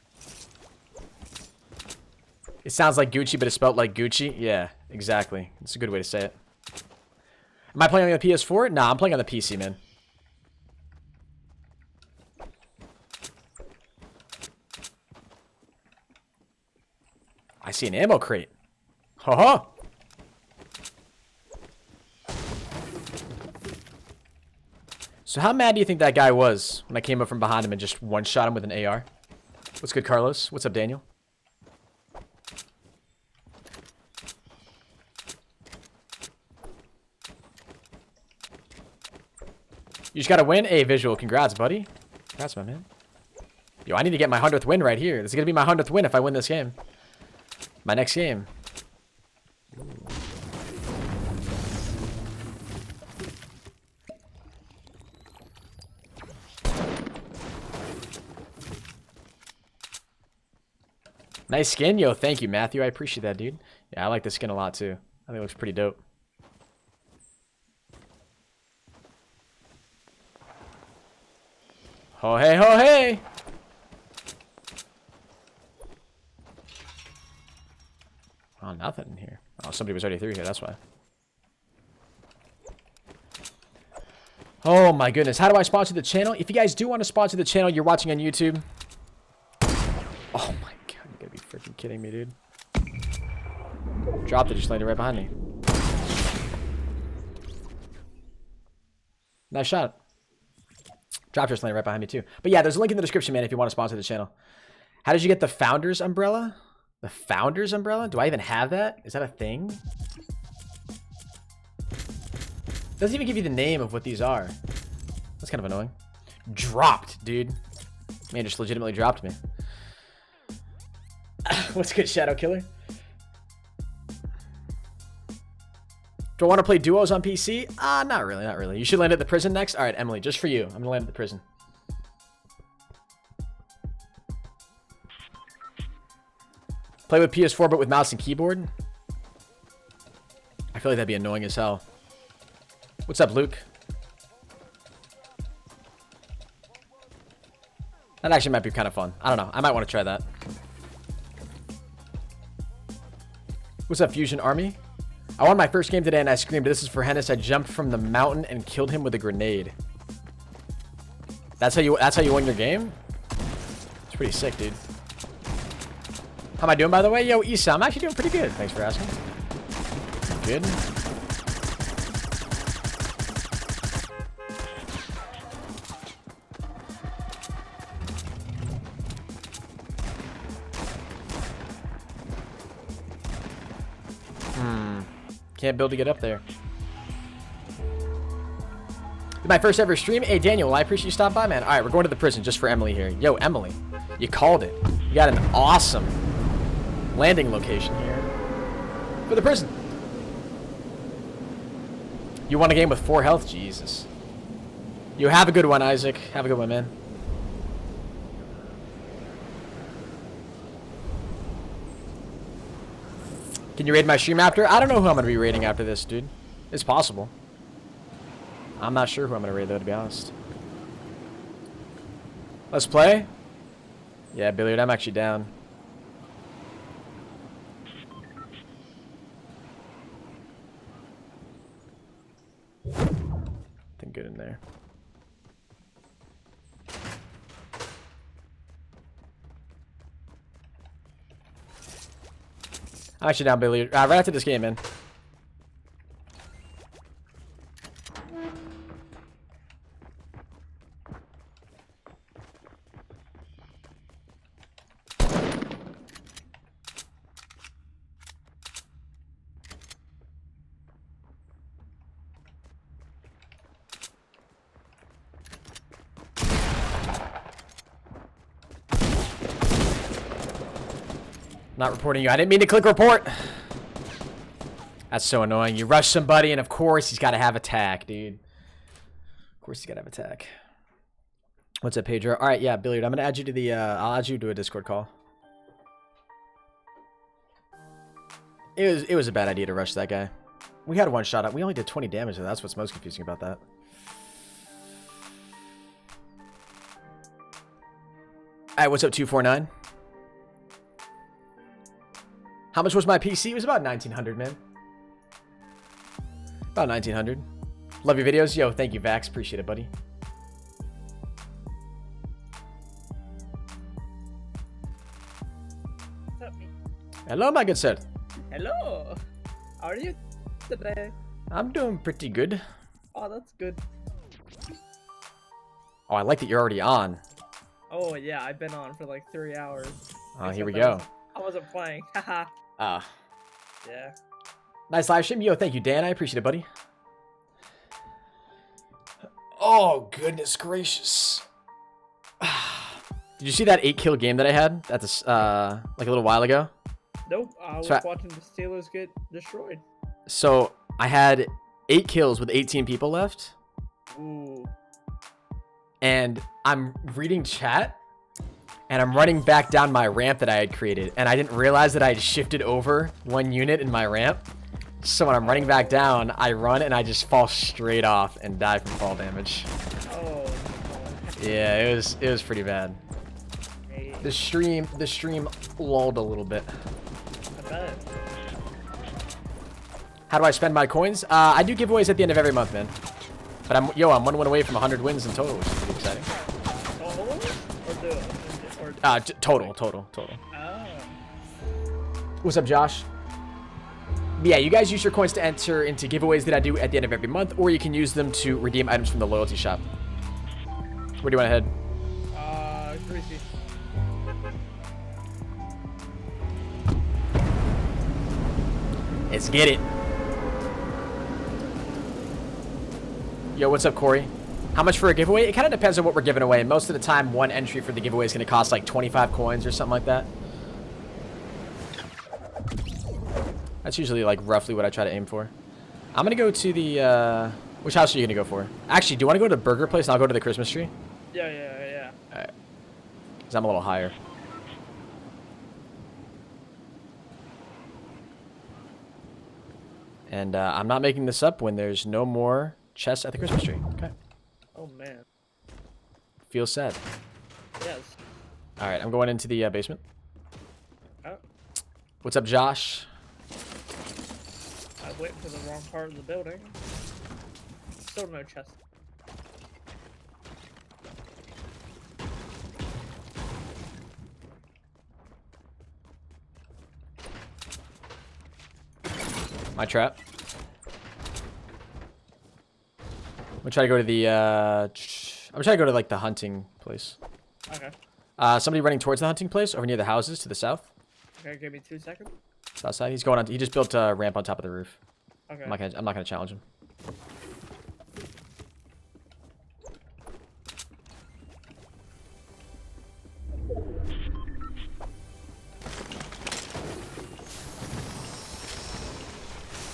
It sounds like Gucci, but it's spelled like Gucci. Yeah, exactly. It's a good way to say it. Am I playing on the PS4? Nah, I'm playing on the PC, man. I see an ammo crate. Ha-ha! So how mad do you think that guy was when I came up from behind him and just one-shot him with an AR? What's good, Carlos? What's up, Daniel? You just gotta win? Hey, Visual, congrats, buddy. Congrats, my man. Yo, I need to get my 100th win right here. This is gonna be my 100th win if I win this game. My next game. Ooh. Nice skin, yo. Thank you, Matthew. I appreciate that, dude. Yeah, I like this skin a lot, too. I think it looks pretty dope. Ho hey, ho hey! Oh, nothing in here. Oh, somebody was already through here, that's why. Oh my goodness, how do I sponsor the channel? If you guys do want to sponsor the channel, you're watching on YouTube. Oh my god, you gotta be freaking kidding me, dude. Dropped it, just landed right behind me. Nice shot. Drop just landed right behind me too. But yeah, there's a link in the description, man, if you want to sponsor the channel. How did you get the Founders umbrella? The Founders umbrella? Do I even have that? Is that a thing? Doesn't even give you the name of what these are. That's kind of annoying. Dropped, dude. Man, just legitimately dropped me. What's good, Shadow Killer? Do I want to play duos on PC? Not really, not really. You should land at the prison next. All right, Emily, just for you. I'm going to land at the prison. Play with PS4, but with mouse and keyboard? I feel like that'd be annoying as hell. What's up, Luke? That actually might be kind of fun. I don't know. I might want to try that. What's up, Fusion Army? I won my first game today and I screamed, "This is for Henis." I jumped from the mountain and killed him with a grenade. That's how you win your game? It's pretty sick, dude. How am I doing, by the way? Yo, Issa, I'm actually doing pretty good. Thanks for asking. Good. Can't build to get up there. My first ever stream. Hey, Daniel, I appreciate you stopping by, man. All right, we're going to the prison just for Emily here. Yo, Emily, you called it. You got an awesome landing location here for the prison. You won a game with 4 health? Jesus. You have a good one, Isaac. Have a good one, man. Can you raid my stream after? I don't know who I'm going to be raiding after this, dude. It's possible. I'm not sure who I'm going to raid, though, to be honest. Let's play? Yeah, Billiard, I'm actually down. Nothing good in there. I'm actually down, Billy. Right after this game, man. Not reporting you. I didn't mean to click report. That's so annoying. You rush somebody, and of course he's got to have attack, dude. Of course he's got to have attack. What's up, Pedro? All right, yeah, Billiard. I'm gonna add you to the. I'll add you to a Discord call. It was a bad idea to rush that guy. We had one shot up. We only did 20 damage, and that's what's most confusing about that. All right, what's up, 249? How much was my PC? It was about 1900, man. About 1900. Love your videos. Yo, thank you, Vax. Appreciate it, buddy. What's up, me? Hello, my good sir. Hello. How are you today? I'm doing pretty good. Oh, that's good. Oh, I like that you're already on. Oh yeah, I've been on for like 3 hours. Oh, here we Except go. I wasn't playing. Haha. Yeah. Nice live stream. Yo, thank you, Dan. I appreciate it, buddy. Oh, goodness gracious. Did you see that 8-kill game that I had at this, like a little while ago? Nope. I was watching the Steelers get destroyed. So I had 8 kills with 18 people left. Ooh. And I'm reading chat. And I'm running back down my ramp that I had created. And I didn't realize that I had shifted over 1 unit in my ramp. So when I'm running back down, I run and I just fall straight off and die from fall damage. Oh. Yeah, it was pretty bad. Hey. The stream lulled a little bit. I bet. How do I spend my coins? I do giveaways at the end of every month, man. But I'm 1 win away from 100 wins in total, which is pretty exciting. Total? Total. Oh. What's up, Josh? Yeah, you guys use your coins to enter into giveaways that I do at the end of every month, or you can use them to redeem items from the loyalty shop. Where do you want to head? Greasy. Let's get it. Yo, what's up, Corey? How much for a giveaway? It kind of depends on what we're giving away. Most of the time, one entry for the giveaway is going to cost like 25 coins or something like that. That's usually like roughly what I try to aim for. I'm going to go to the... which house are you going to go for? Actually, do you want to go to the burger place and I'll go to the Christmas tree? Yeah. Alright. Because I'm a little higher. And I'm not making this up when there's no more chests at the Christmas tree. Okay. Oh man. Feels sad. Yes. Alright, I'm going into the basement. Oh. What's up, Josh? I went to the wrong part of the building. Still no chest. My trap. I'm gonna try to go to the I'm gonna try to go to like the hunting place. Okay. Somebody running towards the hunting place over near the houses to the south. Okay, give me 2 seconds. South side. He's going on. He just built a ramp on top of the roof. Okay. I'm not gonna challenge him.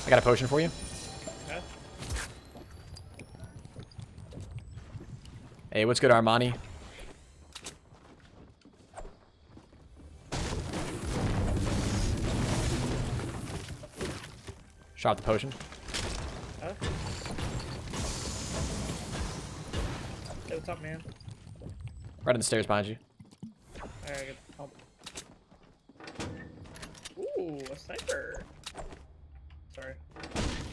I got a potion for you. Okay. Hey, what's good, Armani? Shot the potion. Huh? Hey, what's up, man? Right on the stairs behind you. I gotta get help. Ooh, a sniper. Sorry.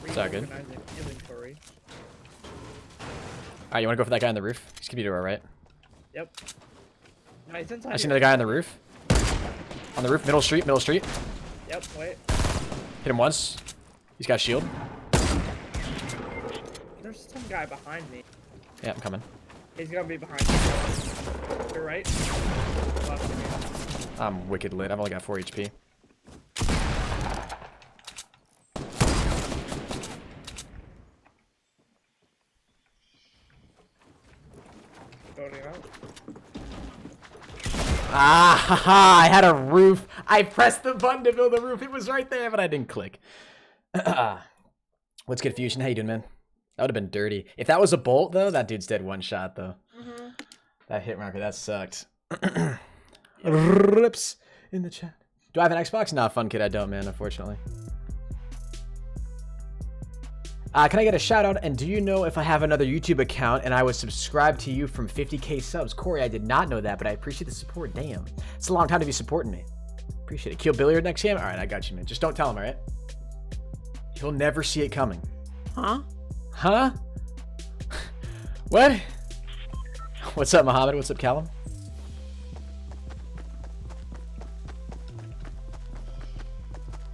It's all good. Reorganizing inventory. Alright, you wanna go for that guy on the roof? He's gonna be to our right. Yep. Nice inside. I see another guy on the roof. On the roof, middle street. Yep, wait. Hit him once. He's got a shield. There's some guy behind me. Yeah, I'm coming. He's gonna be behind you. You're right. Left of me. I'm wicked lit. I've only got 4 HP. Going out. Ah, haha, I had a roof. I pressed the button to build the roof. It was right there, but I didn't click. What's good, Fusion? How you doing, man? That would have been dirty. If that was a bolt, though, that dude's dead one shot, though. That hit marker, that sucked. Rips in the chat. Do I have an Xbox? Nah, fun kid, I don't, man, unfortunately. Can I get a shout out? And do you know if I have another YouTube account and I was subscribed to you from 50K subs? Corey, I did not know that, but I appreciate the support. Damn. It's a long time to be supporting me. Appreciate it. Kill Billiard next game? All right, I got you, man. Just don't tell him, all right? He'll never see it coming. Huh? Huh? What? What's up, Mohammed? What's up, Callum?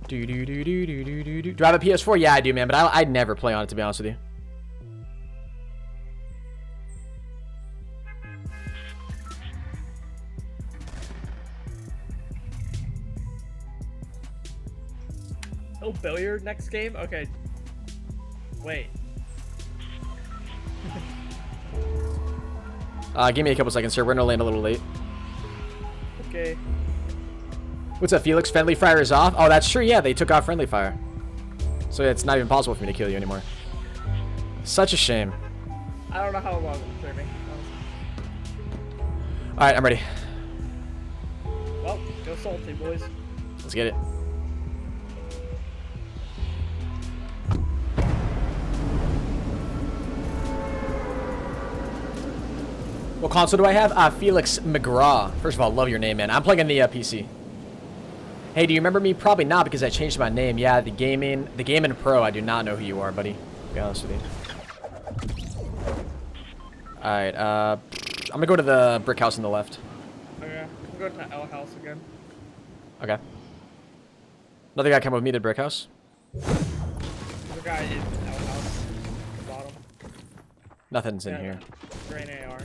Do I have a PS4? Yeah, I do, man, but I'd never play on it, to be honest with you. Oh, billiard next game? Okay. Wait. Give me a couple seconds, sir. We're gonna land a little late. Okay. What's up, Felix? Friendly fire is off. Oh, that's true. Yeah, they took off friendly fire. So it's not even possible for me to kill you anymore. Such a shame. I don't know how long it's serving. Alright, I'm ready. Well, go salty, boys. Let's get it. What console do I have? Felix McGraw. First of all, love your name, man. I'm playing the PC. Hey, do you remember me? Probably not, because I changed my name. Yeah, the gaming pro. I do not know who you are, buddy. To be honest with you. All right. I'm gonna go to the brick house on the left. Okay, I'm going to L house again. Okay. Another guy come with me to the brick house. There's a guy in L house. At the bottom. Nothing's in here. Drain AR.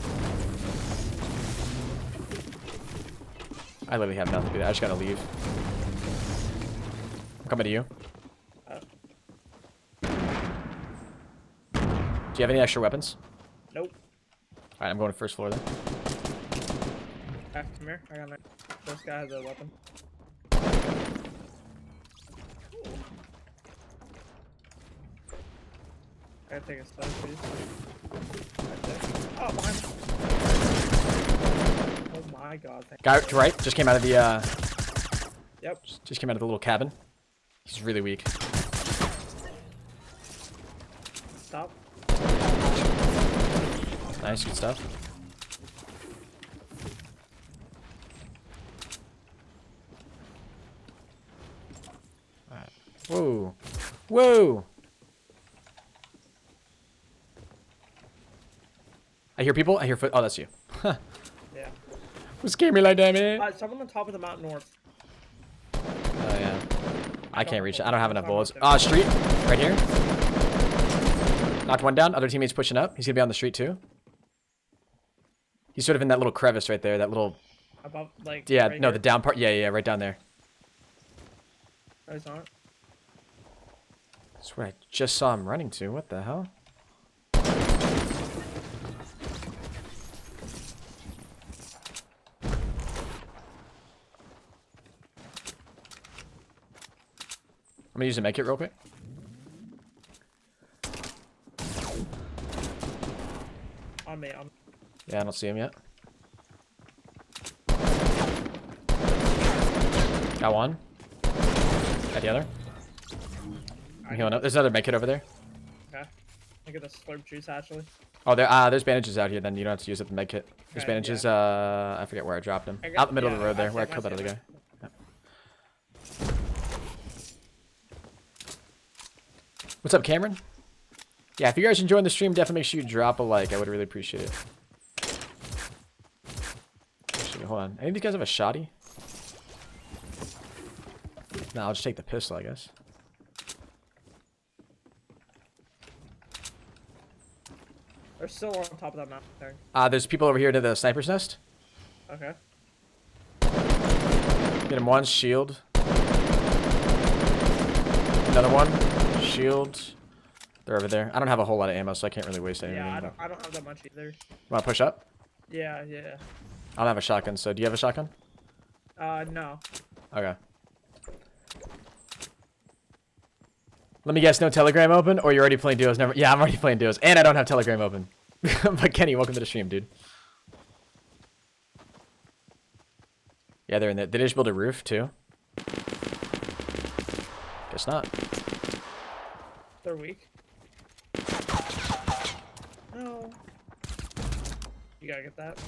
I literally have nothing to do. I just gotta leave. I'm coming to you. Do you have any extra weapons? Nope. Alright, I'm going to first floor then. Come here. I got it. This guy has a weapon. I gotta take a stun, please. Right there. Oh, behind me. Oh my god. Guy to right, just came out of the Yep. just came out of the little cabin. He's really weak. Stop. Nice, good stuff. Alright. Whoa. Whoa! I hear people. I hear foot. Oh, that's you. Huh. Yeah. Who scared me like that, man? Someone on top of the mountain north. Oh, yeah. I can't reach it. I don't have enough bullets. Street. Right here. Knocked one down. Other teammates pushing up. He's gonna be on the street, too. He's sort of in that little crevice right there. That little... Above, like, Yeah, right no, here? the down part. Yeah, yeah, right down there. Oh, he's not. That's where I just saw him running to. What the hell? I'm gonna use a medkit real quick. On me, on me. Yeah, I don't see him yet. Got one. Got the other. I'm healing up. There's another medkit over there. Okay. I get the slurp juice, actually. Oh, there's bandages out here. Then you don't have to use up the medkit. There's Okay, bandages. yeah. I forget where I dropped them. I got- Out in the middle of yeah, the road there, I where I see killed that him, other I see guy. Yep. What's up, Cameron? Yeah, if you guys are enjoying the stream, definitely make sure you drop a like. I would really appreciate it. Actually, hold on. Any of these guys have a shotty? No, I'll just take the pistol, I guess. They're still on top of that mountain thing. There's people over here to the sniper's nest. Okay. Get him one, shield. Another one, shield. They're over there. I don't have a whole lot of ammo, so I can't really waste anything. Yeah, but... I don't have that much either. Want to push up? Yeah, yeah. I don't have a shotgun, so do you have a shotgun? No. Okay. Let me guess, no Telegram open, or you're already playing duos? Never. Yeah, I'm already playing duos, and I don't have Telegram open. But Kenny, welcome to the stream, dude. Yeah, they're in there. Did they just build a roof too? Guess not. They're weak. No. You gotta get that.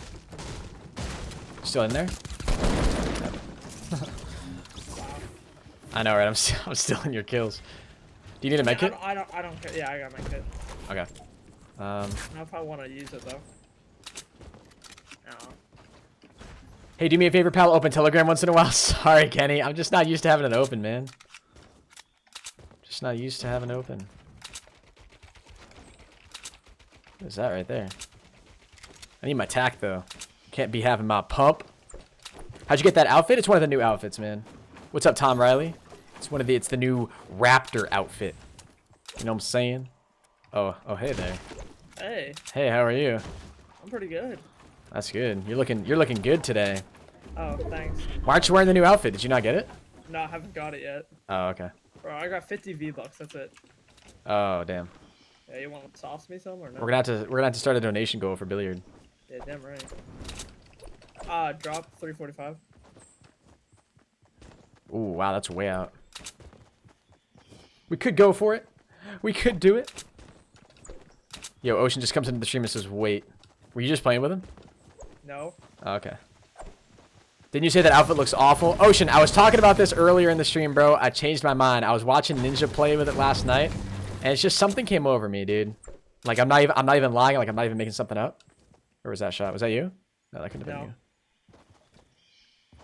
Still in there? I know, right? I'm stealing your kills. Do you need a med kit? I don't care. Yeah, I got my kit. Okay. I don't know if I want to use it though. No. Hey, do me a favor, pal. Open Telegram once in a while. Sorry, Kenny. I'm just not used to having it open, man. Just not used to having it open. What is that right there? I need my tack though. Can't be having my pump. How'd you get that outfit? It's one of the new outfits, man. What's up, Tom Riley? It's the new Raptor outfit. You know what I'm saying? Oh, hey there. Hey. Hey, how are you? I'm pretty good. That's good. You're looking good today. Oh, thanks. Why aren't you wearing the new outfit? Did you not get it? No, I haven't got it yet. Oh, okay. Bro, I got 50 V-Bucks, that's it. Oh, damn. Yeah, you want to sauce me some or no? We're gonna have to start a donation goal for billiard. Yeah, damn right. Drop 345. Ooh, wow, that's way out. We could go for it. We could do it. Yo, Ocean just comes into the stream and says, wait. Were you just playing with him? No. Oh, okay. Didn't you say that outfit looks awful? Ocean, I was talking about this earlier in the stream, bro. I changed my mind. I was watching Ninja play with it last night, and it's just something came over me, dude. Like, I'm not even lying. Like, I'm not even making something up. Where was that shot? Was that you? No, that couldn't have been you.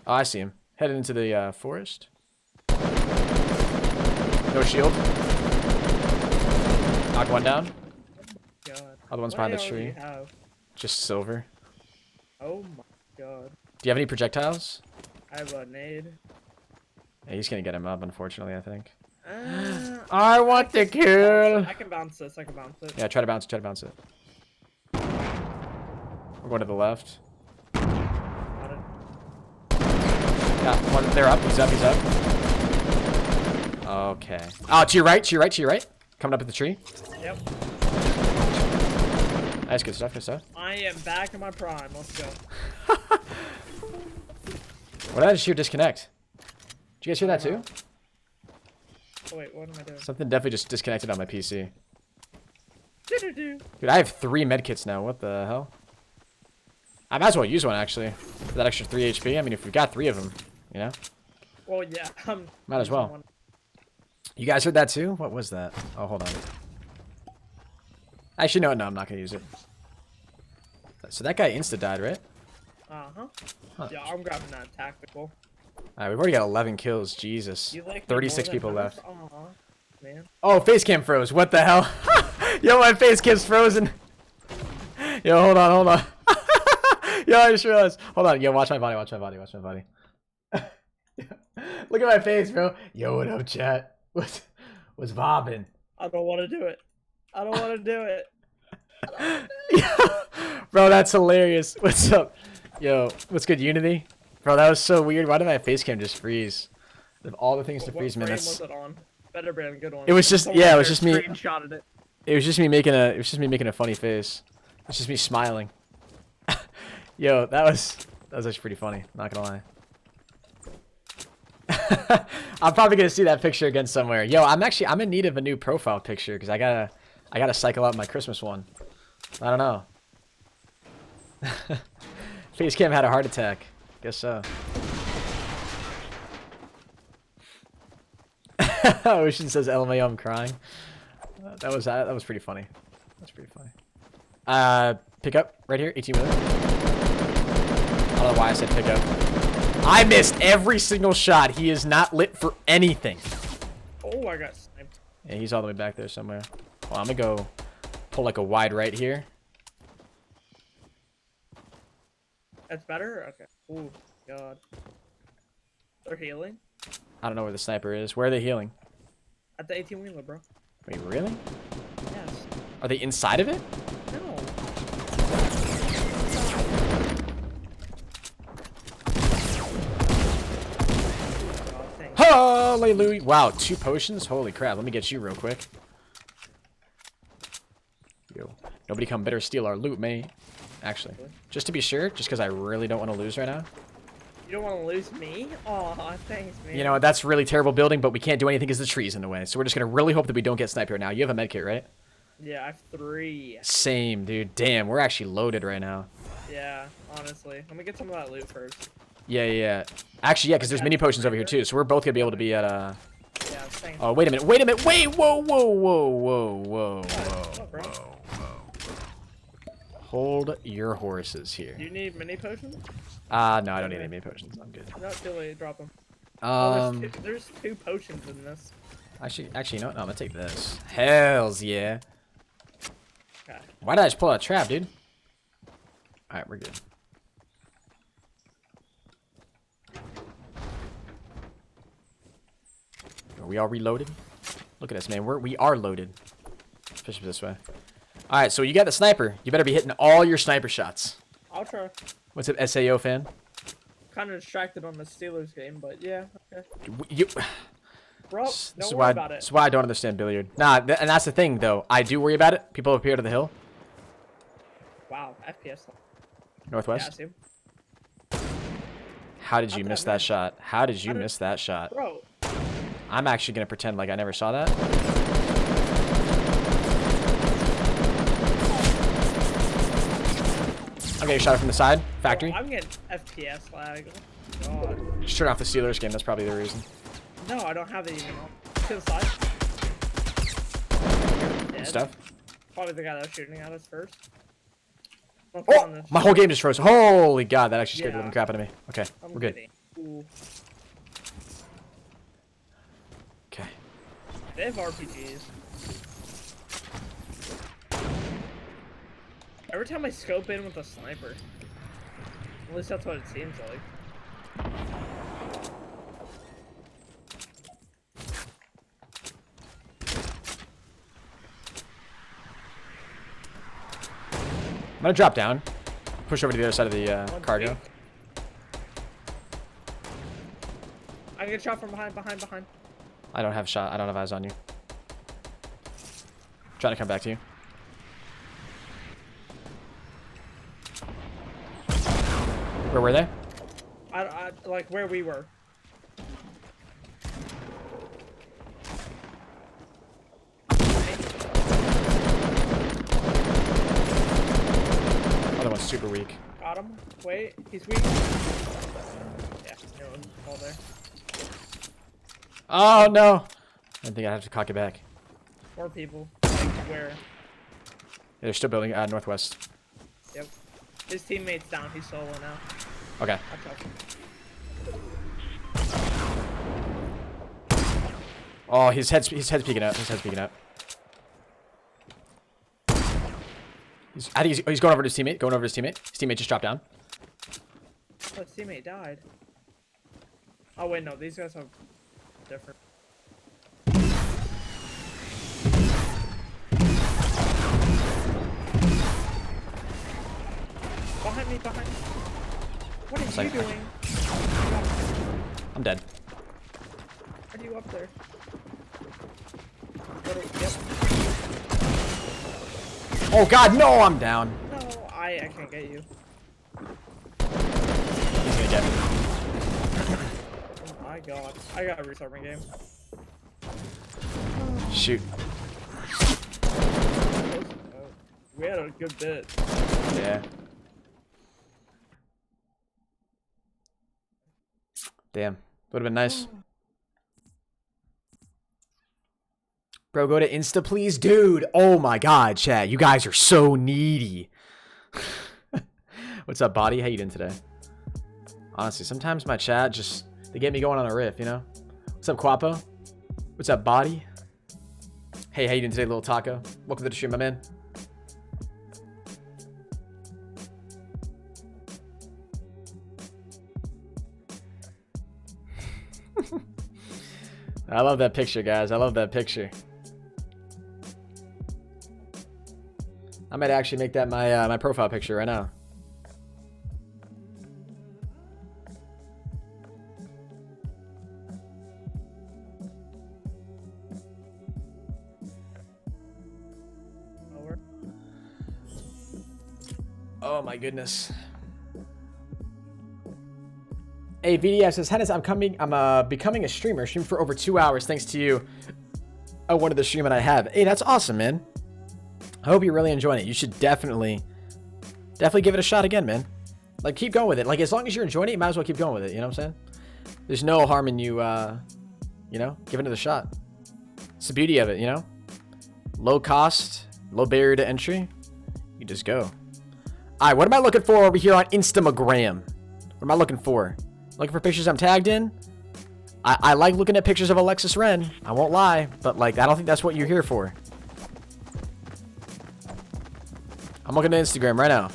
Oh, I see him. Headed into the forest. No shield. Knocked one down. God. Other one's behind the tree. Just silver. Oh my god. Do you have any projectiles? I have a nade. Yeah, he's gonna get him up, unfortunately, I think. I want the kill. I can bounce this. I can bounce it. Yeah, try to bounce it. Try to bounce it. We're going to the left. Got it. Yeah, one. They're up. He's up. He's up. Okay. Oh, to your right. To your right. To your right. Coming up at the tree. Yep. Nice. Good stuff. Good stuff. I am back in my prime. Let's go. What did I just hear disconnect? Did you guys hear that too? Oh, wait, what am I doing? Something definitely just disconnected on my PC. Dude, I have 3 medkits now. What the hell? I might as well use one, actually. For that extra 3 HP. I mean, if we've got 3 of them, you know? Well, yeah. Might as well. You guys heard that too? What was that? Oh, hold on. Actually, no, I'm not going to use it. So that guy insta-died, right? Uh-huh. Huh. Yeah, I'm grabbing that tactical. Alright, we've already got 11 kills. Jesus. You like 36 people left. Aw, man. Oh, face cam froze. What the hell? Yo, my face cam's frozen. Yo, hold on, hold on. Yo, I just realized. Hold on. Yo, watch my body, watch my body, watch my body. Look at my face, bro. Yo, what up, chat? What's bobbing? I don't want to do it. I don't want to do it. Bro, that's hilarious. What's up? Yo, what's good, Unity? Bro, that was so weird. Why did my face cam just freeze? Of all the things to freeze, man, that's... was it on? Better be a good one. It was just, yeah, it was just me. Screenshotted it. It was just me making a funny face. It's just me smiling. Yo, that was actually pretty funny. Not gonna lie. I'm probably gonna see that picture again somewhere. Yo, I'm in need of a new profile picture because I gotta cycle out my Christmas one. I don't know. Facecam had a heart attack. Guess so. Ocean says LMAO, I'm crying. That was pretty funny. That's pretty funny. Pick up right here, 18 wheeler. I don't know why I said pick up. I missed every single shot. He is not lit for anything. Oh, I got sniped. Yeah, he's all the way back there somewhere. Well, I'm gonna go pull like a wide right here. That's better? Okay. Oh, God. They're healing? I don't know where the sniper is. Where are they healing? At the 18-wheeler, bro. Wait, really? Yes. Are they inside of it? No. Hallelujah. Wow, 2 potions? Holy crap. Let me get you real quick. Yo. Nobody come better steal our loot, mate. Actually, just to be sure, just because I really don't want to lose right now. You don't want to lose me? Aw, thanks, man. You know, that's really terrible building, but we can't do anything because the tree's in the way. So we're just going to really hope that we don't get sniped right now. You have a medkit, right? Yeah, I have 3. Same, dude. Damn, we're actually loaded right now. Yeah, honestly. Let me get some of that loot first. Yeah. Actually, yeah, because there's mini potions over here, too. So we're both going to be able to be at, Yeah, thanks. Oh, wait a minute. Wait, whoa. Hold your horses here. Do you need mini potions? No, I don't need any mini potions. I'm good. No, too late. Drop them. There's 2 potions in this. Actually, you know what? No, I'm gonna take this. Hells yeah. Okay. Why did I just pull out a trap, dude? Alright, we're good. Are we all reloaded? Look at us, man. We are loaded. Push it this way. Alright, so you got the sniper. You better be hitting all your sniper shots. I'll try. What's up, SAO fan? Kind of distracted on the Steelers game, but yeah. Okay. You... Bro, This don't is worry why, about it. this is why I don't understand billiard. Nah, and that's the thing, though. I do worry about it. People up here to the hill. Wow, FPS. Northwest. Yeah, I see him. How did you Not miss that that bad. shot? How did you miss that shot? Bro, I'm actually going to pretend like I never saw that. I'm getting shot from the side. Factory. I'm getting FPS lag. Oh, God. Just turn off the Steelers game. That's probably the reason. No, I don't have it even on. To the side. Dead. Stuff. Probably the guy that was shooting at us first. Oh! My whole game just froze. Holy God, that actually scared the Yeah. living crap out of me. Okay, I'm we're good. kidding. Ooh. Okay. They have RPGs. Every time I scope in with a sniper. At least that's what it seems like. I'm gonna drop down. Push over to the other side of the cargo. I get shot from behind. I don't have shot. I don't have eyes on you. Trying to come back to you. Where were they? I like where we were. Other one's super weak. Got him. Wait, he's weak. Yeah, no one all there. Oh no! I think I have to cock it back. More people. Like where? Yeah, they're still building northwest. Yep. His teammate's down. He's solo now. Okay. I trust him. Oh, his head's peeking out. His head's peeking out. He's going over to his teammate. Going over to his teammate. His teammate just dropped down. Oh, his teammate died. Oh wait, no. These guys have different. Behind me. What are you doing? I'm dead. How are you up there? Yep. Oh God, no! I'm down. No, I can't get you. He's gonna get me. Oh my God. I gotta restart my game. Shoot. We had a good bit. Yeah. Damn. Would have been nice. Bro, go to Insta, please. Dude. Oh my God, chat. You guys are so needy. What's up, Body? How you doing today? Honestly, sometimes my chat just, they get me going on a riff, you know? What's up, Quapo? What's up, Body? Hey, how you doing today, little taco? Welcome to the stream, my man. I love that picture, guys. I love that picture. I might actually make that my my profile picture right now. Oh my goodness. Hey, VDF says, Henis, I'm becoming a streamer. Streamed for over 2 hours thanks to you. I wanted the stream and I have. Hey, that's awesome, man. I hope you're really enjoying it. You should definitely give it a shot again, man. Like, keep going with it. Like, as long as you're enjoying it, you might as well keep going with it. You know what I'm saying? There's no harm in you, you know, giving it a shot. It's the beauty of it, you know? Low cost, low barrier to entry. You just go. All right, what am I looking for over here on Instagram? What am I looking for? Looking for pictures I'm tagged in? I like looking at pictures of Alexis Wren. I won't lie, but like, I don't think that's what you're here for. I'm looking at Instagram right now.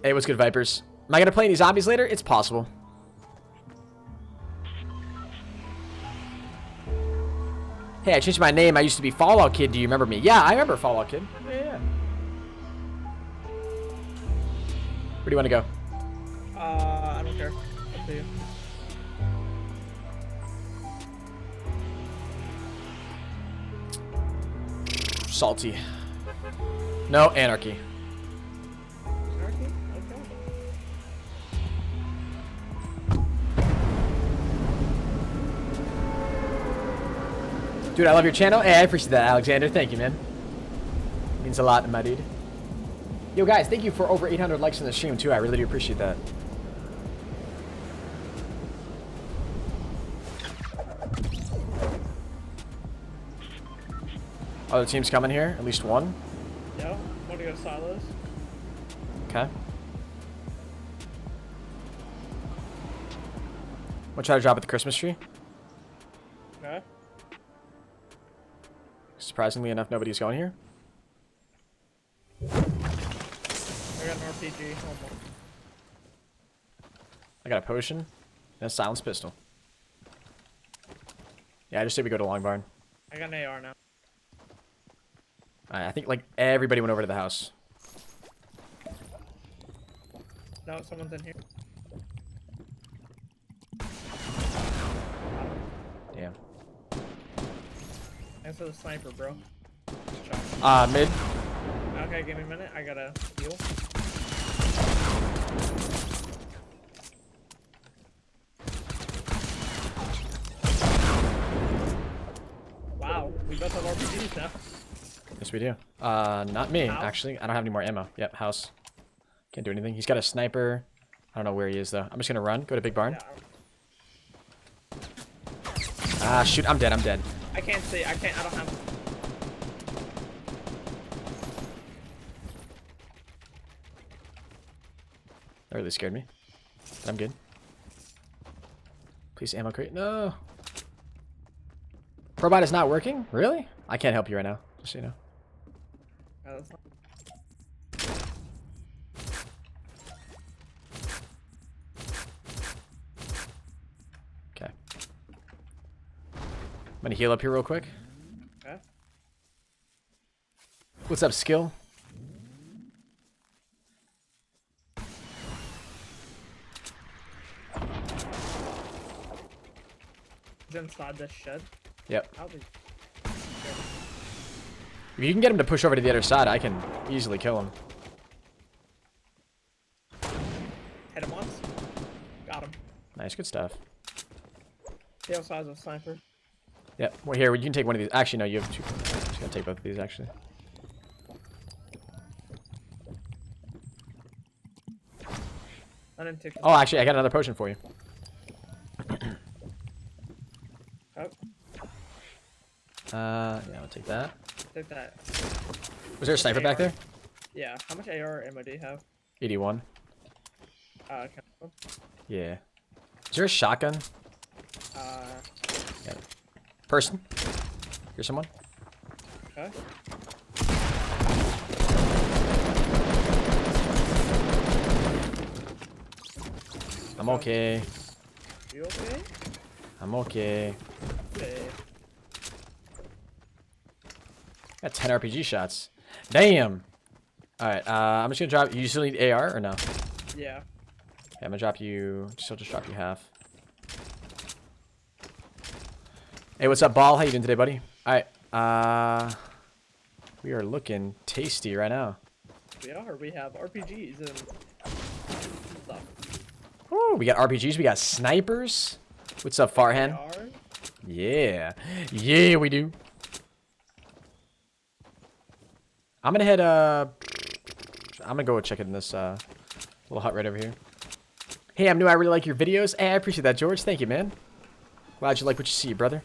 Hey, what's good, Vipers? Am I gonna play any zombies later? It's possible. Hey, I changed my name. I used to be Fallout Kid. Do you remember me? Yeah, I remember Fallout Kid. Yeah. Where do you want to go? I don't care. Up to you. Salty. No, Anarchy. Anarchy? Okay. Dude, I love your channel. Hey, I appreciate that, Alexander. Thank you, man. Means a lot, my dude. Yo, guys, thank you for over 800 likes on the stream, too. I really do appreciate that. Other teams coming here? At least one? Yeah, want to go silos? Okay. We'll try to drop at the Christmas tree. Okay. Surprisingly enough, nobody's going here. I got an RPG. I got a potion and a silenced pistol. Yeah, I just said we go to Long Barn. I got an AR now. I think like everybody went over to the house. No, someone's in here. Damn. Thanks for the sniper, bro. Shot. Mid. Okay, give me a minute. I gotta heal. Wow, we both have RPGs now. Yes, we do. Not me, House? actually. I don't have any more ammo. Yep, house. Can't do anything. He's got a sniper. I don't know where he is, though. I'm just gonna run. Go to Big Barn. Yeah. Ah, shoot. I'm dead. I'm dead. I can't see. I don't have. That really scared me. But I'm good. Please ammo crate. No. ProBot is not working? Really? I can't help you right now. Just so you know. Oh, that's not... Okay. I'm gonna heal up here real quick. Okay. What's up, Skill? He's inside this shed. Yep. I'll be... If you can get him to push over to the other side, I can easily kill him. Hit him once. Got him. Nice, good stuff. He also has a sniper. Yep. Well, here, you can take one of these. Actually, no, you have two. I'm just gonna take both of these, actually. I didn't take. Oh, actually, I got another potion for you. Oh, Yeah, I'll take that. take that. Was there a sniper back there? Yeah. How much AR ammo do you have? 81. Okay. Yeah. Is there a shotgun? Yeah. Person? Here's someone. Okay. I'm okay. You okay? I'm okay. Okay. Got 10 RPG shots. Damn! Alright, I'm just gonna drop. You still need AR or no? Yeah. I'm gonna drop you. I'll just drop you half. Hey, what's up, Ball? How you doing today, buddy? All right. We are looking tasty right now. We are. We have RPGs and stuff. Ooh, we got RPGs. We got snipers. What's up, Farhan? Yeah. Yeah, we do. I'm gonna head, I'm gonna go check in this, little hut right over here. Hey, I'm new. I really like your videos. Hey, I appreciate that, George. Thank you, man. Glad you like what you see, brother.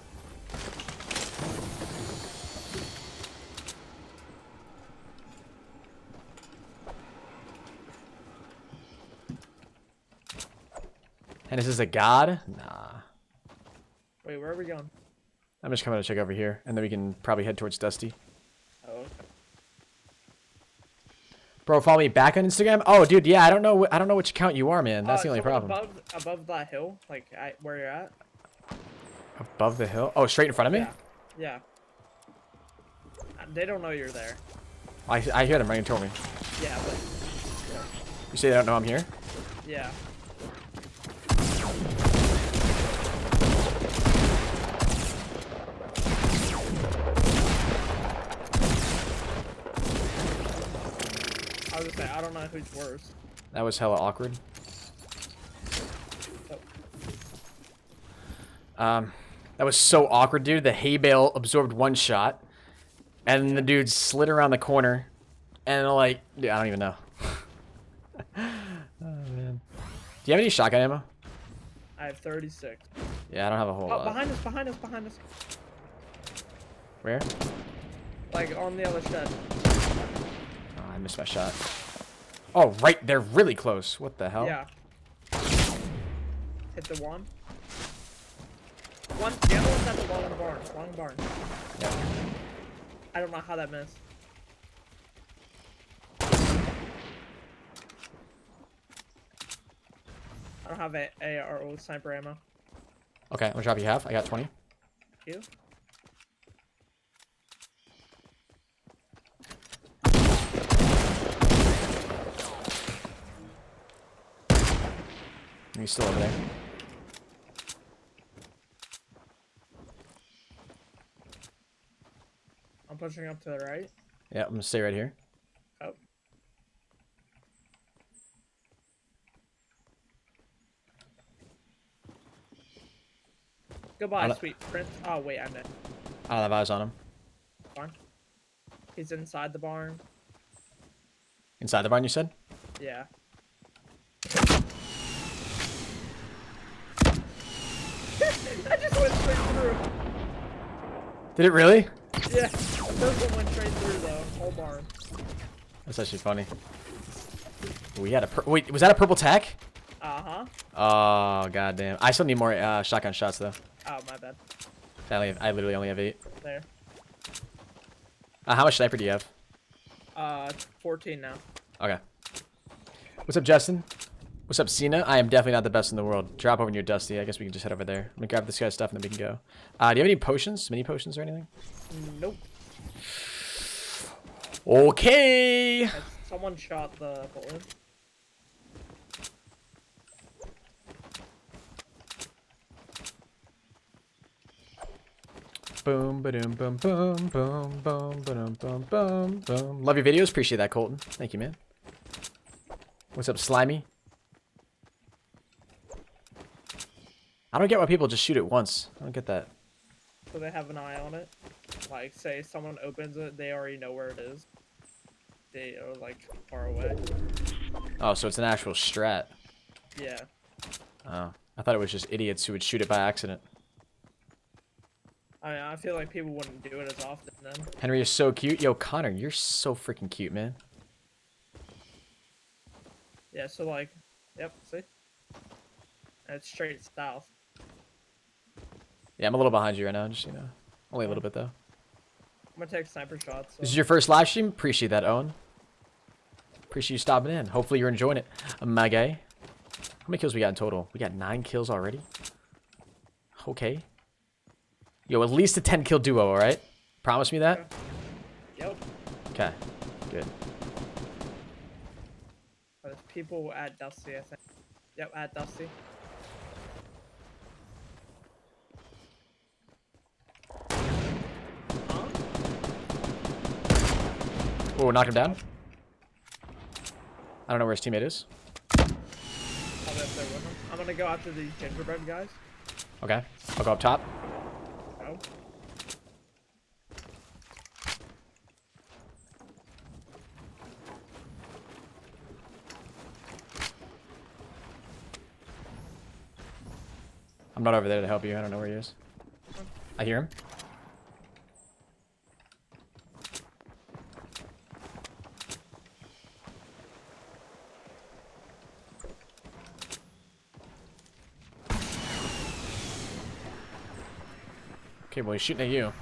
And is this a god? Nah. Wait, where are we going? I'm just coming to check over here, and then we can probably head towards Dusty. Oh, okay. Bro, follow me back on Instagram. Oh, dude, yeah, I don't know which account you are, man. That's the only problem. Above that hill, like where you're at. Above the hill? Oh, straight in front of me? Yeah. They don't know you're there. I hear them. Ryan told me. Yeah, but. You say they don't know I'm here? Yeah. I was gonna say, I don't know who's worse. That was hella awkward. Oh. That was so awkward, dude. The hay bale absorbed one shot, and the dude slid around the corner, and like, dude, I don't even know. Oh man. Do you have any shotgun ammo? I have 36. Yeah, I don't have a whole lot. Behind us, behind us, behind us. Where? Like on the other shed. Oh, I missed my shot. Oh, right, they're really close. What the hell? Yeah. Hit the one. The other one's at the long barn. Long barn. Yeah. I don't know how that missed. I don't have a AR or sniper ammo. Okay, I'm gonna drop you half. I got 20. You? He's still over there. I'm pushing up to the right. Yeah, I'm gonna stay right here. Oh. Goodbye, sweet prince. Oh, wait, I meant. I don't have eyes on him. Barn. He's inside the barn. Inside the barn, you said? Yeah. I just went straight through. Did it really? Yeah. The first one went straight through the whole barn. That's actually funny. We had a wait, was that a purple tack? Uh-huh. Oh, goddamn. I still need more shotgun shots, though. Oh, my bad. I literally only have 8. There. How much sniper do you have? 14 now. Okay. What's up, Justin? What's up, Cena? I am definitely not the best in the world. Drop over near Dusty. I guess we can just head over there. I'm gonna grab this guy's stuff and then we can go. Do you have any potions? Mini potions or anything? Nope. Okay. Someone shot the balloon. Boom, ba-doom, boom, boom, boom, boom, ba-dum, boom, boom, boom. Love your videos. Appreciate that, Colton. Thank you, man. What's up, Slimy? I don't get why people just shoot it once. I don't get that. So they have an eye on it. Like, say someone opens it, they already know where it is. They are, like, far away. Oh, so it's an actual strat. Yeah. Oh, I thought it was just idiots who would shoot it by accident. I mean, I feel like people wouldn't do it as often then. Henry is so cute. Yo, Connor, you're so freaking cute, man. Yeah, so like, yep, see? And it's straight south. Yeah, I'm a little behind you right now, just, you know. Only a little bit, though. I'm gonna take sniper shots. So. This is your first live stream? Appreciate that, Owen. Appreciate you stopping in. Hopefully you're enjoying it. My guy. How many kills we got in total? We got 9 kills already? Okay. Yo, at least a 10-kill duo, alright? Promise me that? Yep. Okay. Good. There's people at Dusty, I think. Yep, at Dusty. Huh? Oh, knocked him down. I don't know where his teammate is. I'll be up there with him. I'm gonna go after these gingerbread guys. Okay, I'll go up top. Go. I'm not over there to help you. I don't know where he is. I hear him. Okay, well, he's shooting at you.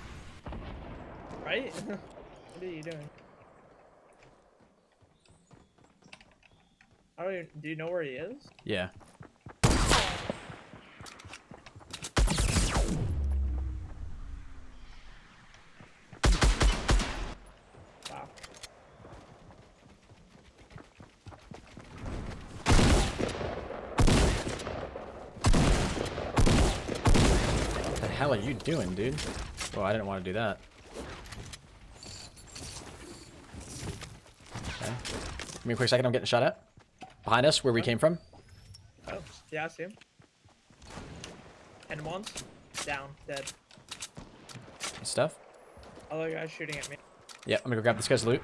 Right? What are you doing? I don't even, do you know where he is? Yeah. Wow. What the hell are you doing, dude? Oh, I didn't want to do that. Okay. Give me a quick second. I'm getting shot at. Behind us, where we came from. Oh, yeah, I see him. And once, down, dead. And stuff. Other guy shooting at me. Yeah, I'm gonna go grab this guy's loot.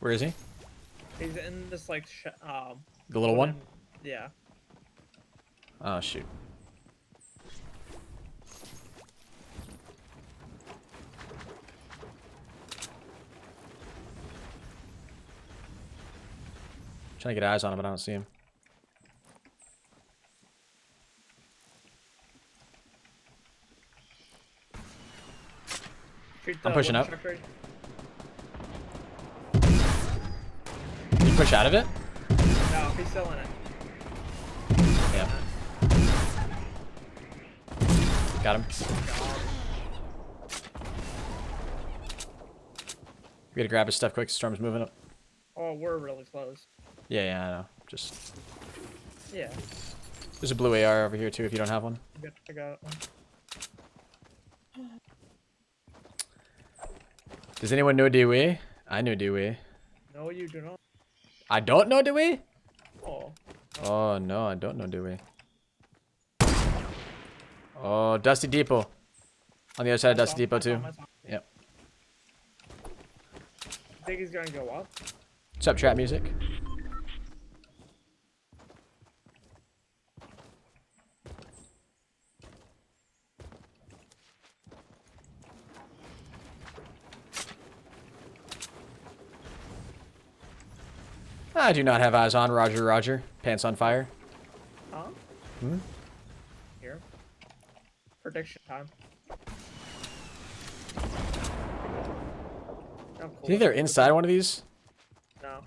Where is he? He's in this like The little one? wooden- Yeah. Oh, shoot. Trying to get eyes on him, but I don't see him. Shoot I'm the pushing wooden up. structure. Can you push out of it? No, he's still in it. Yeah. Got him. We gotta grab his stuff quick. Storm's moving up. Oh, we're really close. Yeah, yeah, I know. Just Yeah. there's a blue AR over here too. If you don't have one. Good. I got one. Does anyone know Dewey? I know Dewey. No, you do not. I don't know Dewey. Oh. Oh no, I don't know Dewey. Oh, Dusty Depot. On the other side of Dusty Depot too. Yep. I think he's gonna go up. What's up, trap music? I do not have eyes on. Roger, Roger. Pants on fire. Huh? Hmm? Here. Prediction time. Oh, cool. Do you think they're inside one of these? No.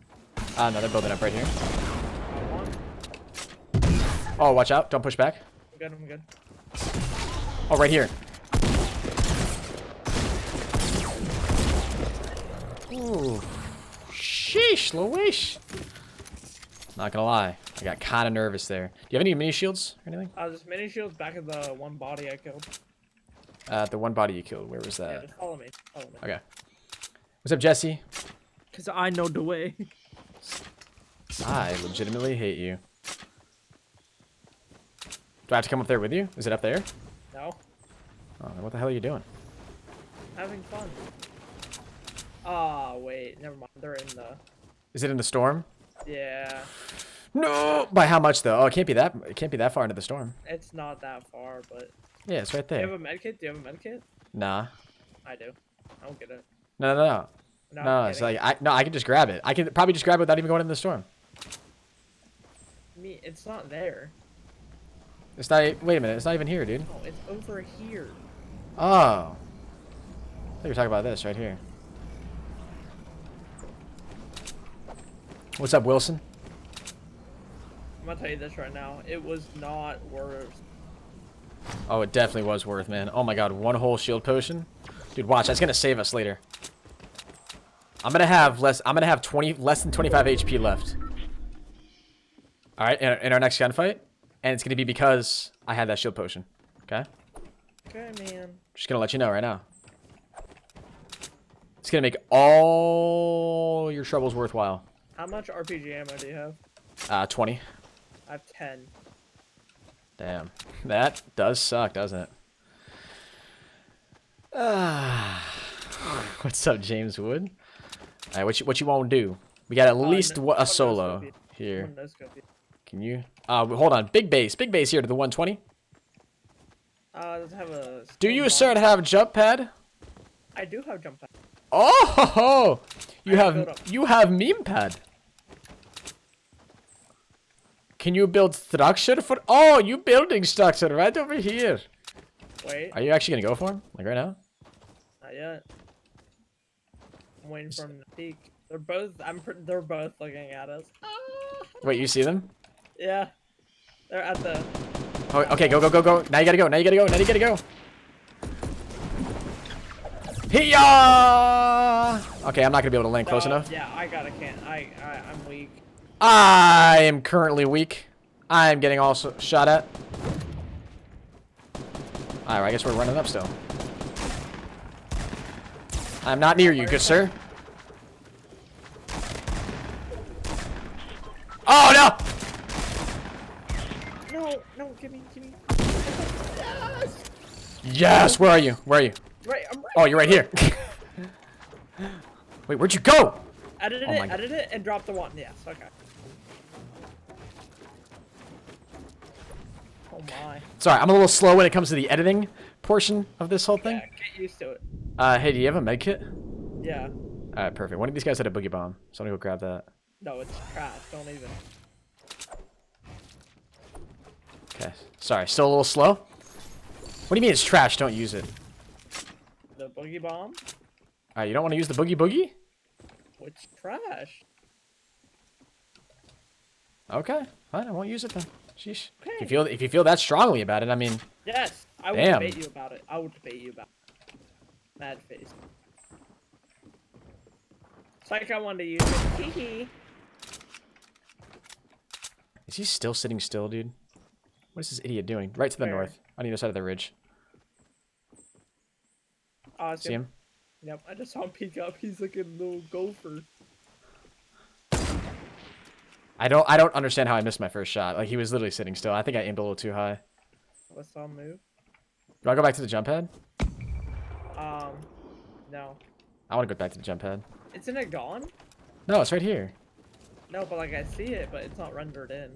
Ah, no, they're building up right here. One. Oh, watch out. Don't push back. I'm good. I'm good. Oh, right here. Ooh. Sheesh, Louise. Not gonna lie. I got kind of nervous there. Do you have any mini shields or anything? There's mini shields back at the one body I killed. The one body you killed. Where was Yeah, that? just follow me. Follow me. Okay. What's up, Jesse? Cause I know the way. I legitimately hate you. Do I have to come up there with you? Is it up there? No. Oh, then what the hell are you doing? Having fun. Ah, wait. Never mind. They're in the. Is it in the storm? Yeah. No. By how much though? Oh, it can't be that. It can't be that far into the storm. It's not that far, but. Yeah, it's right Do you there. have a medkit? Do you have a medkit? Nah. I do. I don't get it. No, no, no. No, No, I'm it's kidding. like I can just grab it. I can probably just grab it without even going in the storm. It's not there. It's not. Wait a minute. It's not even here, dude. No, it's over here. Oh. I thought you were talking about this right here. What's up, Wilson? I'm gonna tell you this right now. It was not worth. Oh, it definitely was worth, man. Oh my god, one whole shield potion. Dude, watch. That's gonna save us later. I'm gonna have less than 25 HP left. All right, in our next gunfight, and it's gonna be because I had that shield potion. Okay. Okay, man. Just gonna let you know right now. It's gonna make all your troubles worthwhile. How much RPG ammo do you have? 20. I have 10. Damn, that does suck, doesn't it? What's up, James Wood? All right, what you want to do? We got at least a solo here. Can you? Hold on. Big base here to the 120. Does it have a? Do you, sir, have jump pad? I do have jump pad. Oh, you have meme pad. Can you build structure for? Oh, you building structure right over here. Wait. Are you actually gonna go for him like right now? Not yet. I'm waiting for him to peek. They're both. They're both looking at us. Wait, you see them? Yeah. They're at the. Oh, okay, go. Now you gotta go. Now you gotta go. Hiya! Okay, I'm not gonna be able to land close enough. Yeah, I'm weak. I am currently weak. I am getting also shot at. Alright, I guess we're running up still. I'm not near you, good sir. Oh No, give me. no! Yes! Where are you? Right, I'm right. Oh, you're right here. Wait, where'd you go? Edited it, and dropped the one. Yes, okay. Oh my. Sorry, I'm a little slow when it comes to the editing portion of this whole thing. Yeah, get used to it. Hey, do you have a med kit? Yeah. Alright, perfect. One of these guys had a boogie bomb, so I'm gonna go grab that. No, it's trash. Don't even. Okay. Sorry, still a little slow? What do you mean it's trash? Don't use it. The boogie bomb? Alright, you don't want to use the boogie? It's trash. Okay. Fine, I won't use it then. Sheesh. Okay. If you feel that strongly about it, I mean... Yes, I would Damn. debate you about it. Mad face. It's like I wanted to use it. Hee hee. Is he still sitting still, dude? What is this idiot doing? Right to the Where? north. On either side of the ridge. See him? Yep, I just saw him peek up. He's like a little gopher. I don't understand how I missed my first shot. Like, he was literally sitting still. I think I aimed a little too high. I saw him move. Do I go back to the jump pad? No. I want to go back to the jump pad. Isn't it gone? No, it's right here. No, but like I see it, but it's not rendered in.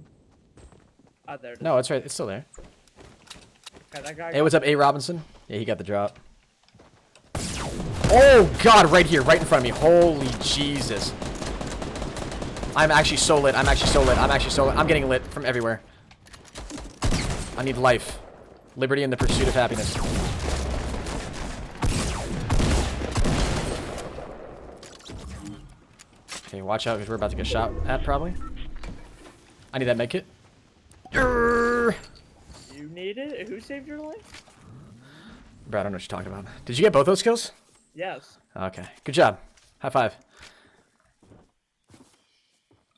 Oh, there it is. No, it's right. It's still there. Okay, that guy Hey, what's up, A. Robinson? Yeah, he got the drop. Oh, God, right here, right in front of me. Holy Jesus. I'm actually so lit. I'm getting lit from everywhere. I need life. Liberty and the pursuit of happiness. Okay, watch out because we're about to get shot at, probably. I need that medkit. You need it? Who saved your life? Bro, I don't know what you're talking about. Did you get both those kills? Yes. Okay. Good job. High five.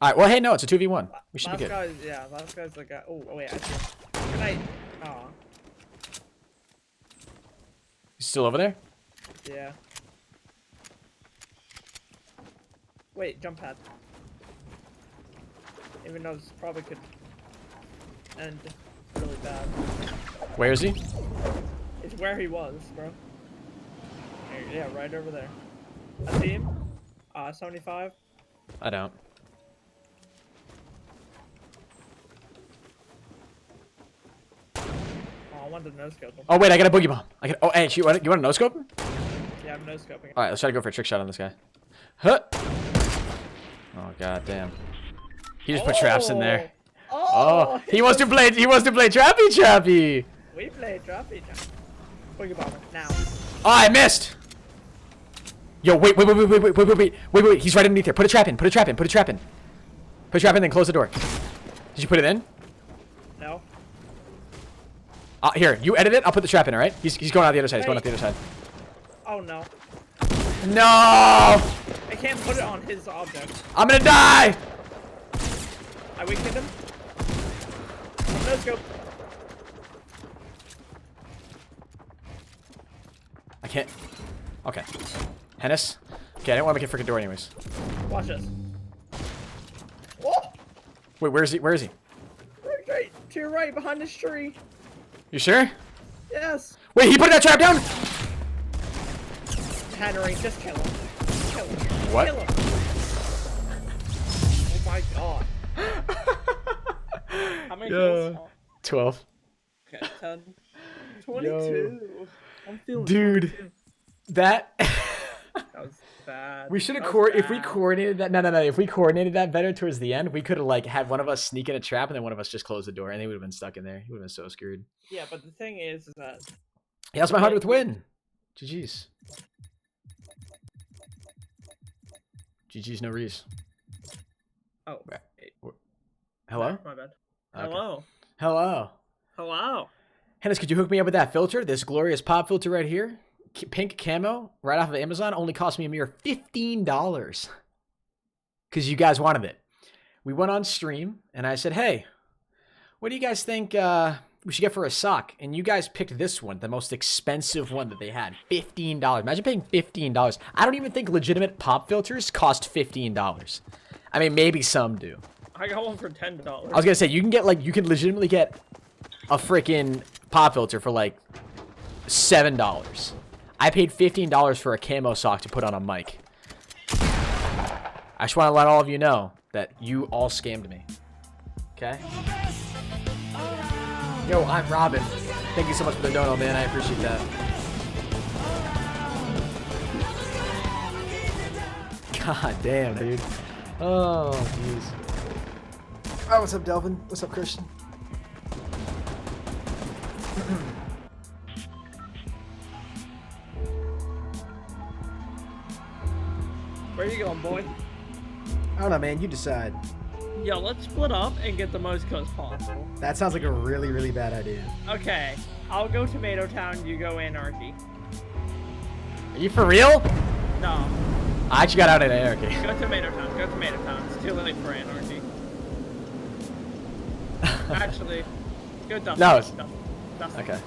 Alright, well, hey, no, it's a 2v1. We should be good. Last guy's the guy. Oh, wait, I see him. Good night. Aw. He's still over there? Yeah. Wait, jump pad. Even though this probably could end really bad. Where is he? It's where he was, bro. Yeah, right over there. I see him. 75. I don't. Oh, I wanted to no-scope him. Oh, wait, I got a boogie bomb. Oh, hey, you want to no-scope him? Yeah, I'm no-scoping. Alright, let's try to go for a trick shot on this guy. Huh! Oh, god damn. He just put traps in there. Oh, he wants to play trappy. We play trappy. Boogie bomber, now. Oh, I missed! Yo, wait, he's right underneath here. Put a trap in, then close the door. Did you put it in? No. Here, you edit it. I'll put the trap in, all right? He's going out the other side. He's going out the other side. Oh no. No! I can't put it on his object. I'm gonna die! I weakened him. Let's go. I can't. Okay. Henis? Okay, I didn't want to make a freaking door anyways. Watch this. Whoa! Wait, where is he? Where is he? Right to your right, behind this tree. You sure? Yes. Wait, he put that trap down? Henry, just kill him. Kill him. What? Kill him. Oh my god. How many kills? 12. Okay, 10. 22. I'm feeling Dude, 22. that... That was bad. We should have if we bad. coordinated that. No. If we coordinated that better towards the end, we could have like had one of us sneak in a trap and then one of us just close the door, and they would have been stuck in there. He would have been so screwed. Yeah, but the thing is that. Yeah, that's my 100th win. GG's. GG's no rees. Oh. Hello. My bad. Okay. Hello. Hello. Hello. Hennis, could you hook me up with that filter? This glorious pop filter right here, pink camo, right off of Amazon, only cost me a mere $15. Because you guys wanted it. We went on stream, and I said, hey, what do you guys think we should get for a sock? And you guys picked this one, the most expensive one that they had, $15. Imagine paying $15. I don't even think legitimate pop filters cost $15. I mean, maybe some do. I got one for $10. I was gonna say, you can legitimately get a freaking pop filter for like $7. I paid $15 for a camo sock to put on a mic. I just want to let all of you know that you all scammed me. Okay? Yo, I'm Robin. Thank you so much for the dono, man. I appreciate that. God damn, dude. Oh, jeez. Oh, what's up, Delvin? What's up, Christian? Where you going, boy? I don't know, man. You decide. Yo, let's split up and get the most kills possible. That sounds like a really, really bad idea. Okay, I'll go Tomato Town, you go Anarchy. Are you for real? No, I actually got out at Anarchy. go Tomato Town, go Tomato Town. It's too late for Anarchy. Actually, go Dustin. No, it's... Dustin. Okay.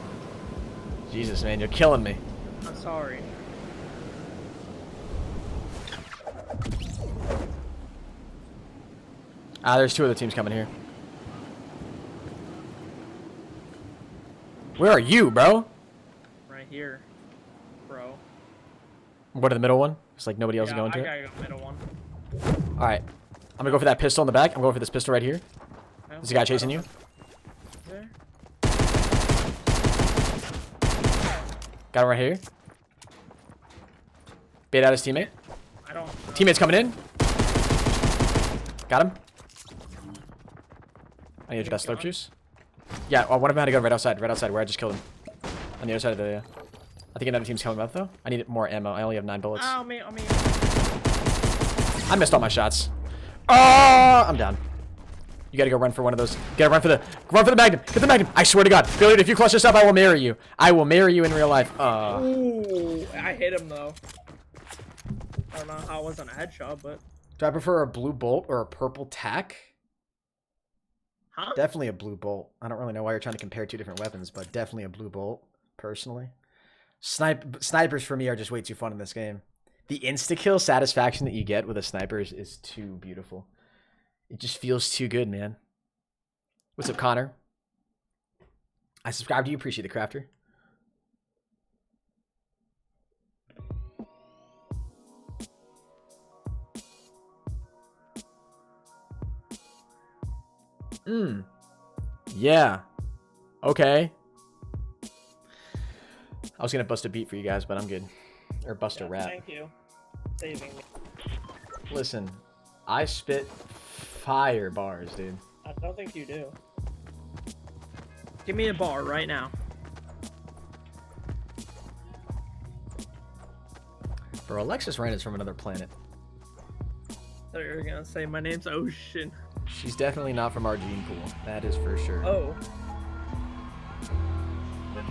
Jesus, man. You're killing me. I'm sorry. There's two other teams coming here. Where are you, bro? Right here, bro. What, in the middle one? It's like nobody else is Yeah, going to I it? gotta go middle one. Alright. I'm gonna go for that pistol in the back. I'm going for this pistol right here. There's a guy chasing you. There? Got him right here. Bait out his teammate. I don't. Teammate's coming in. Got him. I need that slurp juice. Yeah, one of them had to go right outside where I just killed him. On the other side of the... I think another team's coming up, though. I need more ammo. I only have 9 bullets. Oh, me. I missed all my shots. Oh, I'm down. You gotta go run for one of those. You gotta run for the magnum. Get the magnum. I swear to God. Billy, if you clutch this up, I will marry you. I will marry you in real life. Ooh, I hit him, though. I don't know how it wasn't a headshot, but... Do I prefer a blue bolt or a purple tack? Huh? Definitely a blue bolt. I don't really know why you're trying to compare two different weapons, but definitely a blue bolt, personally. Snipers for me are just way too fun in this game. The insta-kill satisfaction that you get with a sniper is too beautiful. It just feels too good, man. What's up, Connor? I subscribe to you. Appreciate the crafter. Yeah. Okay. I was gonna bust a beat for you guys, but I'm good. Or bust a rap. Thank you. Saving me. Listen, I spit fire bars, dude. I don't think you do. Give me a bar right now. Bro, Alexis Ryan is from another planet. I thought you were gonna say my name's Ocean. She's definitely not from our gene pool. That is for sure. Oh.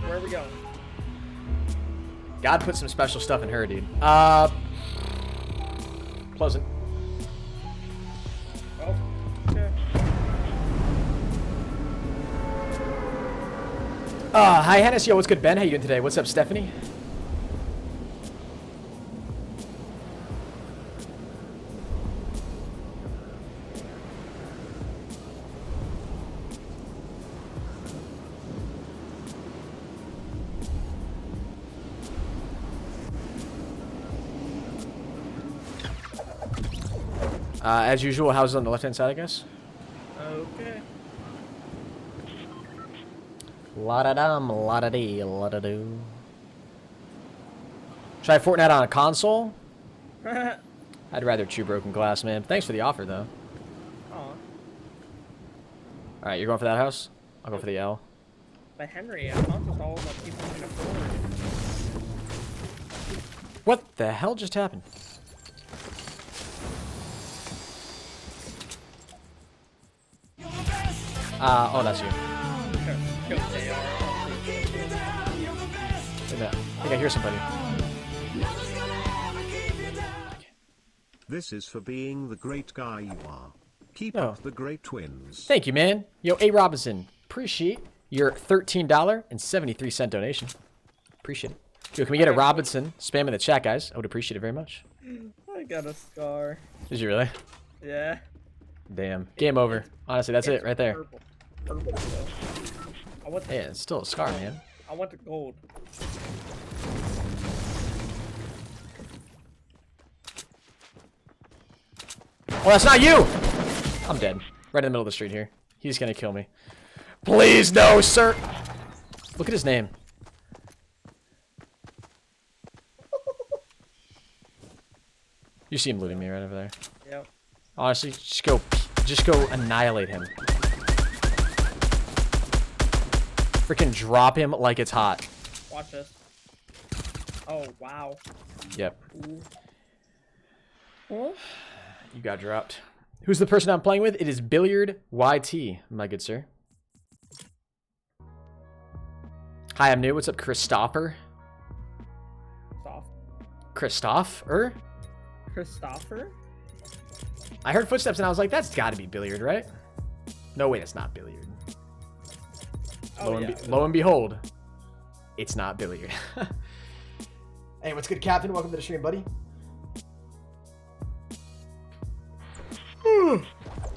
Where are we going? God put some special stuff in her, dude. Pleasant. Oh, okay. Hi, Henis. Yo, what's good, Ben? How you doing today? What's up, Stephanie? As usual, houses on the left-hand side, I guess. Okay. La-da-dum, la-da-dee, la-da-doo. Try Fortnite on a console? I'd rather chew broken glass, man. Thanks for the offer, though. Aw. Alright, you're going for that house? I'll go for the L. But Henry, I thought this all about people can afford. What the hell just happened? Oh, that's you. Go, they are. I think I hear somebody. This is for being the great guy you are. Keep Oh. up the great twins. Thank you, man. Yo, A. Robinson, appreciate your $13.73 donation. Appreciate it. Yo, can we get a Robinson spam in the chat, guys? I would appreciate it very much. I got a scar. Did you really? Yeah. Damn. Game over. Honestly, that's it right there. Purple. Purple, though. I want the, Yeah, it's still a scar, man. I want the gold. Oh, that's not you! I'm dead. Right in the middle of the street here. He's gonna kill me. Please, no, sir! Look at his name. You see him looting me right over there. Yep. Honestly, just go annihilate him. Freaking drop him like it's hot. Watch this. Oh, wow. Yep. Ooh. Huh? You got dropped. Who's the person I'm playing with? It is Billiard YT, my good sir. Hi, I'm new. What's up, Christopher? Soft. Christopher? Christopher? I heard footsteps and I was like, that's gotta be Billiard, right? No, wait, it's not Billiard. Oh, yeah. Lo and behold, it's not Billiard. Hey, what's good, Captain? Welcome to the stream, buddy.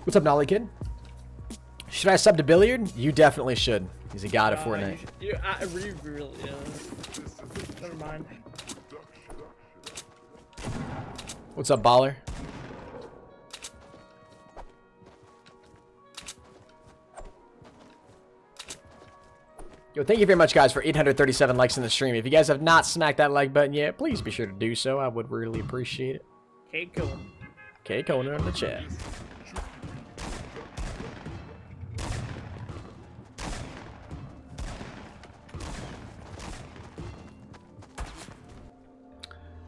What's up, Nolly Kid? Should I sub to Billiard? You definitely should. He's a god of Fortnite. I really is. Never mind. What's up, Baller? Yo, thank you very much, guys, for 837 likes in the stream. If you guys have not smacked that like button yet, please be sure to do so. I would really appreciate it. Okay, cool. Okay, Kona in the chat.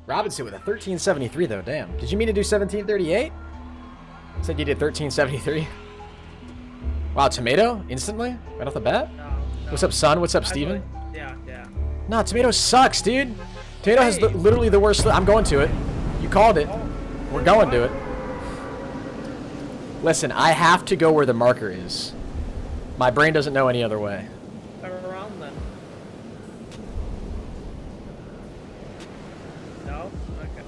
Robinson with a 1373 though, damn. Did you mean to do 1738? Said you did 1373. Wow, tomato? Instantly? Right off the bat? No. What's up, son? What's up, Steven? Yeah. No, tomato sucks, dude. Tomato has literally the worst. I'm going to it. You called it. We're going to it. Listen, I have to go where the marker is. My brain doesn't know any other way. Turn around then. No? Okay.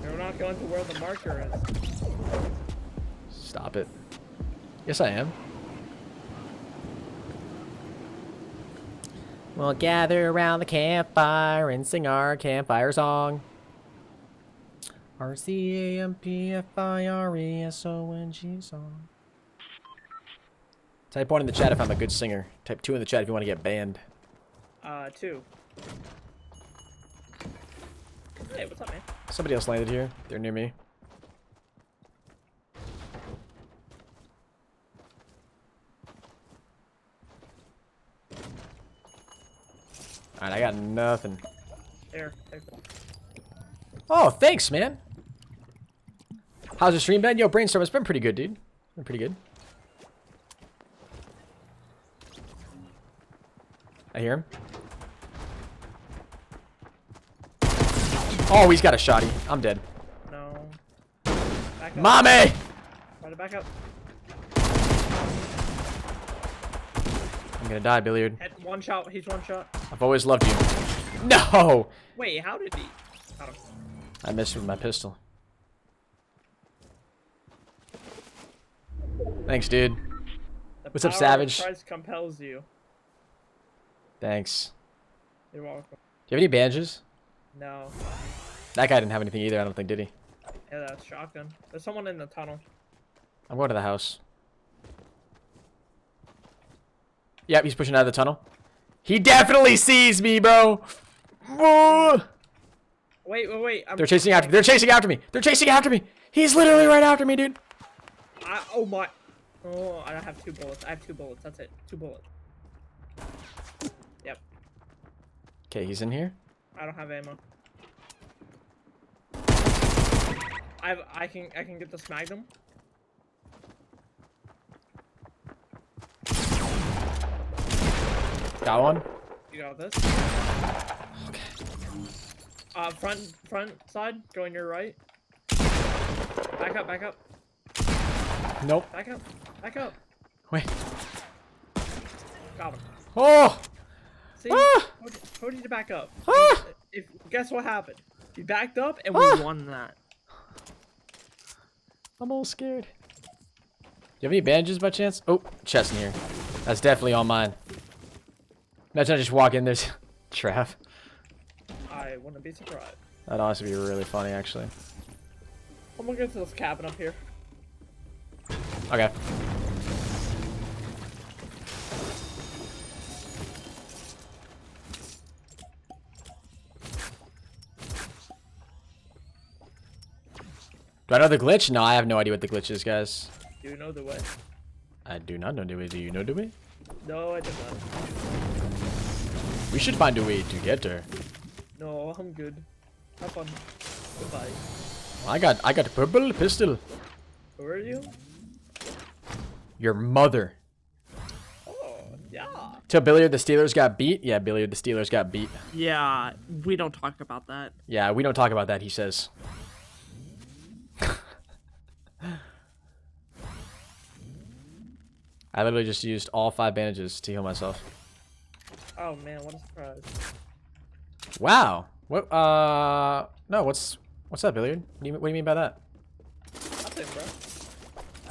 We're not going to where the marker is. Stop it. Yes, I am. We'll gather around the campfire and sing our campfire song. RCAMPFIRESONG song. Type 1 in the chat if I'm a good singer. Type 2 in the chat if you want to get banned. 2. Hey, what's up, man? Somebody else landed here. They're near me. Alright, I got nothing. Here, take one. Oh, thanks, man. How's the stream been? Yo, Brainstorm, it's been pretty good, dude. They're pretty good. I hear him. Oh, he's got a shotty. I'm dead. No. Back up. Mommy! Try to back up. I'm gonna die, Billiard. Head one shot. He's one shot. I've always loved you. No! Wait, how did he? Got him. I missed with my pistol. Thanks, dude. The What's up, power of Savage? Christ compels you. Thanks. You're welcome. Do you have any bandages? No. That guy didn't have anything either, I don't think, did he? Yeah, that's shotgun. There's someone in the tunnel. I'm going to the house. Yep, he's pushing out of the tunnel. He definitely sees me, bro! Whoa! Wait. They're chasing after me. They're chasing after me. They're chasing after me. He's literally right after me, dude. Oh my. Oh, I have 2 bullets. I have 2 bullets. That's it. 2 bullets. Yep. Okay, he's in here. I don't have ammo. I can get this magnum. Got one. You got this. Okay. Front side, going your right. Back up. Nope. Back up. Wait. Got him. Oh! See? Ah! Told you to back up. Ah! Guess what happened? You backed up and Ah! we won that. I'm all scared. Do you have any bandages by chance? Oh, chest in here. That's definitely all mine. Imagine I just walk in, there's Trav. I wouldn't be surprised. That'd honestly be really funny, actually. I'm gonna go to this cabin up here. Okay. Do I know the glitch? No, I have no idea what the glitch is, guys. Do you know the way? I do not know the way. Do you know the way? No, I do not. We should find a way to get her. No, I'm good. Have fun. Goodbye. I got a purple pistol. Who are you? Your mother. Oh, yeah. Tell Billiard the Steelers got beat. Yeah, Billiard the Steelers got beat. Yeah, we don't talk about that. Yeah, we don't talk about that, he says. I literally just used all 5 bandages to heal myself. Oh man, what a surprise. Wow. What? No. What's that, Billiard? What do you mean by that? Nothing, bro.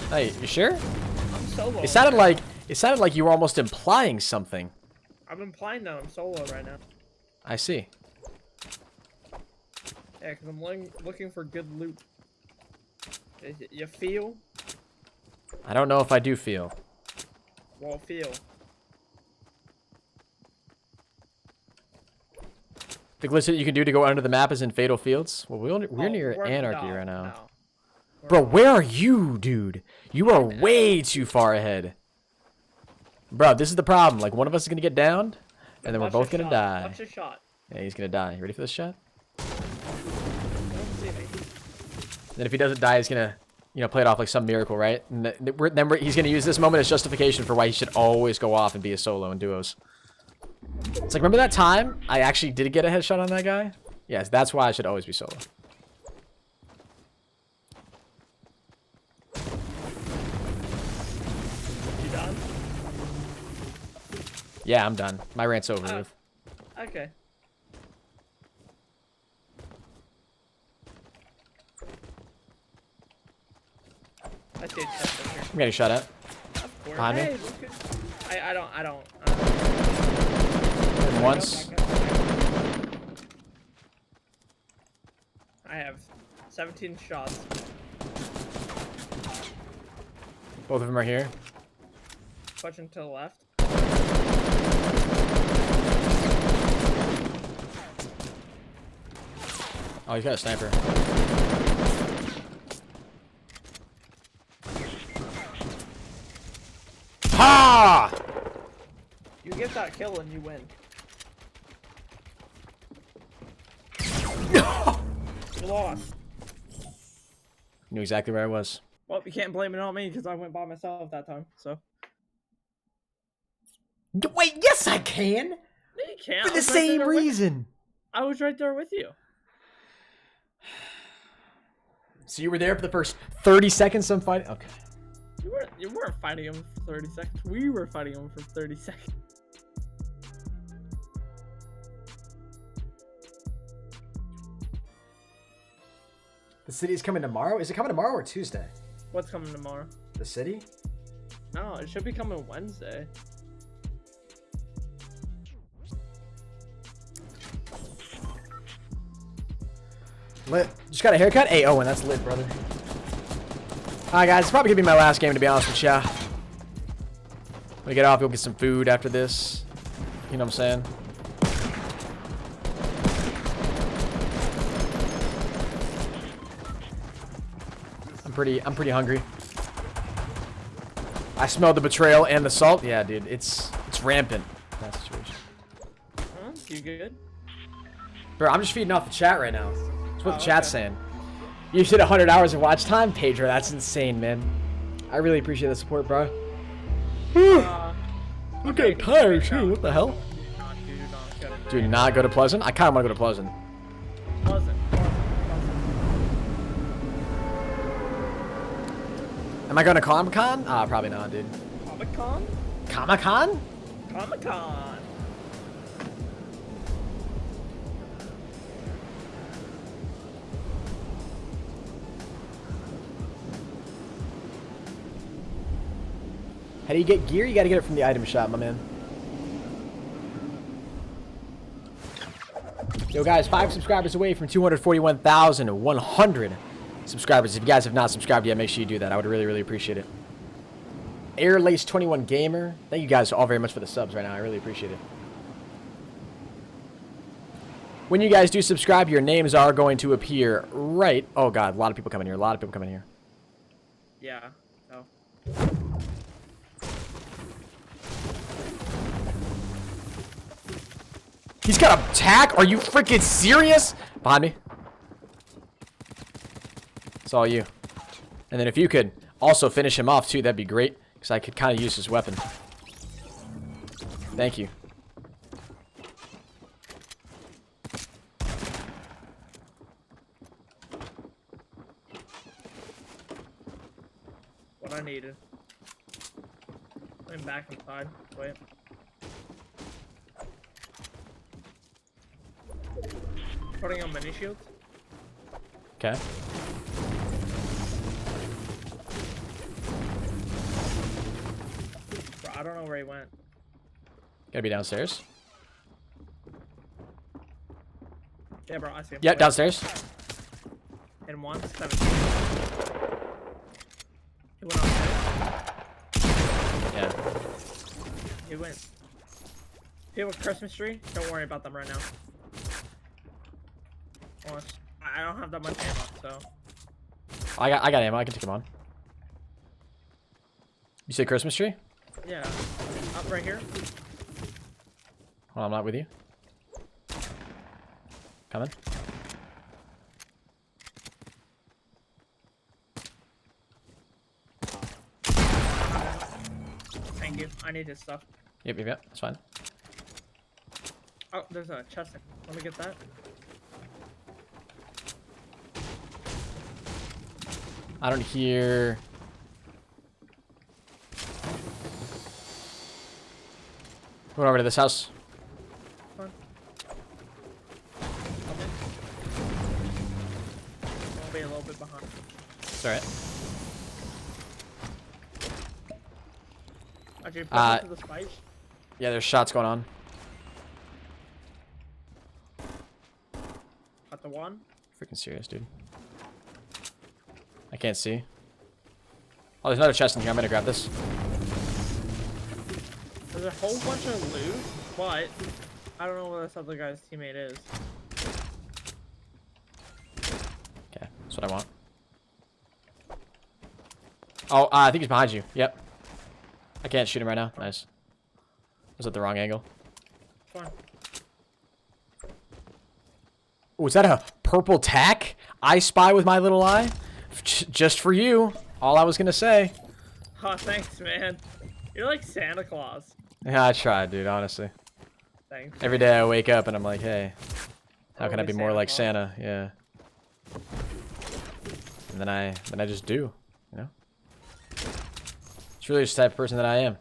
Hey, you sure? I'm solo. It sounded like you were almost implying something. I'm implying that I'm solo right now. I see. Yeah, because I'm looking for good loot. You feel? I don't know if I do feel. Well, feel. The glitch that you can do to go under the map is in Fatal Fields. Well, we're near Anarchy no, right now. No. Bro, where are you, dude? You are way too far ahead. Bro, this is the problem. Like, one of us is going to get downed, and then we're both going to die. Watch your shot. Yeah, he's going to die. You ready for this shot? Don't see me. Then if he doesn't die, he's going to, play it off like some miracle, right? And he's going to use this moment as justification for why he should always go off and be a solo in duos. It's like, remember that time I actually did get a headshot on that guy? Yes, that's why I should always be solo. You done? Yeah, I'm done. My rant's over with. Okay. I see a chest up here. I'm getting shot at. Of course. Behind me. Hey, look at- I don't. And once. I have 17 shots. Both of them are here. Pushing to the left. Oh, he's got a sniper. Ha! You get that kill and you win. You lost. Knew exactly where I was. Well, you can't blame it on me because I went by myself that time. So. Wait, yes I can. No, you can't. For the same reason. I was right there with you. So you were there for the first 30 seconds of fighting? Okay. You weren't fighting him for 30 seconds. We were fighting him for 30 seconds. The city's coming tomorrow? Is it coming tomorrow or Tuesday? What's coming tomorrow? The city? No, it should be coming Wednesday. Lit. Just got a haircut? Hey, Owen, that's lit, brother. Alright, guys, it's probably gonna be my last game, to be honest with ya. When we get off, we'll get some food after this. You know what I'm saying? I'm pretty hungry. I smelled the betrayal and the salt. Yeah, dude, it's rampant. That situation. You good? Bro, I'm just feeding off the chat right now. That's what the chat's saying. You hit 100 hours of watch time, Pedro. That's insane, man. I really appreciate the support, bro. I'm getting tired too. What the hell? Do not go to Pleasant. I kind of want to go to Pleasant. Pleasant. Am I going to Comic-Con? Ah, probably not, dude. Comic-Con? Comic-Con? Comic-Con. How do you get gear? You gotta get it from the item shop, my man. Yo, guys, 5 subscribers away from 241,100 subscribers. If you guys have not subscribed yet, make sure you do that. I would really, really appreciate it. Airlace21 Gamer. Thank you guys all very much for the subs right now. I really appreciate it. When you guys do subscribe, your names are going to appear right. Oh, God. A lot of people coming here. A lot of people coming here. Yeah. No. He's got an attack? Are you freaking serious? Behind me. It's all you. And then if you could also finish him off too, that'd be great. Because I could kind of use his weapon. Thank you. What I needed. I'm back inside. Wait. Putting on mini shields. Okay. Bro, I don't know where he went. Gotta be downstairs. Yeah, bro, I see him. Yep, Wait. downstairs. Hit him once, 17. He went upstairs. Yeah. He went. People with Christmas tree, don't worry about them right now. I don't have that much ammo, so. I got ammo. I can take him on. You say Christmas tree? Yeah. Up right here. Hold on, I'm not with you. Coming. Thank you. I need his stuff. Yep, that's fine. Oh, there's a chest. Let me get that. I don't hear. Going over to this house. Come on. Come in. I'll be a little bit behind. It's alright. Actually, push into the spike. Yeah, there's shots going on. Got the one. Freaking serious, dude. I can't see. Oh, there's another chest in here. I'm gonna grab this. There's a whole bunch of loot, but I don't know where this other guy's teammate is. Okay, that's what I want. Oh, I think he's behind you. Yep. I can't shoot him right now. Nice. Was that the wrong angle? Fine. Oh, is that a purple tack? I spy with my little eye? Just for you. all I was gonna say. Oh, thanks, man. You're like Santa Claus. Yeah, I tried, dude, honestly. Thanks. Every day I wake up and I'm like, hey, how can I Always be more Santa like Claus. Santa? Yeah. And then I just do, you know? It's really just the type of person that I am.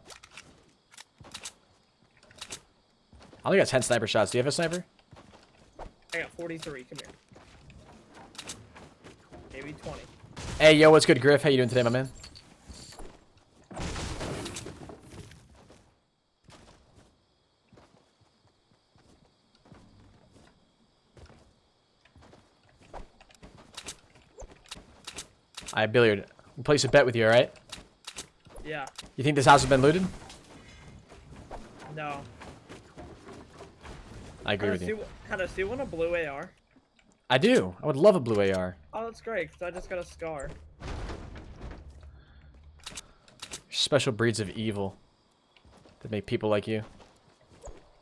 I only got 10 sniper shots. Do you have a sniper? I got 43. Come here. Maybe 20. Hey, yo, what's good, Griff? How you doing today, my man? I Billiard. We'll place a bet with you, alright? Yeah. You think this house has been looted? No. I agree with you. Henis, do you want a blue AR? I do. I would love a blue AR. Oh, that's great, because I just got a scar. Special breeds of evil that make people like you.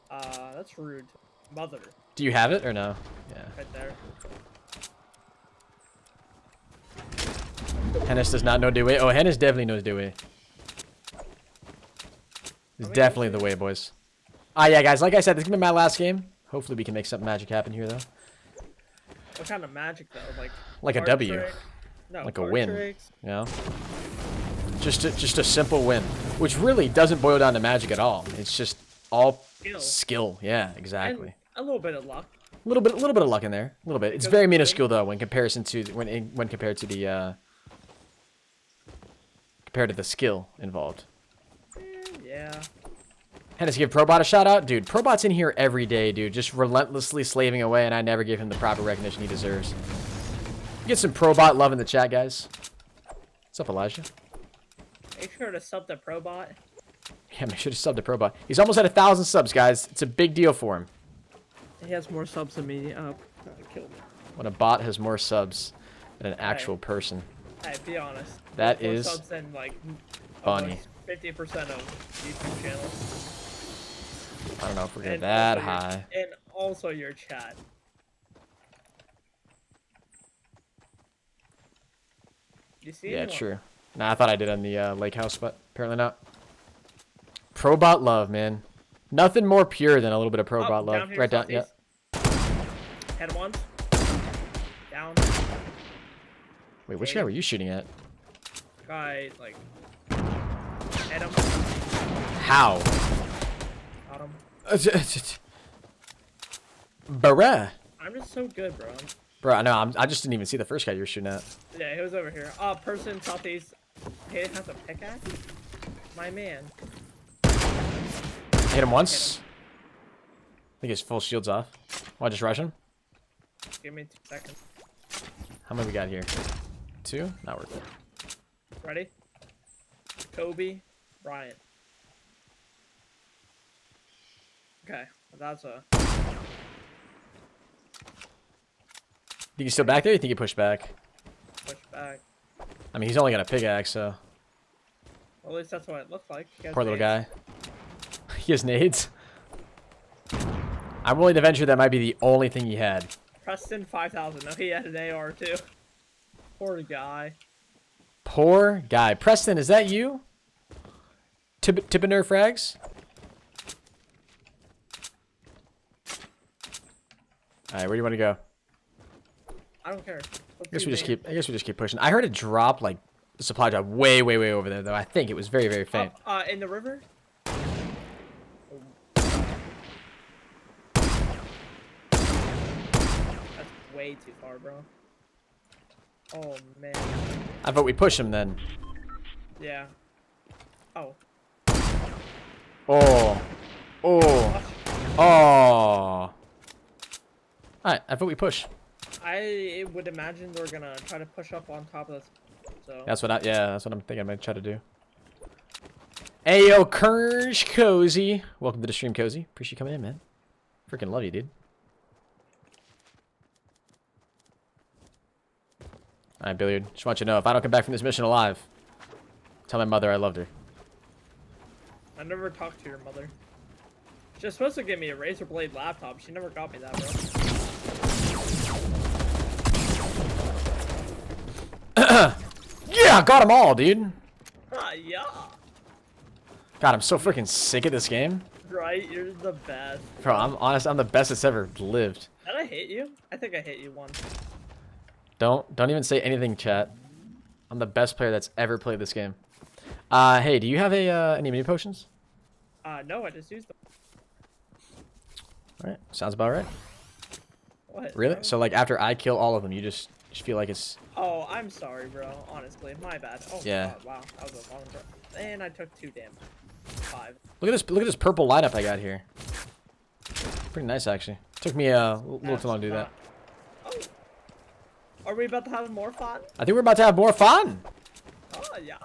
That's rude. Mother. Do you have it or no? Yeah. Right there. Henis does not know the way. Oh, Henis definitely knows the way. It's definitely the way, boys. Ah, yeah, guys. Like I said, this is gonna be my last game. Hopefully, we can make something magic happen here, though. What kind of magic, though? Like a card W. trick? No, Like a card win. tricks? You know? Just a simple win, which really doesn't boil down to magic at all. It's just all skill. Yeah, exactly. And a little bit of luck. A little bit of luck in there. A little bit. It's Because very the minuscule though when comparison to when compared to the skill involved. Yeah. Henis, give ProBot a shout out, dude. ProBot's in here every day, dude, just relentlessly slaving away, and I never give him the proper recognition he deserves. Get some ProBot love in the chat, guys. What's up, Elijah? Make sure to sub to ProBot. Yeah, make sure to sub to ProBot. He's almost at 1,000 subs, guys. It's a big deal for him. He has more subs than me. Oh, killed me. When a bot has more subs than an actual person. Hey, be honest. That More is subs than like funny. 50% of YouTube channels. I don't know if we're getting And that also your- high. And also your chat. You see? Yeah, anyone? true. Nah, I thought I did on the lake house, but apparently not. ProBot love, man. Nothing more pure than a little bit of ProBot love. Down here, Right down, yeah. southeast. Head once. Down. Wait, which guy were you shooting at? Guy, like. Hit him. How? Got him. Bruh. I'm just so good, bro. Bro, I know. I just didn't even see the first guy you were shooting at. Yeah, he was over here. Person southeast. He has a pickaxe? My man. Hit him once. I think his full shield's off. Why just rush him? Give me 2 seconds. How many we got here? 2? Not worth it. Ready? Kobe, Bryant. Okay, that's a. Think he's still back there? Or you think he pushed back? Push back. I mean, he's only got a pickaxe, so. Well, at least that's what it looked like. He has Poor little nades. guy. He has nades. I'm willing to venture that might be the only thing he had. Preston 5000. No, he had an AR too. Poor guy. Poor guy. Preston, is that you? Tippiner frags? Alright, where do you want to go? I don't care. I guess we just keep pushing. I heard it drop, like, the supply drop way over there, though. I think it was very, very faint. In the river? That's way too far, bro. Oh, man. I vote we push him, then. Yeah. Oh. Oh. Oh. Oh. Alright, I vote we push. I would imagine they're gonna try to push up on top of this. So. That's what I'm thinking I might try to do. Ayo, Kersh Cozy. Welcome to the stream, Cozy. Appreciate you coming in, man. Freaking love you, dude. Alright, Billiard. Just want you to know, if I don't come back from this mission alive, tell my mother I loved her. I never talked to your mother. She was supposed to give me a Razer Blade laptop. She never got me that, bro. Yeah, got them all, dude. Yeah. God, I'm so freaking sick of this game. Right, you're the best. Bro, I'm honest, I'm the best that's ever lived. Did I hit you? I think I hit you once. Don't even say anything, chat. I'm the best player that's ever played this game. Hey, do you have any mini potions? No, I just used them. All right, sounds about right. What? Really? bro? So like after I kill all of them, you just feel like it's... Oh, I'm sorry, bro. Honestly, my bad. Oh, Yeah. God, wow, that was a long breath. And I took 2 damage. 5. Look at this purple lineup I got here. Pretty nice actually. Took me a little That's too long to do that. not- Oh. Are we about to have more fun? I think we're about to have more fun. Oh, yeah.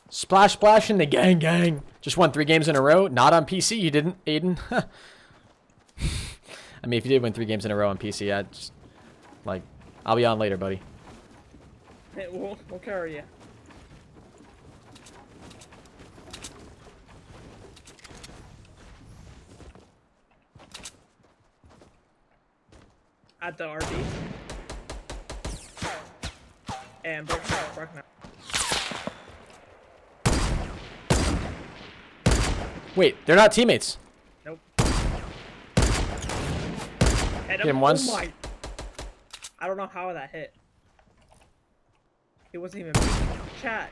Splash splash in the gang gang. Just won 3 games in a row. Not on PC, you didn't, Aiden. I mean, if you did win 3 games in a row on PC, I'd just like, I'll be on later, buddy. Hey, we'll carry you. At the RB. And break now. Wait, they're not teammates. Nope. Hit Hit him once. Oh my. I don't know how that hit. It wasn't even chat.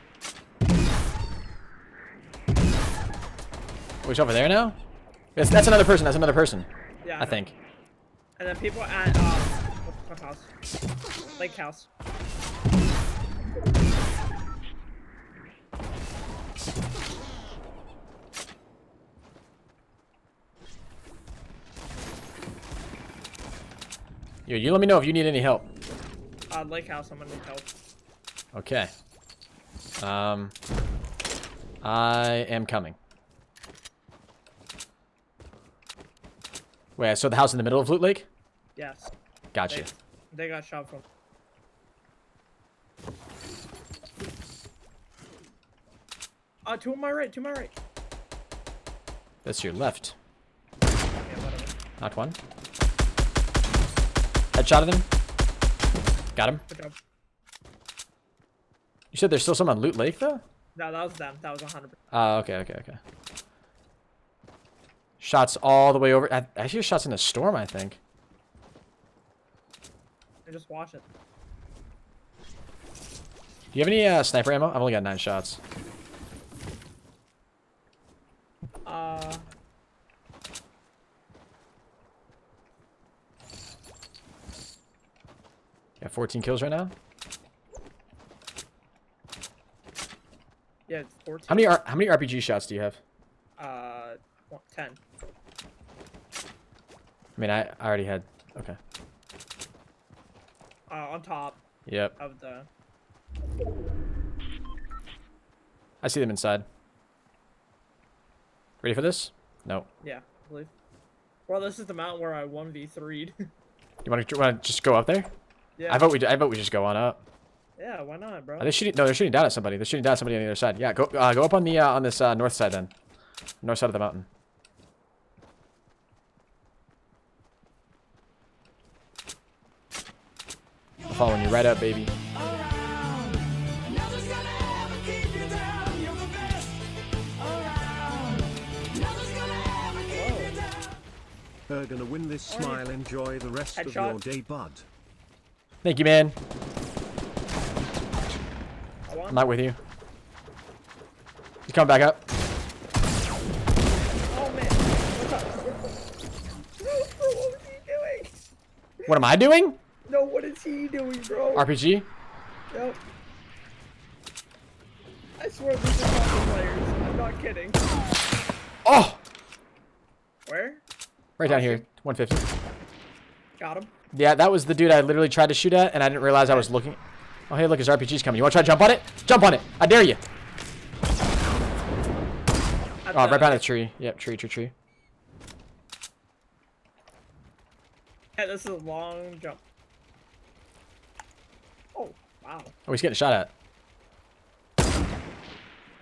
Which over there now? That's another person. That's another person. Yeah. I think. And then people at what house? Lake house. Yo, you let me know if you need any help. Lake house. I'm gonna need help. Okay. I am coming. Wait, so the house in the middle of Loot Lake? Yes. Gotcha. They got shot from. To my right. To my right. That's your left. Yeah, whatever. Knocked one. Headshot of him. Got him. Good job. You said there's still some on Loot Lake, though? No, that was them. That was 100%. Okay. Shots all the way over. Actually, shots in a storm, I think. Just watch it. Do you have any sniper ammo? I've only got 9 shots. You have 14 kills right now? Yeah, it's 14. How many RPG shots do you have? 10. I mean, I already had... Okay. On top Yep. of the. I see them inside. Ready for this? No. Yeah, I believe. Well, this is the mountain where I 1v3'd. You want to just go up there? Yeah. I vote we just go on up. Yeah, why not, bro? Are they shooting? No, they're shooting down at somebody. They're shooting down at somebody on the other side. Yeah, go up on the on this north side then. North side of the mountain. I'm following you right up, baby. Gonna win this smile. Enjoy the rest of Headshot. your day, bud. Thank you, man. I want. I'm not with you. He's coming back up. Oh man, what's up? Bro, what is he doing? What am I doing? No, what is he doing, bro? RPG? Yep. I swear these are fucking players. I'm not kidding. Oh! Where? Right down here. 150. Got him. Yeah, that was the dude I literally tried to shoot at, and I didn't realize I was looking. Oh, hey, look, his RPG's coming. You want to try to jump on it? Jump on it. I dare you. Oh, right behind the tree. Yep, tree. Yeah, this is a long jump. Oh, wow. Oh, he's getting shot at.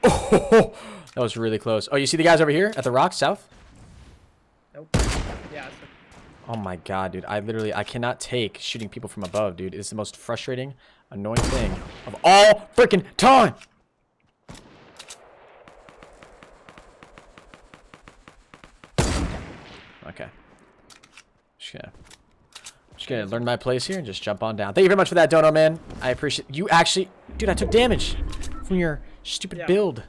Oh, that was really close. Oh, you see the guys over here at the rocks south? Nope. Yeah. Oh my god, dude. I cannot take shooting people from above, dude. It's the most frustrating, annoying thing of all freaking time. Okay. Just gonna learn my place here and just jump on down. Thank you very much for that, Dono, man. I appreciate you actually. Dude, I took damage from your stupid build.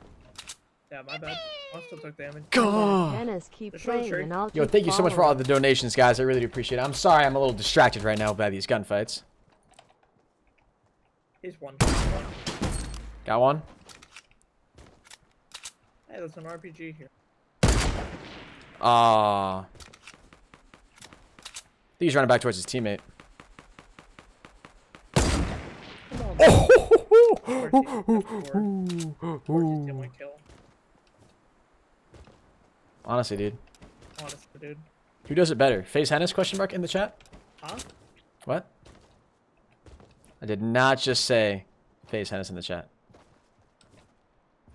Yeah, my bad. I still took damage. God. Henis, keep Just show the playing tree. and I'll Yo, keep thank you so much for all following. the donations, guys. I really do appreciate it. I'm sorry I'm a little distracted right now by these gunfights. He's one. Got one? Hey, there's an RPG here. I think he's running back towards his teammate. Come on. Oh! Kill. Honestly, dude. Honestly, dude. Who does it better? Face Henis question mark in the chat? Huh? What? I did not just say face Henis in the chat.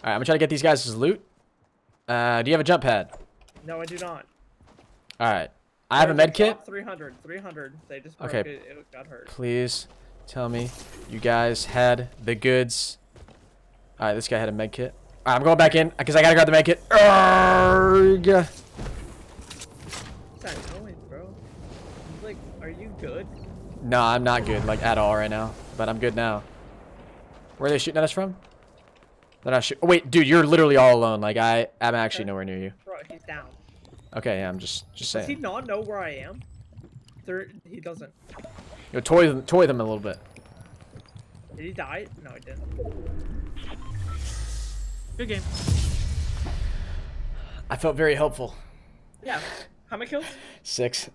Alright, I'm gonna try to get these guys' loot. Do you have a jump pad? No, I do not. Alright. I have a med kit. 300. They just broke Okay. it. It got hurt. Please tell me you guys had the goods. Alright, this guy had a med kit. Alright, I'm going back in because I gotta grab the med kit. Arrgh. What's that noise, bro? He's like, are you good? No, I'm not good, like, at all right now. But I'm good now. Where are they shooting at us from? They're not shooting. Oh, wait, dude, you're literally all alone. Like, I'm actually nowhere near you. Bro, he's down. Okay, yeah, I'm just saying. Does he not know where I am? He doesn't. Yo, toy them a little bit. Did he die? No, he didn't. Good game. I felt very helpful. Yeah. How many kills? 6.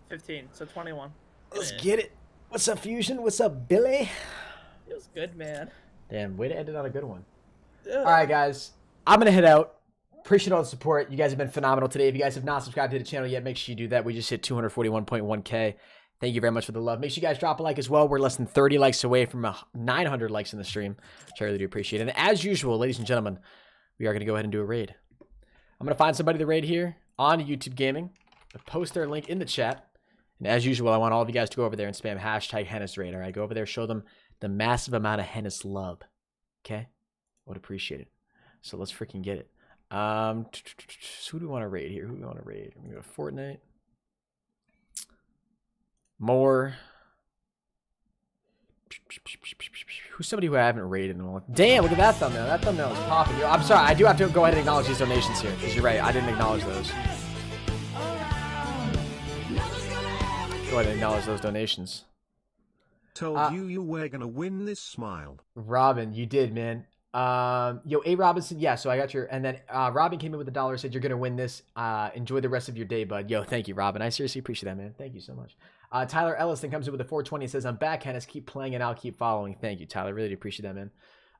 15. So 21. Let's get it. What's up, Fusion? What's up, Billy? Feels good, man. Damn, way to end it on a good one. Ugh. All right, guys. I'm going to head out. Appreciate all the support. You guys have been phenomenal today. If you guys have not subscribed to the channel yet, make sure you do that. We just hit 241.1K. Thank you very much for the love. Make sure you guys drop a like as well. We're less than 30 likes away from 900 likes in the stream, which I really do appreciate. And as usual, ladies and gentlemen, we are going to go ahead and do a raid. I'm going to find somebody to raid here on YouTube Gaming. I'll post their link in the chat. And as usual, I want all of you guys to go over there and spam hashtag Henis raid. All right, go over there, show them the massive amount of Henis love. Okay? Would appreciate it. So let's freaking get it. So who do we want to raid here? Who do we want to raid? We're going to go Fortnite. More. Who's somebody who I haven't raided in a while? Damn, look at that thumbnail. That thumbnail is popping. Yo, I'm sorry. I do have to go ahead and acknowledge these donations here. Because you're right. I didn't acknowledge those. Go ahead and acknowledge those donations. Told you were gonna win this smile. Robin, you did, man. Yo, A. Robinson, yeah, so I got your, and then Robin came in with $1, said you're gonna win this. Enjoy the rest of your day, bud. Yo, thank you, Robin. I seriously appreciate that, man. Thank you so much. Tyler Ellis then comes in with a 420 and says, I'm back, Henis. Keep playing and I'll keep following. Thank you, Tyler. Really do appreciate that, man.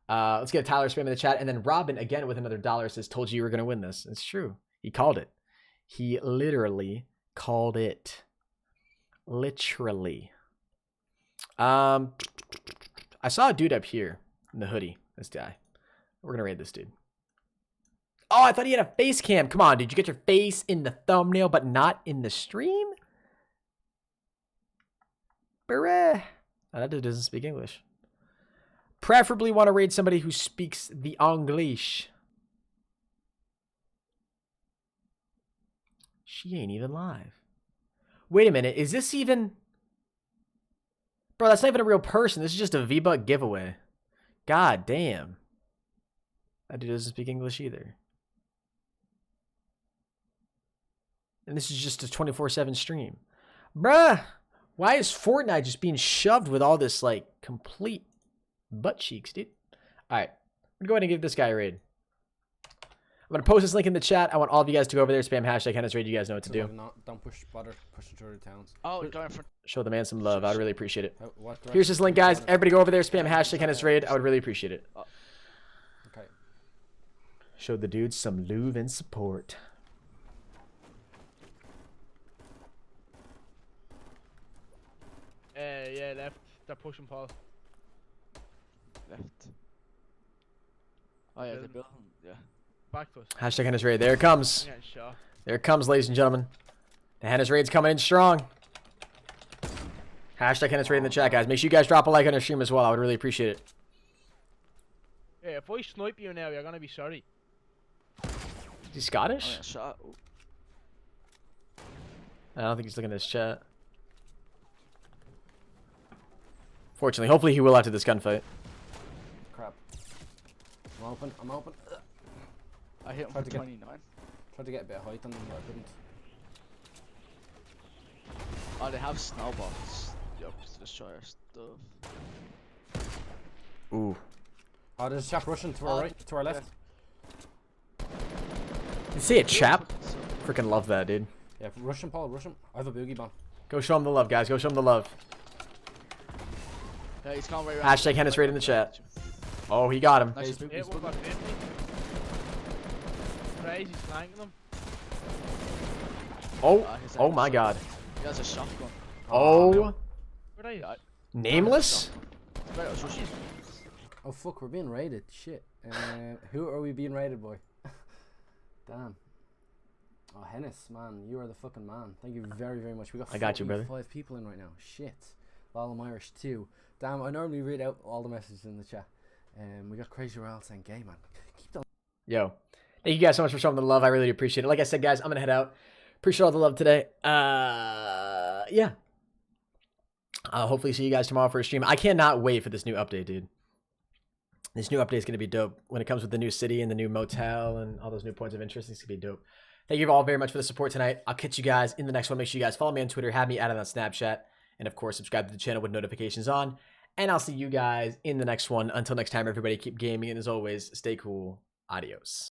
Let's get Tyler spam in the chat. And then Robin, again, with another $1 says, told you were gonna win this. It's true. He called it. He literally called it. Literally. I saw a dude up here in the hoodie. This guy. We're gonna raid this dude. Oh, I thought he had a face cam. Come on, dude. You get your face in the thumbnail, but not in the stream? Bruh. Oh, that dude doesn't speak English. Preferably want to raid somebody who speaks the English. She ain't even live. Wait a minute. Is this even... Bro, that's not even a real person. This is just a V-Buck giveaway. God damn. That dude doesn't speak English either. And this is just a 24/7 stream. Bruh, why is Fortnite just being shoved with all this, like, complete butt cheeks, dude? Alright, I'm gonna go ahead and give this guy a raid. I'm gonna post this link in the chat. I want all of you guys to go over there, spam hashtag Henis raid. You guys know what to do. Don't push butter, push it through the towns. Oh, going for... Show the man some love. I would really appreciate it. What Here's his link, guys. Everybody go over there, spam hashtag Henis raid. I would really appreciate it. Okay. Show the dudes some love and support. Yeah, left. They're pushing Paul. Left. Oh yeah, they're building. Yeah. Back to us. Hashtag Henis raid. There it comes. Yeah, sure. There it comes, ladies and gentlemen. The Henis raid's coming in strong. Hashtag Henis raid in the chat, guys. Make sure you guys drop a like on our stream as well. I would really appreciate it. Yeah, if I snipe you now, you're gonna be sorry. Is he Scottish? Oh, yeah, shot. I don't think he's looking at his chat. Fortunately, hopefully he will after this gunfight. Crap. I'm open. I'm open. I hit him Tried for to get- 29. Tried to get a bit of height on them, but I couldn't. Oh, they have snowballs. Yup, to destroy our stuff. Ooh. Oh, there's a chap rushing to our right, to our left. You see a chap? Freaking love that, dude. Yeah, rush him, Paul, rush him. I have a boogie bomb. Go show him the love, guys. Go show him the love. Yeah, he's gone right around. Hashtag Henis raid in the chat. Oh, he got him. Nice. He's Hit one by 50. Crazy flanking them. Oh my god. He has a shotgun. Oh, Where they? nameless? Right, I was rushing. Oh fuck, we're being raided. Shit. Who are we being raided, boy? Damn. Oh, Henis, man, you are the fucking man. Thank you very, very much. We got I got you, brother. 5 people in right now. Shit. Lol, I'm Irish too. Damn, I normally read out all the messages in the chat. We got Crazy Royale saying gay, man. Keep the Yo. Thank you guys so much for showing the love. I really appreciate it. Like I said, guys, I'm going to head out. Appreciate all the love today. Yeah. Hopefully see you guys tomorrow for a stream. I cannot wait for this new update, dude. This new update is going to be dope. When it comes with the new city and the new motel and all those new points of interest, it's going to be dope. Thank you all very much for the support tonight. I'll catch you guys in the next one. Make sure you guys follow me on Twitter, have me added on Snapchat, and of course, subscribe to the channel with notifications on. And I'll see you guys in the next one. Until next time, everybody, keep gaming, and as always, stay cool. Adios.